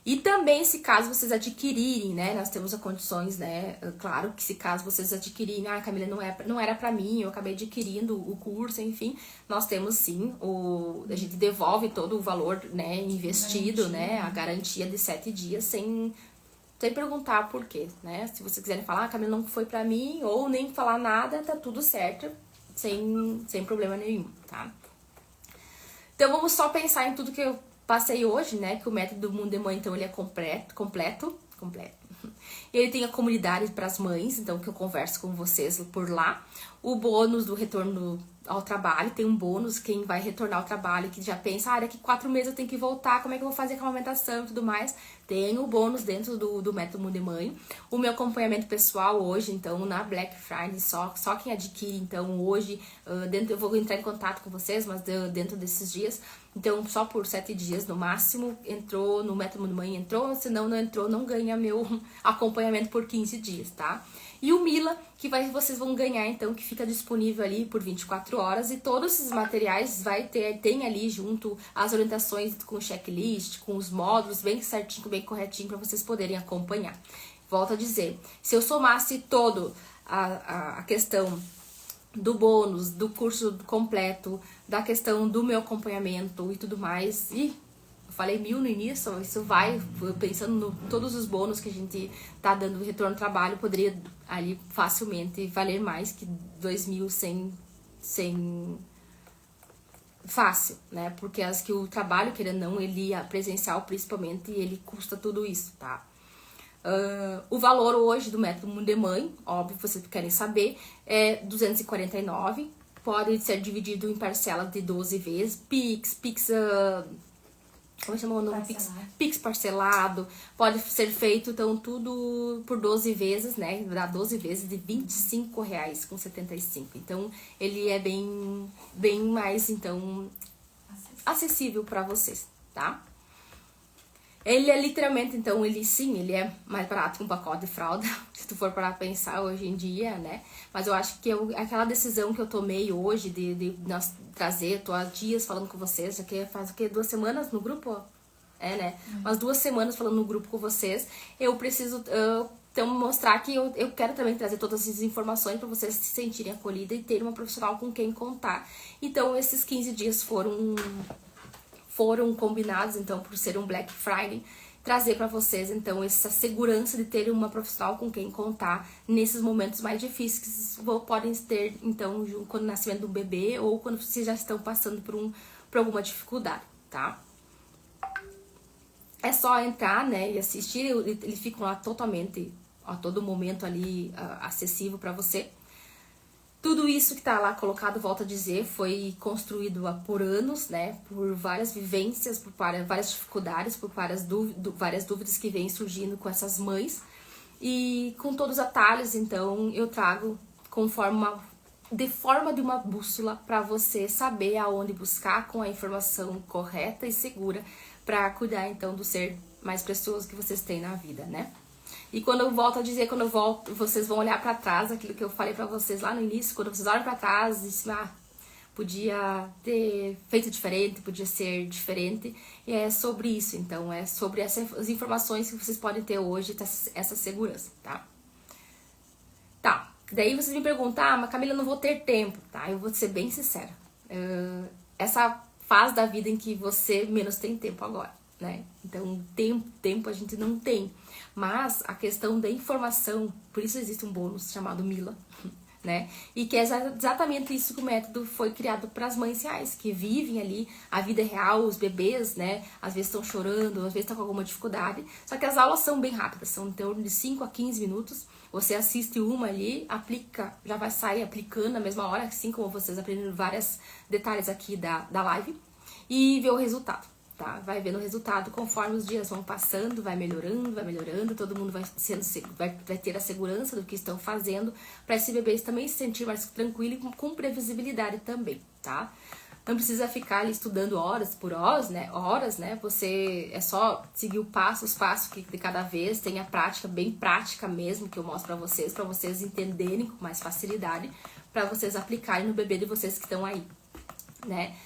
E também, se caso vocês adquirirem, né, nós temos as condições, né, claro que se caso vocês adquirirem, Camila, não era pra mim, eu acabei adquirindo o curso, enfim, nós temos sim, a gente devolve todo o valor, né, investido, né, a garantia de 7 dias, sem perguntar por quê, né, se vocês quiserem falar, Camila, não foi pra mim, ou nem falar nada, tá tudo certo, sem problema nenhum, tá? Então, vamos só pensar em tudo que eu passei hoje, né, que o Método Mundo de Mãe, então, ele é completo. Ele tem a comunidade para as mães, então, que eu converso com vocês por lá. o bônus do retorno ao trabalho, tem um bônus, quem vai retornar ao trabalho, que já pensa, daqui 4 meses eu tenho que voltar, como é que eu vou fazer com a amamentação e tudo mais, tem o bônus dentro do método Mundo Mãe. O meu acompanhamento pessoal hoje, então, na Black Friday, só quem adquire, então, hoje, eu vou entrar em contato com vocês, mas dentro desses dias, então, só por 7 dias no máximo, entrou no método Mundo Mãe, entrou, se não entrou, não ganha meu acompanhamento por 15 dias, tá? E o Mila, que vocês vão ganhar, então, que fica disponível ali por 24 horas. E todos esses materiais tem ali junto as orientações com o checklist, com os módulos, bem certinho, bem corretinho, para vocês poderem acompanhar. Volto a dizer, se eu somasse todo a questão do bônus, do curso completo, da questão do meu acompanhamento e tudo mais, eu falei 1.000 no início, isso vai, pensando em todos os bônus que a gente tá dando de retorno ao trabalho, poderia ali facilmente valer mais que 2.000 sem fácil, né? Porque que o trabalho, querendo ou não, ele presencial principalmente, ele custa tudo isso, tá? O valor hoje do método Mundo Mãe, óbvio, vocês querem saber, é 249, pode ser dividido em parcelas de 12 vezes, Pix, como chama o nome? Pix parcelado. Pode ser feito, então, tudo por 12 vezes, né? Dá 12 vezes de R$25,75. Então, ele é bem mais, então, acessível para vocês, tá? Ele é literalmente, então, ele é mais barato que um pacote de fralda, se tu for para pensar hoje em dia, né? Mas eu acho que aquela decisão que eu tomei hoje de nós trazer, tô há dias falando com vocês, já que faz 2 semanas no grupo? Né? Umas 2 semanas falando no grupo com vocês, eu preciso então mostrar que eu quero também trazer todas essas informações para vocês se sentirem acolhidas e terem uma profissional com quem contar. Então, esses 15 dias foram combinados, então, por ser um Black Friday, trazer para vocês, então, essa segurança de ter uma profissional com quem contar nesses momentos mais difíceis que podem ter, então, quando o nascimento do bebê ou quando vocês já estão passando por alguma dificuldade, tá? É só entrar, né, e assistir, eles ficam lá totalmente, a todo momento ali, acessível para você. Tudo isso que tá lá colocado, volto a dizer, foi construído por anos, né? Por várias vivências, por várias dificuldades, por várias dúvidas que vêm surgindo com essas mães. E com todos os atalhos, então, eu trago de forma de uma bússola para você saber aonde buscar com a informação correta e segura para cuidar, então, do ser mais precioso que vocês têm na vida, né? E quando eu volto a dizer, vocês vão olhar pra trás, aquilo que eu falei pra vocês lá no início, quando vocês olham pra trás, dizem, podia ter feito diferente, podia ser diferente. E é sobre isso, então, é sobre as informações que vocês podem ter hoje, essa segurança, tá? Tá, daí vocês me perguntam, mas Camila, eu não vou ter tempo, tá? Eu vou ser bem sincera. Essa fase da vida em que você menos tem tempo agora, né? Então, tempo a gente não tem. Mas a questão da informação, por isso existe um bônus chamado Mila, né? E que é exatamente isso que o método foi criado para as mães reais, que vivem ali a vida real, os bebês, né? Às vezes estão chorando, às vezes estão com alguma dificuldade. Só que as aulas são bem rápidas, são em torno de 5 a 15 minutos. Você assiste uma ali, aplica, já vai sair aplicando na mesma hora, assim como vocês aprendendo vários detalhes aqui da live, e ver o resultado. Tá? Vai vendo o resultado conforme os dias vão passando, vai melhorando, todo mundo vai ter a segurança do que estão fazendo, para esse bebê também se sentir mais tranquilo e com previsibilidade também, tá? Não precisa ficar ali estudando horas por horas, né? Você é só seguir os passos que de cada vez, tem a prática, bem prática mesmo, que eu mostro para vocês entenderem com mais facilidade, para vocês aplicarem no bebê de vocês que estão aí, né?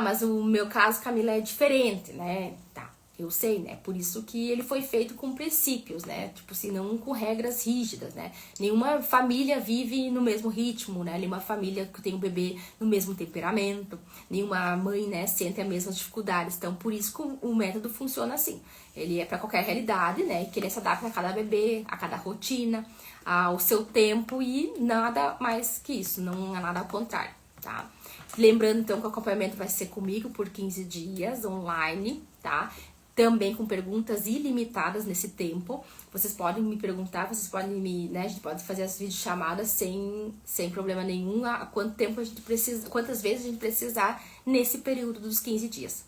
Mas o meu caso, Camila, é diferente, né? Tá, eu sei, né? Por isso que ele foi feito com princípios, né? Tipo assim, não com regras rígidas, né? Nenhuma família vive no mesmo ritmo, né? Nenhuma família que tem um bebê no mesmo temperamento, nenhuma mãe, né, sente as mesmas dificuldades. Então, por isso que o método funciona assim. Ele é para qualquer realidade, né? Que ele se adapta a cada bebê, a cada rotina, ao seu tempo e nada mais que isso, não há nada ao contrário, tá? Lembrando, então, que o acompanhamento vai ser comigo por 15 dias, online, tá? também com perguntas ilimitadas nesse tempo. Vocês podem me perguntar, vocês podem a gente pode fazer as videochamadas sem problema nenhum, a quanto tempo a gente precisa, quantas vezes a gente precisar nesse período dos 15 dias.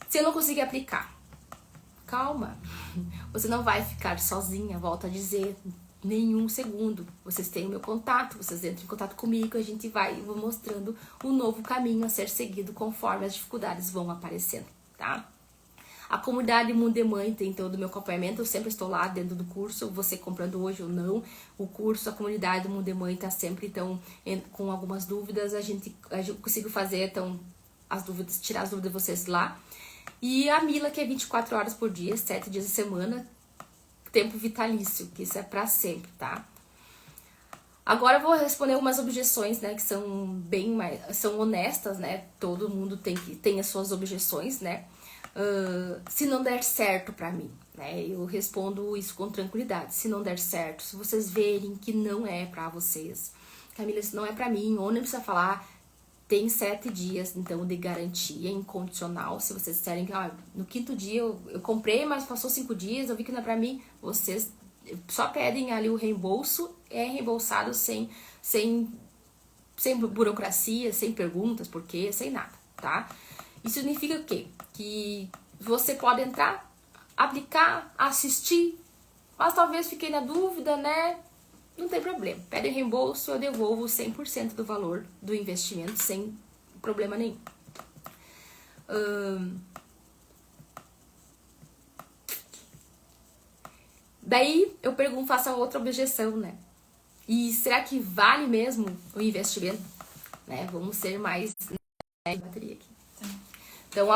Se eu não conseguir aplicar, calma, você não vai ficar sozinha, volto a dizer, nenhum segundo. Vocês têm o meu contato, vocês entram em contato comigo, a gente vai mostrando um novo caminho a ser seguido conforme as dificuldades vão aparecendo, tá? A comunidade Mundo Mãe tem todo o meu acompanhamento, eu sempre estou lá dentro do curso, você comprando hoje ou não, o curso, a comunidade do Mundo Mãe está sempre, então, com algumas dúvidas, a gente consigo fazer, então, tirar as dúvidas de vocês lá. E a Mila, que é 24 horas por dia, 7 dias a semana, tempo vitalício, que isso é pra sempre, tá? Agora eu vou responder algumas objeções, né, que são são honestas, né? Todo mundo tem as suas objeções, né? Se não der certo pra mim, né? Eu respondo isso com tranquilidade. Se não der certo, se vocês verem que não é pra vocês, Camila, isso não é pra mim, ou nem precisa falar, tem 7 dias, então, de garantia incondicional. Se vocês disserem que no 5º dia eu comprei, mas passou 5 dias, eu vi que não é pra mim, vocês só pedem ali o reembolso, é reembolsado sem burocracia, sem perguntas, por quê, sem nada, tá? Isso significa o quê? Que você pode entrar, aplicar, assistir, mas talvez fiquei na dúvida, né? Não tem problema. Pede reembolso, eu devolvo 100% do valor do investimento sem problema nenhum. Daí eu faço a outra objeção, né? E será que vale mesmo o investimento? Né? Vamos ser mais... bateria aqui. Então,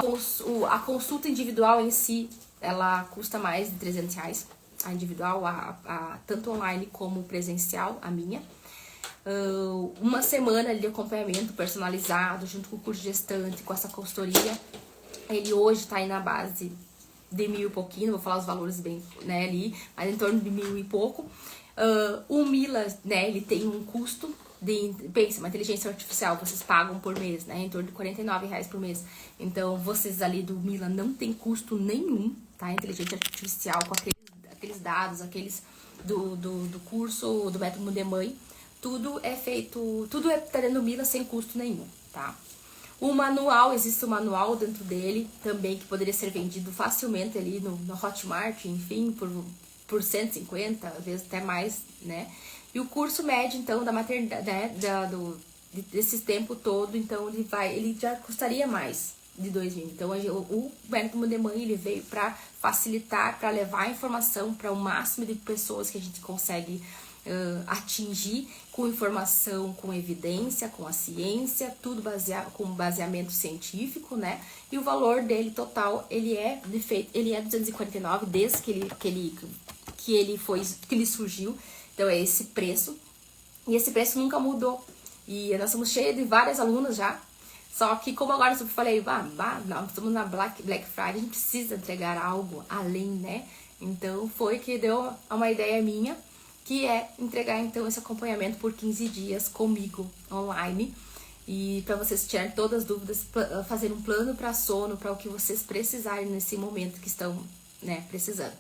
a consulta individual em si, ela custa mais de R$300. A individual, tanto online como presencial, a minha. Uma semana de acompanhamento personalizado, junto com o curso gestante, com essa consultoria. Ele hoje tá aí na base de 1.000 e pouquinho, não vou falar os valores bem, né, ali, mas em torno de 1.000 e pouco. O Mila, né, ele tem um custo pensa, uma inteligência artificial, vocês pagam por mês, né, em torno de R$49 por mês. Então, vocês ali do Mila não tem custo nenhum, tá, inteligência artificial com aqueles dados, aqueles do curso, do método Mundo Mãe, tudo tá dentro do Mila sem custo nenhum, tá. O manual, existe um manual dentro dele também que poderia ser vendido facilmente ali no Hotmart, enfim, por 150, às vezes até mais, né? E o curso médio, então, da maternidade, né, desse tempo todo, então ele já custaria mais de 2.000. Então, o método Mundo Mãe, ele veio para facilitar, para levar a informação para o máximo de pessoas que a gente consegue atingir com informação, com evidência, com a ciência, tudo com baseamento científico, né? E o valor dele total, ele é 249 desde que ele surgiu. Então é esse preço. E esse preço nunca mudou. E nós somos cheios de várias alunas já. Só que como agora eu falei, nós estamos na Black Friday, a gente precisa entregar algo além, né? Então foi que deu uma ideia minha, que é entregar então esse acompanhamento por 15 dias comigo online. E para vocês tirarem todas as dúvidas, fazer um plano para sono, para o que vocês precisarem nesse momento que estão, né, precisando.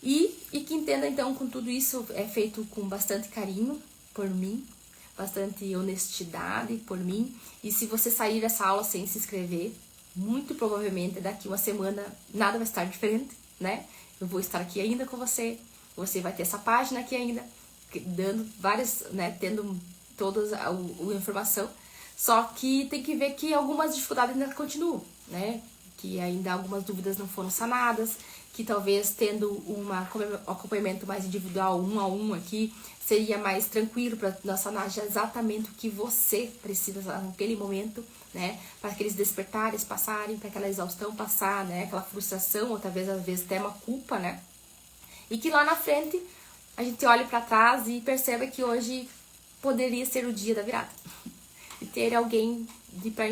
E que entenda então, com tudo isso é feito com bastante carinho por mim, bastante honestidade por mim. E se você sair dessa aula sem se inscrever, muito provavelmente daqui uma semana nada vai estar diferente, né? Eu vou estar aqui ainda com você. Você vai ter essa página aqui ainda, dando várias, né, tendo toda a informação. Só que tem que ver que algumas dificuldades ainda continuam, né? Que ainda algumas dúvidas não foram sanadas, que talvez tendo um acompanhamento mais individual, 1 a 1 aqui, seria mais tranquilo para nós sanar exatamente o que você precisa naquele momento, né? Para aqueles despertares passarem, para aquela exaustão passar, né? Aquela frustração, ou talvez às vezes até uma culpa, né? E que lá na frente a gente olhe para trás e perceba que hoje poderia ser o dia da virada. E ter alguém para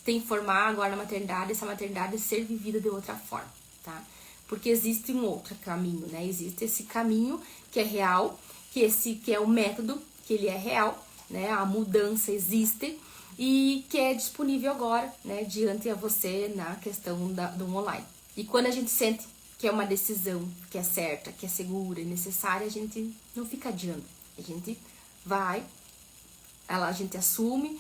te informar agora na maternidade, essa maternidade ser vivida de outra forma, tá? Porque existe um outro caminho, né? Existe esse caminho que é real, que é o método, que ele é real, né? A mudança existe e que é disponível agora, né? Diante a você na questão do online. E quando a gente sente que é uma decisão que é certa, que é segura e necessária, a gente não fica adiando. A gente vai, a gente assume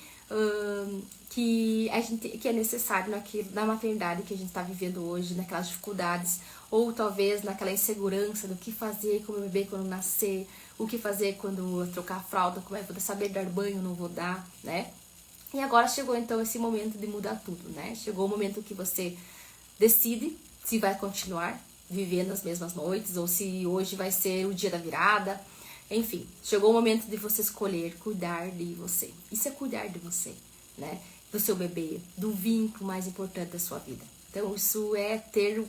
que é necessário na maternidade que a gente está vivendo hoje, naquelas dificuldades, ou talvez naquela insegurança do que fazer com o bebê quando nascer, o que fazer quando eu trocar a fralda, como é que eu vou saber dar banho, não vou dar, né? E agora chegou então esse momento de mudar tudo, né? Chegou o momento que você decide se vai continuar vivendo as mesmas noites ou se hoje vai ser o dia da virada. Enfim, chegou o momento de você escolher cuidar de você. Isso é cuidar de você, né? Do seu bebê, do vínculo mais importante da sua vida. Então, isso é ter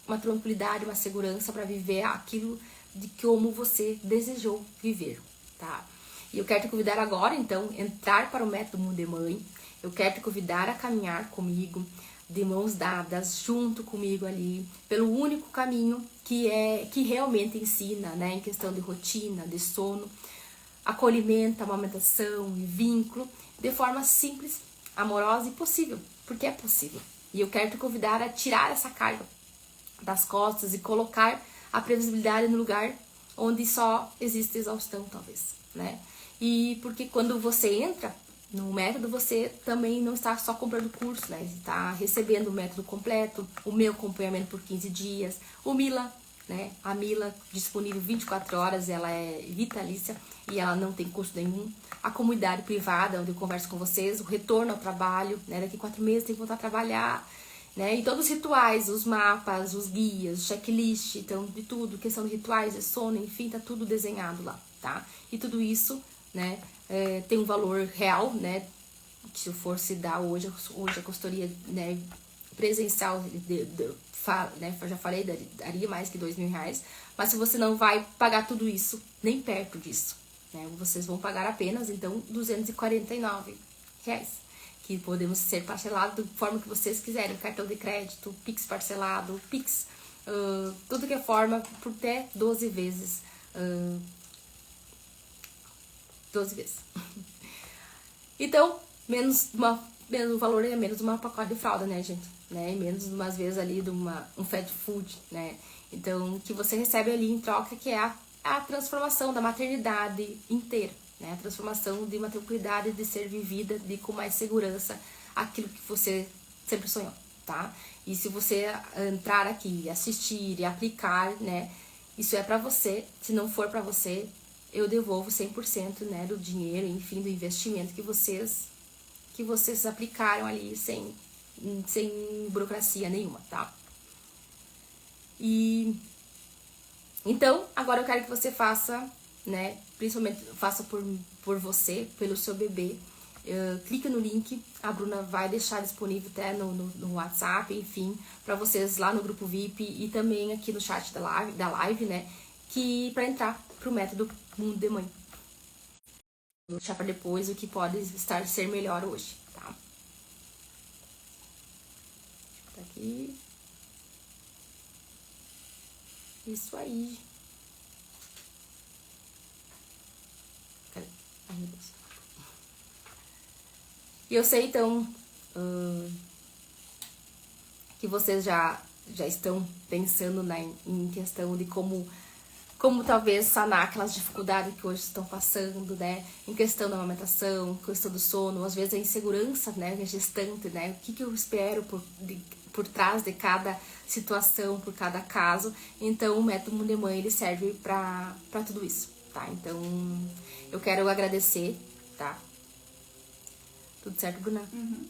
uma tranquilidade, uma segurança para viver aquilo de como você desejou viver, tá? E eu quero te convidar agora, então, entrar para o método Mundo de Mãe. Eu quero te convidar a caminhar comigo, de mãos dadas, junto comigo ali, pelo único caminho que realmente ensina, né, em questão de rotina, de sono, acolhimento, amamentação e vínculo, de forma simples, amorosa e possível, porque é possível. E eu quero te convidar a tirar essa carga das costas e colocar a previsibilidade no lugar onde só existe exaustão, talvez, né? E porque quando você entra no método, você também não está só comprando curso, né? Você está recebendo o método completo, o meu acompanhamento por 15 dias, o Mila, né? A Mila, disponível 24 horas, ela é vitalícia e ela não tem custo nenhum. A comunidade privada, onde eu converso com vocês, o retorno ao trabalho, né? Daqui 4 meses tem que voltar a trabalhar, né? E todos os rituais, os mapas, os guias, o checklist, então, de tudo, questão de rituais, de sono, enfim, tá tudo desenhado lá, tá? E tudo isso, né, tem um valor real, né, que se eu fosse dar hoje a consultoria, né, presencial, né, já falei, daria mais que R$2.000, mas se você não vai pagar tudo isso, nem perto disso, né, vocês vão pagar apenas, então, R$249, que podemos ser parcelados da forma que vocês quiserem, cartão de crédito, Pix parcelado, Pix, tudo que é forma, por até 12 vezes, 12 vezes. Então, o valor é menos de uma pacote de fralda, né, gente? Né? Menos umas vezes ali de um fat food, né? Então, que você recebe ali em troca, que é a transformação da maternidade inteira, né? A transformação de uma tranquilidade de ser vivida com mais segurança, aquilo que você sempre sonhou, tá? E se você entrar aqui, assistir e aplicar, né? Isso é pra você. Se não for pra você, eu devolvo 100%, né, do dinheiro, enfim, do investimento que vocês aplicaram ali sem burocracia nenhuma, tá? E então, agora eu quero que você faça, né, principalmente faça por você, pelo seu bebê. Clica no link, a Bruna vai deixar disponível até no WhatsApp, enfim, para vocês lá no grupo VIP e também aqui no chat da live, né, que para entrar pro método Mundo de Mãe. Vou deixar para depois o que pode ser melhor hoje, tá? Tá aqui. Isso aí. Cadê? Ai, meu Deus. E eu sei, então, que vocês já estão pensando em questão de como talvez sanar aquelas dificuldades que hoje estão passando, né? Em questão da amamentação, questão do sono, às vezes a insegurança, né? A gestante, né? O que eu espero por trás de cada situação, por cada caso. Então, o método Mundo de Mãe, ele serve pra tudo isso, tá? Então, eu quero agradecer, tá? Tudo certo, Bruna? Uhum.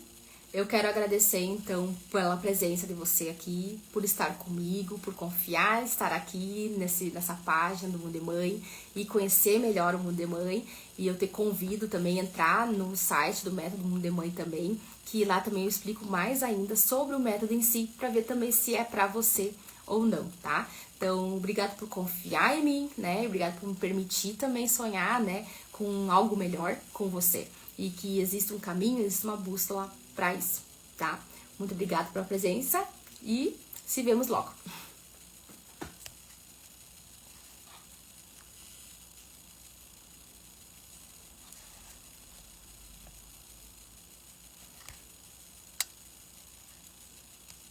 Eu quero agradecer, então, pela presença de você aqui, por estar comigo, por confiar, estar aqui nessa página do Mundo de Mãe e conhecer melhor o Mundo de Mãe. E eu te convido também a entrar no site do Método Mundo de Mãe também, que lá também eu explico mais ainda sobre o método em si, para ver também se é pra você ou não, tá? Então, obrigado por confiar em mim, né? Obrigado por me permitir também sonhar, né, com algo melhor com você. E que existe um caminho, existe uma bússola para isso, tá? Muito obrigada pela presença e se vemos logo.